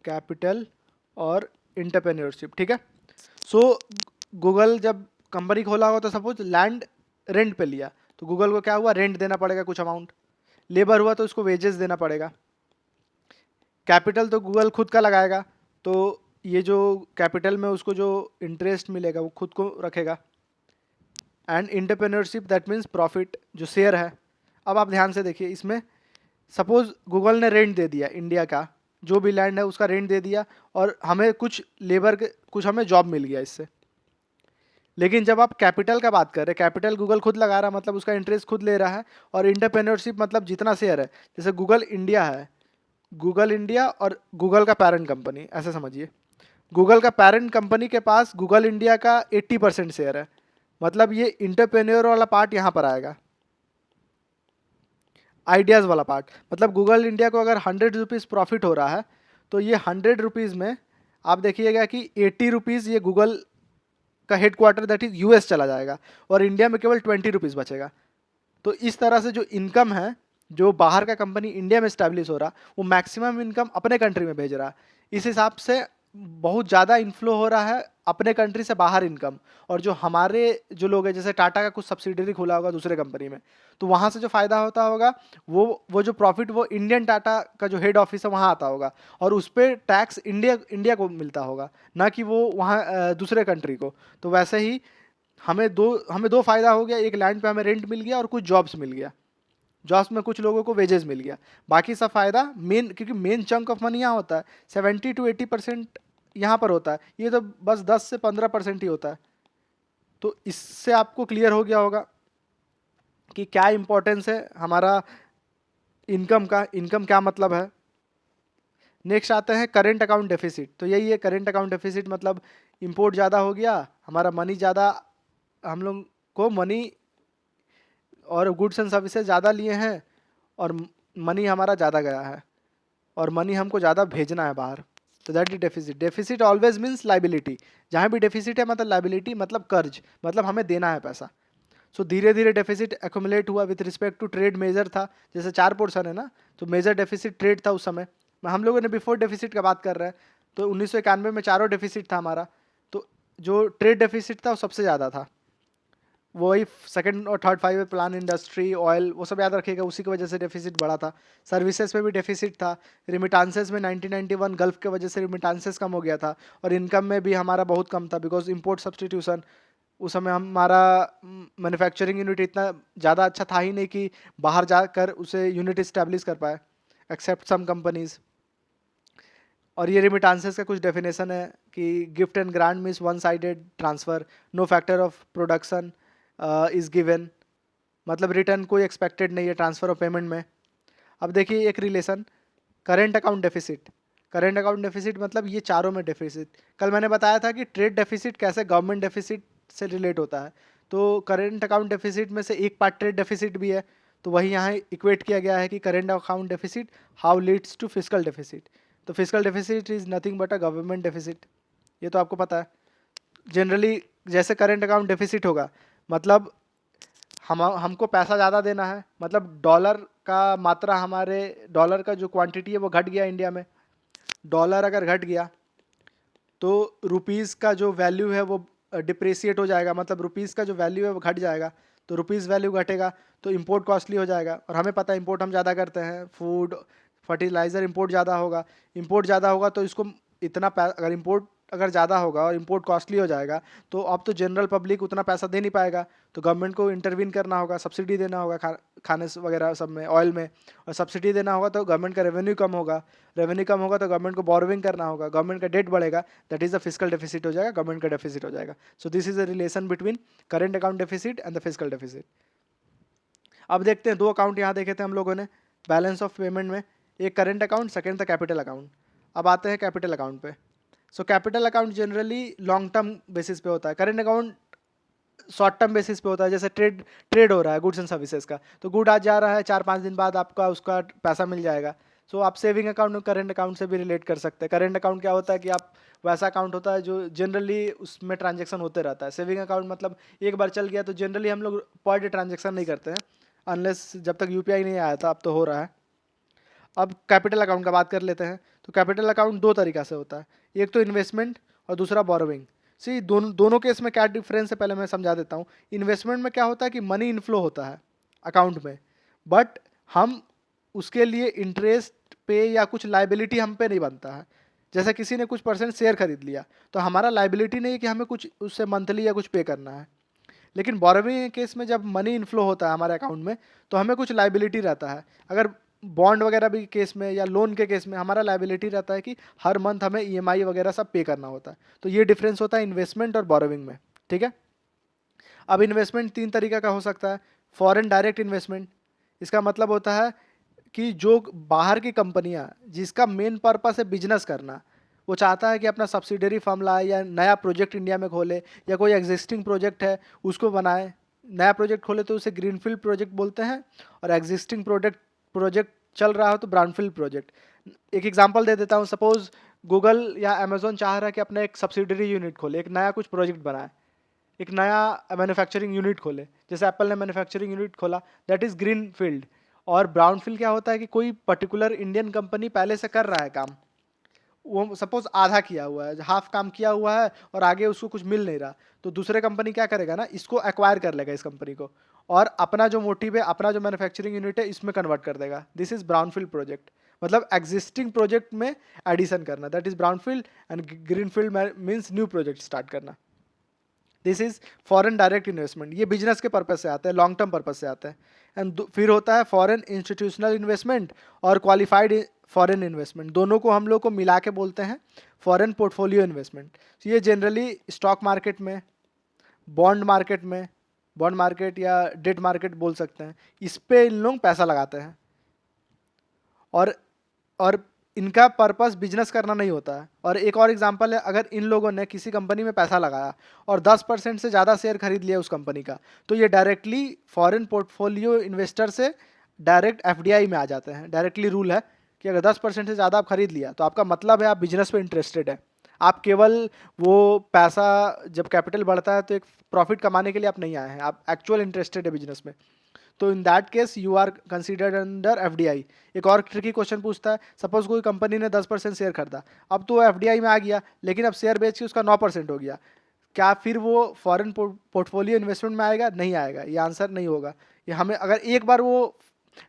कैपिटल और इंटरप्रेन्योरशिप। ठीक है, सो गूगल जब कंपनी खोला होगा तो सपोज लैंड रेंट पे लिया, तो गूगल को क्या हुआ, रेंट देना पड़ेगा कुछ अमाउंट। लेबर हुआ तो उसको वेजेस देना पड़ेगा। कैपिटल तो गूगल खुद का लगाएगा, तो ये जो कैपिटल में उसको जो इंटरेस्ट मिलेगा वो खुद को रखेगा। And entrepreneurship that means profit, जो शेयर है। अब आप ध्यान से देखिए, इसमें सपोज गूगल ने रेंट दे दिया इंडिया का, जो भी लैंड है उसका रेंट दे दिया, और हमें कुछ लेबर के कुछ हमें जॉब मिल गया इससे। लेकिन जब आप कैपिटल का बात कर रहे हैं, कैपिटल गूगल खुद लगा रहा है, मतलब उसका इंटरेस्ट खुद ले रहा है। और इंटरप्रेन्योरशिप मतलब जितना शेयर है, जैसे गूगल इंडिया है, गूगल इंडिया और गूगल का पेरेंट कंपनी, ऐसे समझिए। गूगल का पेरेंट कंपनी के पास गूगल इंडिया का 80% शेयर है, मतलब ये इंटरप्रेन्योर वाला पार्ट यहाँ पर आएगा, आइडियाज़ वाला पार्ट। मतलब गूगल इंडिया को अगर 100 रुपीज़ प्रॉफिट हो रहा है, तो ये 100 रुपीज़ में आप देखिएगा कि 80 रुपीज़ ये गूगल का हेडक्वार्टर दैट इज यूएस चला जाएगा, और इंडिया में केवल 20 रुपीज़ बचेगा। तो इस तरह से जो इनकम है, जो बाहर का कंपनी इंडिया में स्टैब्लिश हो रहा, वो मैक्सिमम इनकम अपने कंट्री में भेज रहा। इस हिसाब से बहुत ज़्यादा इन्फ्लो हो रहा है अपने कंट्री से बाहर इनकम। और जो हमारे जो लोग हैं, जैसे टाटा का कुछ सब्सिडरी खुला होगा दूसरे कंपनी में, तो वहाँ से जो फ़ायदा होता होगा, वो जो प्रॉफिट वो इंडियन टाटा का जो हेड ऑफिस है वहाँ आता होगा, और उस पर टैक्स इंडिया इंडिया को मिलता होगा, ना कि वो वहाँ दूसरे कंट्री को। तो वैसे ही हमें दो फ़ायदा हो गया, एक लैंड पे हमें रेंट मिल गया और कुछ जॉब्स मिल गया, जॉब्स में कुछ लोगों को वेजेस मिल गया। बाकी सब फ़ायदा मेन, क्योंकि मेन चंक ऑफ मनी यहाँ होता है, 70 to 80% यहाँ पर होता है, ये तो बस 10 से 15% ही होता है। तो इससे आपको क्लियर हो गया होगा कि क्या इंपॉर्टेंस है हमारा इनकम का, इनकम क्या मतलब है। नेक्स्ट आते हैं करेंट अकाउंट डेफिसिट। तो यही है करेंट अकाउंट डेफिसिट, मतलब इंपोर्ट ज़्यादा हो गया, हमारा मनी ज़्यादा, हम लोग को मनी और गुड्स एंड सर्विसेज ज़्यादा लिए हैं, और मनी हमारा ज़्यादा गया है, और मनी हमको ज़्यादा भेजना है बाहर। तो that is deficit. Deficit always means liability. जहाँ भी डेफिसिट है मतलब लाइबिलिटी, मतलब कर्ज, मतलब हमें देना है पैसा। सो धीरे धीरे डेफिसिट एक्यूमुलेट हुआ with respect to trade. Major था, जैसे 4 पोर्शन है ना, तो मेजर डेफिसिट ट्रेड था उस समय। हम लोगों ने बिफोर डेफिसिट का बात कर रहे हैं, तो 1991 में चारों डेफिसिट था हमारा। तो जो ट्रेड डेफिसिट था वो सबसे ज़्यादा था, वही सेकंड और थर्ड 5 प्लान, इंडस्ट्री, ऑयल, वो सब याद रखिएगा, उसी की वजह से डेफिसिट बढ़ा था। सर्विसेज में भी डेफिसिट था। रिमिटांसेस में 1991 गल्फ के वजह से रिमिटांसेस कम हो गया था, और इनकम में भी हमारा बहुत कम था बिकॉज इंपोर्ट सब्सटीट्यूशन। उस समय हमारा मैन्युफैक्चरिंग यूनिट इतना ज़्यादा अच्छा था ही नहीं कि बाहर जाकर उसे यूनिट इस्टेब्लिश कर पाए। Except some companies. और ये रिमिटांसेस का कुछ डेफिनेशन है कि gift and grant means one sided transfer, no factor of production is given, मतलब रिटर्न कोई एक्सपेक्टेड नहीं है ट्रांसफर ऑफ पेमेंट में। अब देखिए एक relation, current account deficit. Current account deficit मतलब ये चारों में डेफिसिट। कल मैंने बताया था कि ट्रेड डेफिसिट कैसे गवर्नमेंट डेफिसिट से रिलेट होता है, तो करेंट अकाउंट डेफिसिट में से एक पार्ट ट्रेड डेफिसिट भी है, तो वही यहाँ इक्वेट किया गया है कि current account deficit how leads to physical deficit. तो physical deficit is nothing but a government deficit, ये तो आपको पता है। जनरली जैसे करेंट अकाउंट डेफिसिट होगा मतलब हमको पैसा ज़्यादा देना है, मतलब डॉलर का मात्रा, हमारे डॉलर का जो क्वांटिटी है वो घट गया इंडिया में। डॉलर अगर घट गया तो रुपीज़ का जो वैल्यू है वो डिप्रेशिएट हो जाएगा, मतलब रुपीज़ का जो वैल्यू है वो घट जाएगा। तो रुपीज़ वैल्यू घटेगा तो इंपोर्ट कॉस्टली हो जाएगा, और हमें पता है इंपोर्ट हम ज़्यादा करते हैं, फूड फर्टिलाइज़र इंपोर्ट ज़्यादा होगा। इंपोर्ट ज़्यादा होगा तो इसको इतना अगर इंपोर्ट अगर ज़्यादा होगा और इंपोर्ट कॉस्टली हो जाएगा तो अब तो जनरल पब्लिक उतना पैसा दे नहीं पाएगा, तो गवर्नमेंट को इंटरवीन करना होगा, सब्सिडी देना होगा खाने वगैरह सब में, ऑयल में। और सब्सिडी देना होगा तो गवर्नमेंट का रेवेन्यू कम होगा, रेवेन्यू कम होगा तो गवर्नमेंट को बोरोविंग करना होगा, गवर्नमेंट का डेट बढ़ेगा, that is the physical deficit हो जाएगा, गवर्नमेंट का डेफिसिट हो जाएगा। सो this is the relation between current account deficit and the physical deficit. अब देखते हैं दो अकाउंट यहाँ देखे थे हम लोगों ने बैलेंस ऑफ पेमेंट में, एक करेंट अकाउंट, सेकेंड था कैपिटल अकाउंट। अब आते हैं कैपिटल अकाउंट पे। So capital account generally long term basis पे होता है, current account short term basis पे होता है। जैसे ट्रेड ट्रेड हो रहा है गुड्स एंड सर्विसेज का, तो गुड आज जा रहा है, 4-5 दिन बाद आपका उसका पैसा मिल जाएगा। सो आप सेविंग अकाउंट करेंट अकाउंट से भी रिलेट कर सकते हैं। करेंट अकाउंट क्या होता है कि आप वैसा अकाउंट होता है जो जनरली उसमें ट्रांजेक्शन होते रहता है। सेविंग अकाउंट मतलब एक बार चल गया तो जनरली हम लोग पर डे ट्रांजेक्शन नहीं करते हैं, अनलेस जब तक यूपीआई नहीं आया था, अब तो हो रहा है। अब कैपिटल अकाउंट का बात कर लेते हैं। तो कैपिटल अकाउंट दो तरीका से होता है, एक तो इन्वेस्टमेंट और दूसरा बोरोविंग। सी दोनों दोनों केस में क्या डिफरेंस है पहले मैं समझा देता हूँ। इन्वेस्टमेंट में क्या होता है कि मनी इनफ्लो होता है अकाउंट में, बट हम उसके लिए इंटरेस्ट पे या कुछ लाइबिलिटी हम पे नहीं बनता है। जैसे किसी ने कुछ परसेंट शेयर खरीद लिया तो हमारा लाइबिलिटी नहीं है कि हमें कुछ उससे मंथली या कुछ पे करना है। लेकिन बोरोविंग केस में जब मनी इनफ्लो होता है हमारे अकाउंट में तो हमें कुछ लाइबिलिटी रहता है। अगर बॉन्ड वगैरह भी केस में या लोन के केस में हमारा लाइबिलिटी रहता है कि हर मंथ हमें ईएमआई वगैरह सब पे करना होता है। तो ये डिफरेंस होता है इन्वेस्टमेंट और बोरोविंग में, ठीक है। अब इन्वेस्टमेंट तीन तरीका का हो सकता है। फॉरेन डायरेक्ट इन्वेस्टमेंट, इसका मतलब होता है कि जो बाहर की कंपनियां जिसका मेन पर्पस है बिजनेस करना, वो चाहता है कि अपना सब्सिडरी फर्म लाए या नया प्रोजेक्ट इंडिया में खोले या कोई एग्जिस्टिंग प्रोजेक्ट है उसको बनाए। नया प्रोजेक्ट खोले तो उसे ग्रीनफील्ड प्रोजेक्ट बोलते हैं, और एग्जिस्टिंग प्रोजेक्ट प्रोजेक्ट चल रहा हो तो ब्राउनफील्ड प्रोजेक्ट। एक एग्जांपल दे देता हूँ, सपोज गूगल या अमेजोन चाह रहा है कि अपना एक सब्सिडरी यूनिट खोले, एक नया कुछ प्रोजेक्ट बनाए, एक नया मैन्युफैक्चरिंग यूनिट खोले, जैसे एप्पल ने मैन्युफैक्चरिंग यूनिट खोला, दैट इज़ ग्रीन फील्ड। और ब्राउन फील्ड क्या होता है कि कोई पर्टिकुलर इंडियन कंपनी पहले से कर रहा है काम, वो सपोज आधा किया हुआ है, हाफ काम किया हुआ है और आगे उसको कुछ मिल नहीं रहा, तो दूसरे कंपनी क्या करेगा ना, इसको एक्वायर कर लेगा इस कंपनी को, और अपना जो मोटिव है, अपना जो मैन्युफैक्चरिंग यूनिट है इसमें कन्वर्ट कर देगा। दिस इज ब्राउनफील्ड प्रोजेक्ट, मतलब एग्जिस्टिंग प्रोजेक्ट में एडिशन करना, that is brownfield. And greenfield means new project start करना। This is foreign direct investment, ये बिजनेस के पर्पज से आता है, लॉन्ग टर्म पर्पज से आता है। एंड फिर होता है फॉरेन इंस्टीट्यूशनल इन्वेस्टमेंट और क्वालिफाइड फॉरेन इन्वेस्टमेंट, दोनों को हम लोग को मिला के बोलते हैं फॉरेन पोर्टफोलियो इन्वेस्टमेंट। ये जनरली स्टॉक मार्केट में, बॉन्ड मार्केट में, बॉन्ड मार्केट या डेट मार्केट बोल सकते हैं, इस पे इन लोग पैसा लगाते हैं। और और इनका पर्पस बिजनेस करना नहीं होता है। और एक और एग्जांपल है, अगर इन लोगों ने किसी कंपनी में पैसा लगाया और 10% से ज़्यादा शेयर खरीद लिया उस कंपनी का, तो ये डायरेक्टली फॉरेन पोर्टफोलियो इन्वेस्टर से डायरेक्ट एफडीआई में आ जाते हैं। डायरेक्टली रूल है कि अगर 10% से ज़्यादा आप खरीद लिया तो आपका मतलब है आप बिजनेस पे इंटरेस्टेड है। आप केवल वो पैसा, जब कैपिटल बढ़ता है तो एक प्रॉफिट कमाने के लिए आप नहीं आए हैं, आप एक्चुअल इंटरेस्टेड है बिजनेस में। तो in that case you are considered under FDI. एक और ट्रिकी क्वेश्चन पूछता है, सपोज कोई कंपनी ने 10% शेयर खरीदा, अब तो एफडीआई में आ गया, लेकिन अब शेयर बेच के उसका 9% हो गया, क्या फिर वो फॉरेन पोर्टफोलियो इन्वेस्टमेंट में आएगा? नहीं आएगा, ये आंसर नहीं होगा। ये हमें अगर एक बार वो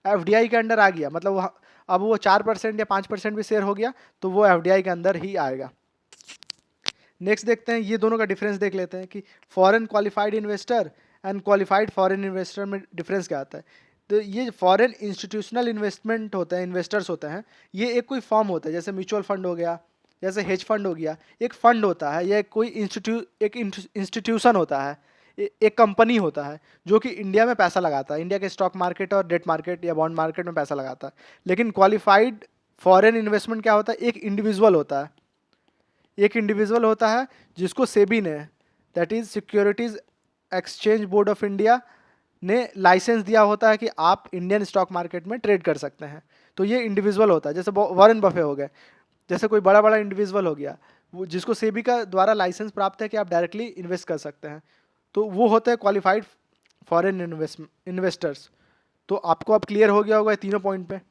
एफडीआई के अंडर आ गया, मतलब अब वो 4% या 5% भी शेयर हो गया, तो वो एफडीआई के अंदर ही आएगा। नेक्स्ट देखते हैं, ये दोनों का डिफरेंस देख लेते हैं कि foreign qualified investor and qualified foreign investor में डिफरेंस क्या आता है। तो ये फॉरेन इंस्टीट्यूशनल इन्वेस्टमेंट होते हैं, इन्वेस्टर्स होते हैं, ये एक कोई फॉर्म होता है, जैसे म्यूचुअल फंड हो गया, जैसे हेज फंड हो गया, एक फंड होता है, या कोई एक इंस्टीट्यूशन होता है, एक कंपनी होता है जो कि इंडिया में पैसा लगाता है, इंडिया के स्टॉक मार्केट और डेट मार्केट या बॉन्ड मार्केट में पैसा लगाता है। लेकिन क्वालिफाइड फॉरेन इन्वेस्टमेंट क्या होता है, एक इंडिविजुअल होता है, एक इंडिविजुअल होता है जिसको सेबी ने, that is securities exchange board of India ने लाइसेंस दिया होता है कि आप इंडियन स्टॉक मार्केट में ट्रेड कर सकते हैं। तो ये इंडिविजुअल होता है, जैसे वॉरेन बफे हो गए, जैसे कोई बड़ा बड़ा इंडिविजुअल हो गया, वो जिसको सेबी का द्वारा लाइसेंस प्राप्त है कि आप डायरेक्टली इन्वेस्ट कर सकते हैं, तो वो होते हैं क्वालिफाइड फॉरेन इन्वेस्टर्स। तो आपको अब क्लियर हो गया होगा ये तीनों पॉइंट पे।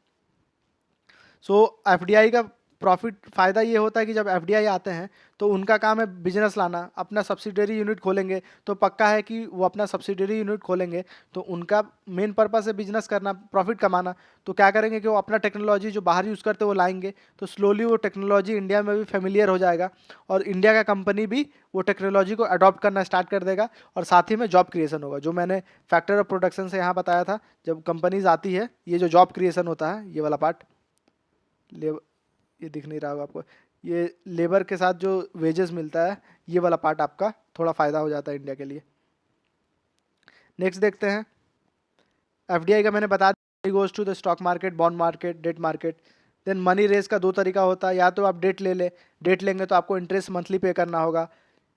सो एफडीआई का प्रॉफिट फ़ायदा ये होता है कि जब एफडीआई आते हैं तो उनका काम है बिजनेस लाना, अपना सब्सिडरी यूनिट खोलेंगे तो पक्का है कि वो अपना सब्सिडरी यूनिट खोलेंगे तो उनका मेन पर्पस है बिजनेस करना, प्रॉफिट कमाना। तो क्या करेंगे कि वो अपना टेक्नोलॉजी जो बाहर यूज़ करते हैं वो लाएंगे, तो स्लोली वो टेक्नोलॉजी इंडिया में भी फेमिलियर हो जाएगा और इंडिया का कंपनी भी वो टेक्नोलॉजी को अडॉप्ट करना स्टार्ट कर देगा और साथ ही में जॉब क्रिएशन होगा। जो मैंने फैक्टर ऑफ प्रोडक्शन से यहाँ बताया था, जब कंपनीज आती है, ये जो जॉब क्रिएशन होता है, ये वाला पार्ट, ये दिख नहीं रहा होगा आपको, ये लेबर के साथ जो वेजेस मिलता है, ये वाला पार्ट आपका थोड़ा फ़ायदा हो जाता है इंडिया के लिए। नेक्स्ट देखते हैं एफडीआई का, मैंने बता दिया goes to the stock market, bond market, debt market. Then money raise का दो तरीका होता है, या तो आप डेट ले ले, डेट लेंगे तो आपको इंटरेस्ट मंथली पे करना होगा,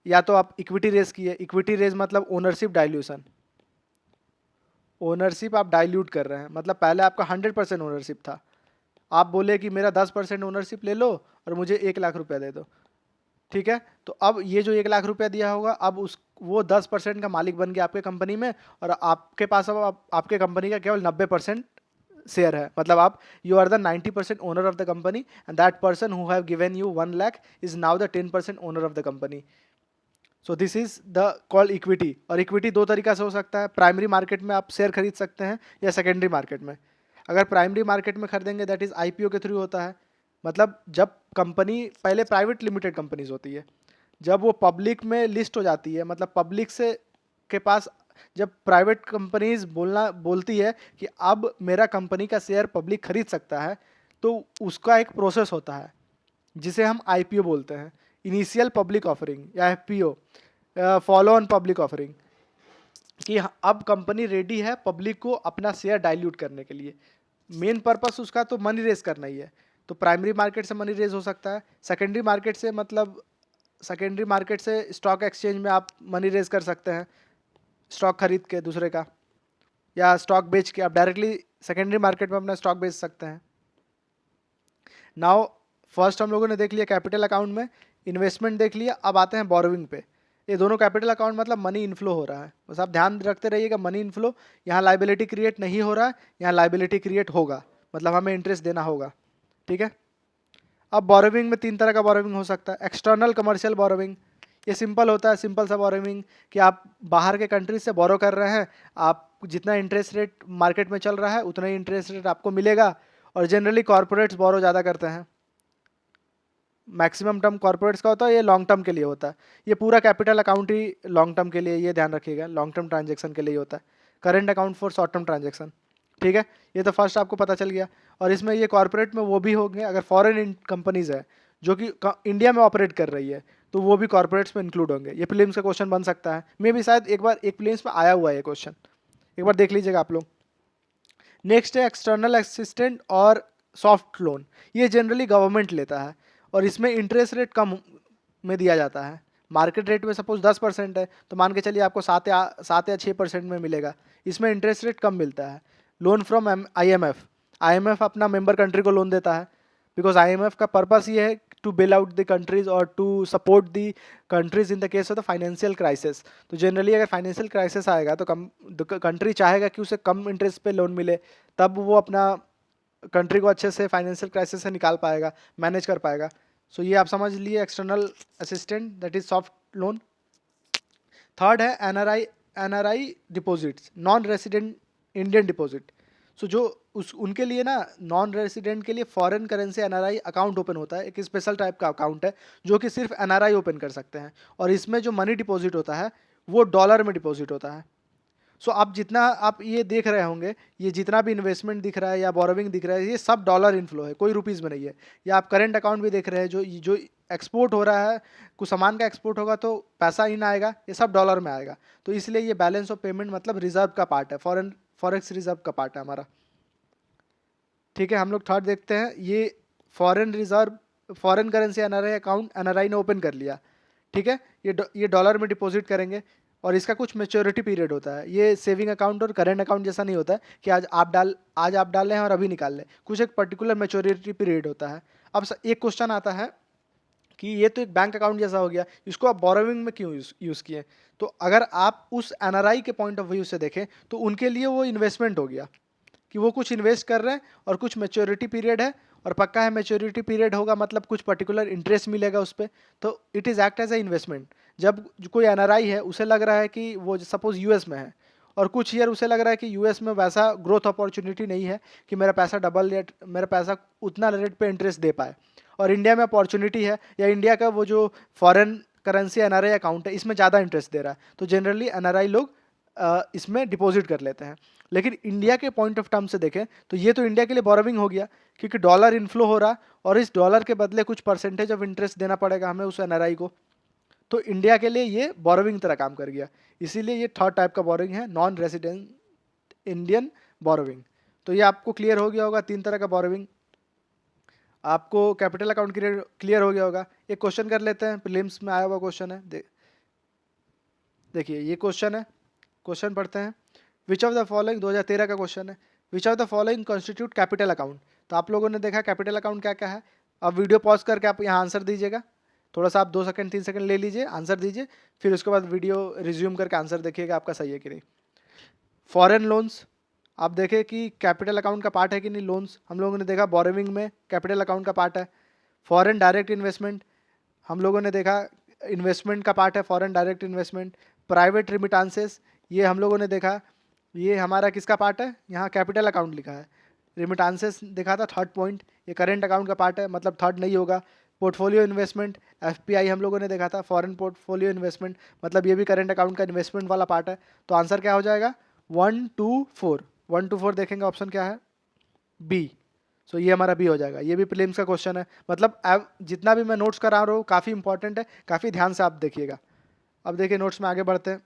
या तो आप इक्विटी रेज किए। इक्विटी रेज मतलब ओनरशिप डाइल्यूशन, ओनरशिप आप डाइल्यूट कर रहे हैं, मतलब पहले आपका 100% ओनरशिप था, आप बोले कि मेरा 10% ओनरशिप ले लो और मुझे 1 लाख रुपया दे दो, ठीक है। तो अब ये जो 1 लाख रुपया दिया होगा, अब उस वो 10% का मालिक बन गया आपके कंपनी में, और आपके पास अब आपके कंपनी का केवल 90% शेयर है, मतलब आप you are the 90% owner of the company and that person who have given you 1 lakh is now the 10% owner of the company. So this is the called equity. और इक्विटी दो तरीका से हो सकता है, प्राइमरी मार्केट में आप शेयर खरीद सकते हैं या सेकेंडरी मार्केट में। अगर प्राइमरी मार्केट में खरीदेंगे दैट इज आईपीओ के थ्रू होता है, मतलब जब कंपनी पहले प्राइवेट लिमिटेड कंपनीज होती है, जब वो पब्लिक में लिस्ट हो जाती है, मतलब पब्लिक से के पास, जब प्राइवेट कंपनीज बोलती है कि अब मेरा कंपनी का शेयर पब्लिक खरीद सकता है, तो उसका एक प्रोसेस होता है जिसे हम आईपीओ बोलते हैं, इनिशियल पब्लिक ऑफरिंग या FPO, follow on public offering, कि अब कंपनी रेडी है पब्लिक को अपना शेयर डाइल्यूट करने के लिए। मेन पर्पस उसका तो मनी रेज करना ही है, तो प्राइमरी मार्केट से मनी रेज हो सकता है, सेकेंडरी मार्केट से, मतलब सेकेंडरी मार्केट से स्टॉक एक्सचेंज में आप मनी रेज कर सकते हैं, स्टॉक खरीद के दूसरे का, या स्टॉक बेच के आप डायरेक्टली सेकेंडरी मार्केट में अपना स्टॉक बेच सकते हैं। नाउ फर्स्ट हम लोगों ने देख लिया कैपिटल अकाउंट में, इन्वेस्टमेंट देख लिया, अब आते हैं बोरोविंग पे। ये दोनों कैपिटल अकाउंट मतलब मनी इनफ्लो हो रहा है, बस आप ध्यान रखते रहिएगा मनी इनफ्लो, यहाँ लाइबिलिटी क्रिएट नहीं हो रहा है, यहाँ लाइबिलिटी क्रिएट होगा, मतलब हमें इंटरेस्ट देना होगा, ठीक है। अब बोरोविंग में तीन तरह का बोरोविंग हो सकता है, एक्सटर्नल कमर्शियल बोरोविंग, ये सिंपल होता है, सिंपल सा बोरोविंग कि आप बाहर के कंट्री से बोरो कर रहे हैं, आप जितना इंटरेस्ट रेट मार्केट में चल रहा है उतना ही इंटरेस्ट रेट आपको मिलेगा, और जनरली कॉर्पोरेट्स बोरो ज़्यादा करते हैं, मैक्सिमम टर्म कॉर्पोरेट्स का होता है, ये लॉन्ग टर्म के लिए होता है, ये पूरा कैपिटल अकाउंट ही लॉन्ग टर्म के लिए, ये ध्यान रखिएगा, लॉन्ग टर्म ट्रांजेक्शन के लिए होता है, current account for short term transaction, ठीक है। ये तो फर्स्ट आपको पता चल गया। और इसमें ये कॉर्पोरेट में वो भी होंगे, अगर फॉरेन कंपनीज है जो कि इंडिया में ऑपरेट कर रही है तो वो भी कॉर्पोरेट्स में इंक्लूड होंगे। ये प्रीलिम्स का क्वेश्चन बन सकता है, मे भी शायद एक बार एक प्रीलिम्स में आया हुआ है ये क्वेश्चन, एक बार देख लीजिएगा आप लोग। नेक्स्ट है एक्सटर्नल असिस्टेंट और सॉफ्ट लोन, ये जनरली गवर्नमेंट लेता है और इसमें इंटरेस्ट रेट कम में दिया जाता है, मार्केट रेट में सपोज 10% है तो मान के चलिए आपको 7 या 6% में मिलेगा, इसमें इंटरेस्ट रेट कम मिलता है। लोन फ्रॉम आईएमएफ, आईएमएफ अपना मेंबर कंट्री को लोन देता है, बिकॉज आईएमएफ का पर्पस ये है to bail out the countries और to support the countries in the case of the financial crisis. तो जनरली अगर फाइनेंशियल क्राइसिस आएगा तो कंट्री चाहेगा कि उसे कम इंटरेस्ट पे लोन मिले, तब वो अपना कंट्री को अच्छे से फाइनेंशियल क्राइसिस से निकाल पाएगा, मैनेज कर पाएगा। सो ये आप समझ लिए external assistant, that is soft loan. Third है NRI, NRI deposits, non resident Indian deposit. So जो उनके लिए ना, नॉन रेसिडेंट के लिए foreign currency NRI account open होता है, एक स्पेशल टाइप का अकाउंट है जो कि सिर्फ एनआरआई ओपन कर सकते हैं, और इसमें जो मनी डिपॉजिट होता है वो डॉलर में डिपॉजिट होता है। सो आप जितना आप ये देख रहे होंगे, ये जितना भी इन्वेस्टमेंट दिख रहा है या बोरोविंग दिख रहा है, ये सब डॉलर इनफ्लो है, कोई रुपीज़ में नहीं है। या आप करेंट अकाउंट भी देख रहे हैं, जो एक्सपोर्ट हो रहा है, कुछ सामान का एक्सपोर्ट होगा तो पैसा इन आएगा, ये सब डॉलर में आएगा। तो इसलिए ये बैलेंस ऑफ पेमेंट मतलब रिजर्व का पार्ट है, फॉरेन फॉरेक्स रिजर्व का पार्ट है हमारा। ठीक है, हम लोग थर्ड देखते हैं। ये foreign reserve, foreign currency NRI account NRI ने ओपन कर लिया। ठीक है, ये डॉलर में डिपॉजिट करेंगे और इसका कुछ मेच्योरिटी पीरियड होता है। ये सेविंग अकाउंट और करेंट अकाउंट जैसा नहीं होता है कि आज आप डाल रहे हैं और अभी निकाल लें। कुछ एक पर्टिकुलर मेच्योरिटी पीरियड होता है। अब एक क्वेश्चन आता है कि ये तो एक बैंक अकाउंट जैसा हो गया, इसको आप बोरोविंग में क्यों यूज़ किए? तो अगर आप उस एनआरआई के पॉइंट ऑफ व्यू से देखें तो उनके लिए वो इन्वेस्टमेंट हो गया कि वो कुछ इन्वेस्ट कर रहे हैं और कुछ मैच्योरिटी पीरियड है, और पक्का है मैच्योरिटी पीरियड होगा मतलब कुछ पर्टिकुलर इंटरेस्ट मिलेगा उस पर, तो it is act as a investment. जब जो कोई एनआरआई है उसे लग रहा है कि वो सपोज यूएस में है और कुछ ईयर उसे लग रहा है कि यूएस में वैसा ग्रोथ अपॉर्चुनिटी नहीं है कि मेरा पैसा डबल रेट, मेरा पैसा उतना रेट पे इंटरेस्ट दे पाए, और इंडिया में अपॉर्चुनिटी है या इंडिया का वो जो फॉरेन करेंसी एनआरआई अकाउंट है इसमें ज़्यादा इंटरेस्ट दे रहा है, तो जनरली एनआरआई लोग इसमें डिपॉजिट कर लेते हैं। लेकिन इंडिया के पॉइंट ऑफ टर्म से देखें तो ये तो इंडिया के लिए बोरोविंग हो गया, क्योंकि डॉलर इनफ्लो हो रहा और इस डॉलर के बदले कुछ परसेंटेज ऑफ इंटरेस्ट देना पड़ेगा हमें उस एनआरआई को, तो इंडिया के लिए ये बोरोविंग तरह काम कर गया। इसीलिए ये थर्ड टाइप का बोरोविंग है, नॉन रेसिडेंट इंडियन बोरोविंग। तो ये आपको क्लियर हो गया होगा, तीन तरह का बोरोविंग। आपको कैपिटल अकाउंट क्लियर हो गया होगा। एक क्वेश्चन कर लेते हैं, प्रीलिम्स में आया हुआ क्वेश्चन है। देखिए ये क्वेश्चन है, क्वेश्चन पढ़ते हैं। विच ऑफ द फॉलोइंग, 2013 का क्वेश्चन है, which of the following constitute capital account. तो आप लोगों ने देखा कैपिटल अकाउंट क्या क्या है। अब वीडियो पॉज करके आप यहाँ आंसर दीजिएगा, थोड़ा सा आप 2 सेकंड 3 सेकंड ले लीजिए, आंसर दीजिए, फिर उसके बाद वीडियो रिज्यूम करके आंसर देखिएगा आपका सही है कि नहीं। फॉरेन लोन्स, आप देखें कि कैपिटल अकाउंट का पार्ट है कि नहीं। लोन्स हम लोगों ने देखा बोरोविंग में कैपिटल अकाउंट का पार्ट है। फॉरेन डायरेक्ट इन्वेस्टमेंट हम लोगों ने देखा इन्वेस्टमेंट का पार्ट है, फॉरेन डायरेक्ट इन्वेस्टमेंट। प्राइवेट रिमिटांसेस ये हम लोगों ने देखा, ये हमारा किसका पार्ट है, यहाँ कैपिटल अकाउंट लिखा है। रिमिटांसेस देखा था थर्ड पॉइंट, ये करेंट अकाउंट का पार्ट है मतलब थर्ड नहीं होगा। पोर्टफोलियो इन्वेस्टमेंट एफपीआई हम लोगों ने देखा था, फॉरेन पोर्टफोलियो इन्वेस्टमेंट मतलब ये भी करेंट अकाउंट का इन्वेस्टमेंट वाला पार्ट है। तो आंसर क्या हो जाएगा, 1 2 4। 1 2 4 देखेंगे ऑप्शन क्या है, बी। सो ये हमारा बी हो जाएगा। ये भी प्रीलिम्स का क्वेश्चन है, मतलब जितना भी मैं नोट्स करा रहा हूँ काफ़ी इंपॉर्टेंट है, काफ़ी ध्यान से आप देखिएगा। अब देखिए नोट्स में आगे बढ़ते हैं।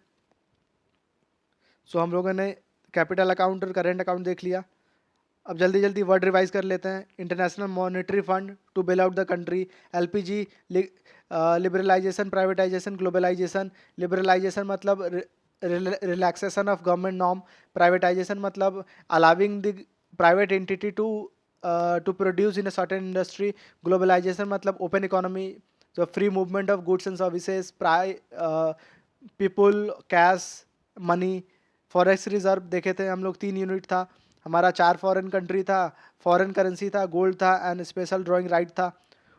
सो हम लोगों ने कैपिटल अकाउंट और करेंट अकाउंट देख लिया। अब जल्दी जल्दी वर्ड रिवाइज कर लेते हैं। International Monetary Fund to bail out the country, LPG, liberalization, privatization, globalization. Liberalization मतलब relaxation of government norm, privatization मतलब allowing the private entity to produce in a certain industry, globalization मतलब open economy, जो free movement of goods and services, people, cash, money. Forex reserve देखे थे हम लोग 3 unit था हमारा, 4 फॉरेन कंट्री था, फॉरेन करेंसी था, गोल्ड था एंड स्पेशल ड्राइंग राइट था।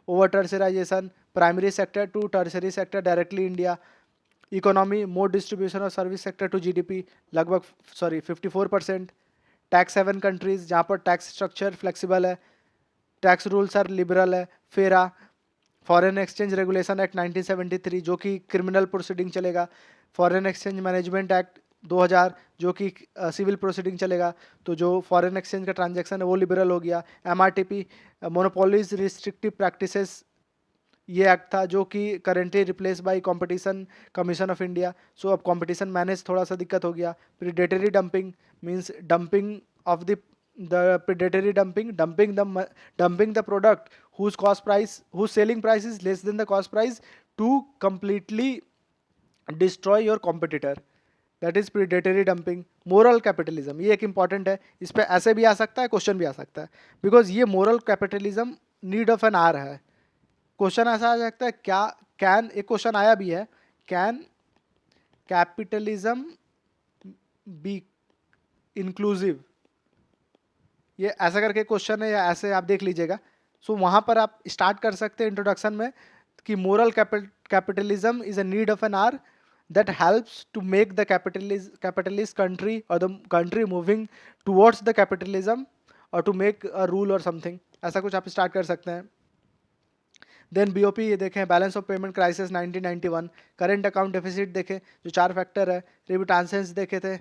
Over tertiarization, primary sector to tertiary sector directly India. Economy, more distribution of service sector to GDP, लगभग 54%। टैक्स हेवन कंट्रीज जहाँ पर टैक्स स्ट्रक्चर फ्लेक्सिबल है, tax rules are liberal है। FERA, foreign exchange regulation act 1973 जो कि criminal proceeding चलेगा। Foreign exchange management act 2000 जो कि सिविल प्रोसीडिंग चलेगा। तो जो फॉरेन एक्सचेंज का ट्रांजैक्शन है वो लिबरल हो गया। एमआरटीपी, मोनोपोलीज रिस्ट्रिक्टिव प्रैक्टिसेस, ये एक्ट था जो कि currently replace by competition commission of India. So अब कंपटीशन मैनेज थोड़ा सा दिक्कत हो गया। Predatory dumping means dumping of the predatory dumping the product whose selling price is less than the cost price to completely destroy your competitor, that is predatory dumping। moral capitalism ये एक important है, इस पे ऐसे भी आ सकता है, question भी आ सकता है, बिकॉज ये moral capitalism need of an hour है। क्वेश्चन ऐसा आ सकता है क्या, कैन, एक क्वेश्चन आया भी है, कैन कैपिटलिज्म बी इंक्लूसिव, ये ऐसा करके क्वेश्चन है या ऐसे आप देख लीजिएगा। सो वहाँ पर आप स्टार्ट कर सकते हैं इंट्रोडक्शन में कि moral capitalism is a need of an hour that helps to make the capitalist country or the country moving towards the capitalism or to make a rule or something, ऐसा कुछ आप start कर सकते हैं। Then BOP ये देखें, balance of payment crisis 1991, current account deficit देखें जो 4 फैक्टर है, रिमिटांसेस देखे थे,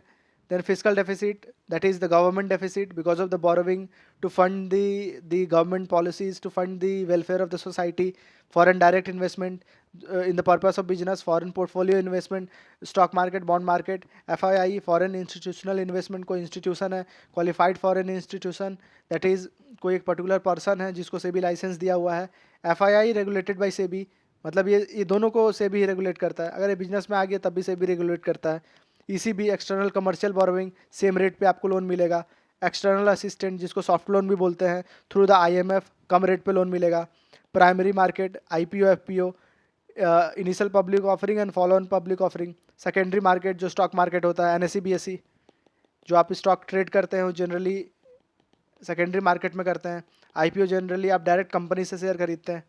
then fiscal deficit, that is the government deficit because of the borrowing to fund the government policies, to fund the welfare of the society. Foreign direct investment in the purpose of business, foreign portfolio investment, stock market, bond market. FII foreign institutional investment, कोई institution है, qualified foreign institution, that is कोई एक particular person है जिसको SEBI licence दिया हुआ है. FII regulated by SEBI, मतलब ये दोनों को सेबी ही रेगुलेट करता है. अगर ये बिजनेस में आ गया तब भी सेबी रेगुलेट करता है. ECB external commercial borrowing, same rate पे आपको लोन मिलेगा. एक्सटर्नल असिस्टेंट जिसको सॉफ्ट लोन भी बोलते हैं, through the IMF come rate पे लोन मिलेगा. Primary market, IPO FPO, initial public offering and follow on public offering. Secondary market जो स्टॉक मार्केट होता है, NSE BSE जो आप स्टॉक ट्रेड करते हैं वो जनरली सेकेंडरी मार्केट में करते हैं. IPO जनरली आप डायरेक्ट कंपनी से शेयर खरीदते हैं.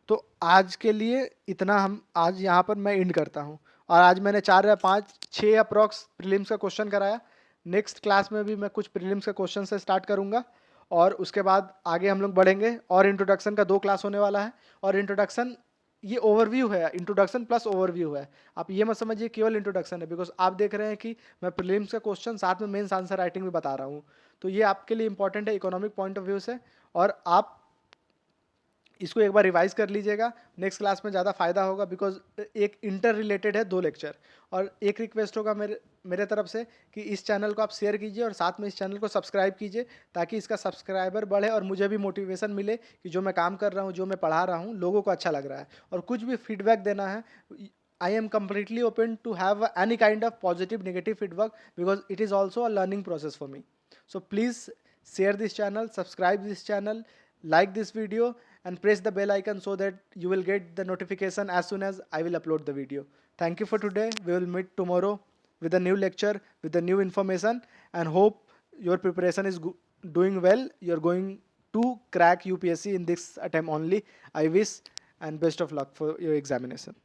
तो आज के लिए इतना हम आज यहाँ पर मैं इंड करता हूँ. और आज मैंने 4 या 5 6 अप्रॉक्स प्रीलिम्स का क्वेश्चन कराया. नेक्स्ट क्लास में भी मैं कुछ प्रीलिम्स का क्वेश्चन से स्टार्ट करूँगा और उसके बाद आगे हम लोग बढ़ेंगे. और इंट्रोडक्शन का 2 क्लास होने वाला है. और इंट्रोडक्शन ये ओवरव्यू है, इंट्रोडक्शन प्लस ओवरव्यू है. आप ये मत समझिए केवल इंट्रोडक्शन है, बिकॉज आप देख रहे हैं कि मैं प्रीलिम्स का क्वेश्चन साथ में मेंस आंसर राइटिंग भी बता रहा हूँ. तो ये आपके लिए इंपॉर्टेंट है इकोनॉमिक पॉइंट ऑफ व्यू से. और आप इसको एक बार रिवाइज कर लीजिएगा, नेक्स्ट क्लास में ज़्यादा फायदा होगा. बिकॉज एक इंटर रिलेटेड है 2 लेक्चर. और एक रिक्वेस्ट होगा मेरे तरफ से कि इस चैनल को आप शेयर कीजिए और साथ में इस चैनल को सब्सक्राइब कीजिए, ताकि इसका सब्सक्राइबर बढ़े और मुझे भी मोटिवेशन मिले कि जो मैं काम कर रहा हूँ, जो मैं पढ़ा रहा हूँ, लोगों को अच्छा लग रहा है. और कुछ भी फीडबैक देना है, I am completely open to have any kind of positive negative feedback, because it is also a learning process for me. So please share this channel, subscribe this channel, like this video, and press the bell icon so that you will get the notification as soon as I will upload the video. Thank you for today. We will meet tomorrow with a new lecture, with the new information, and hope your preparation is doing well. You're going to crack UPSC in this attempt only. I wish and best of luck for your examination.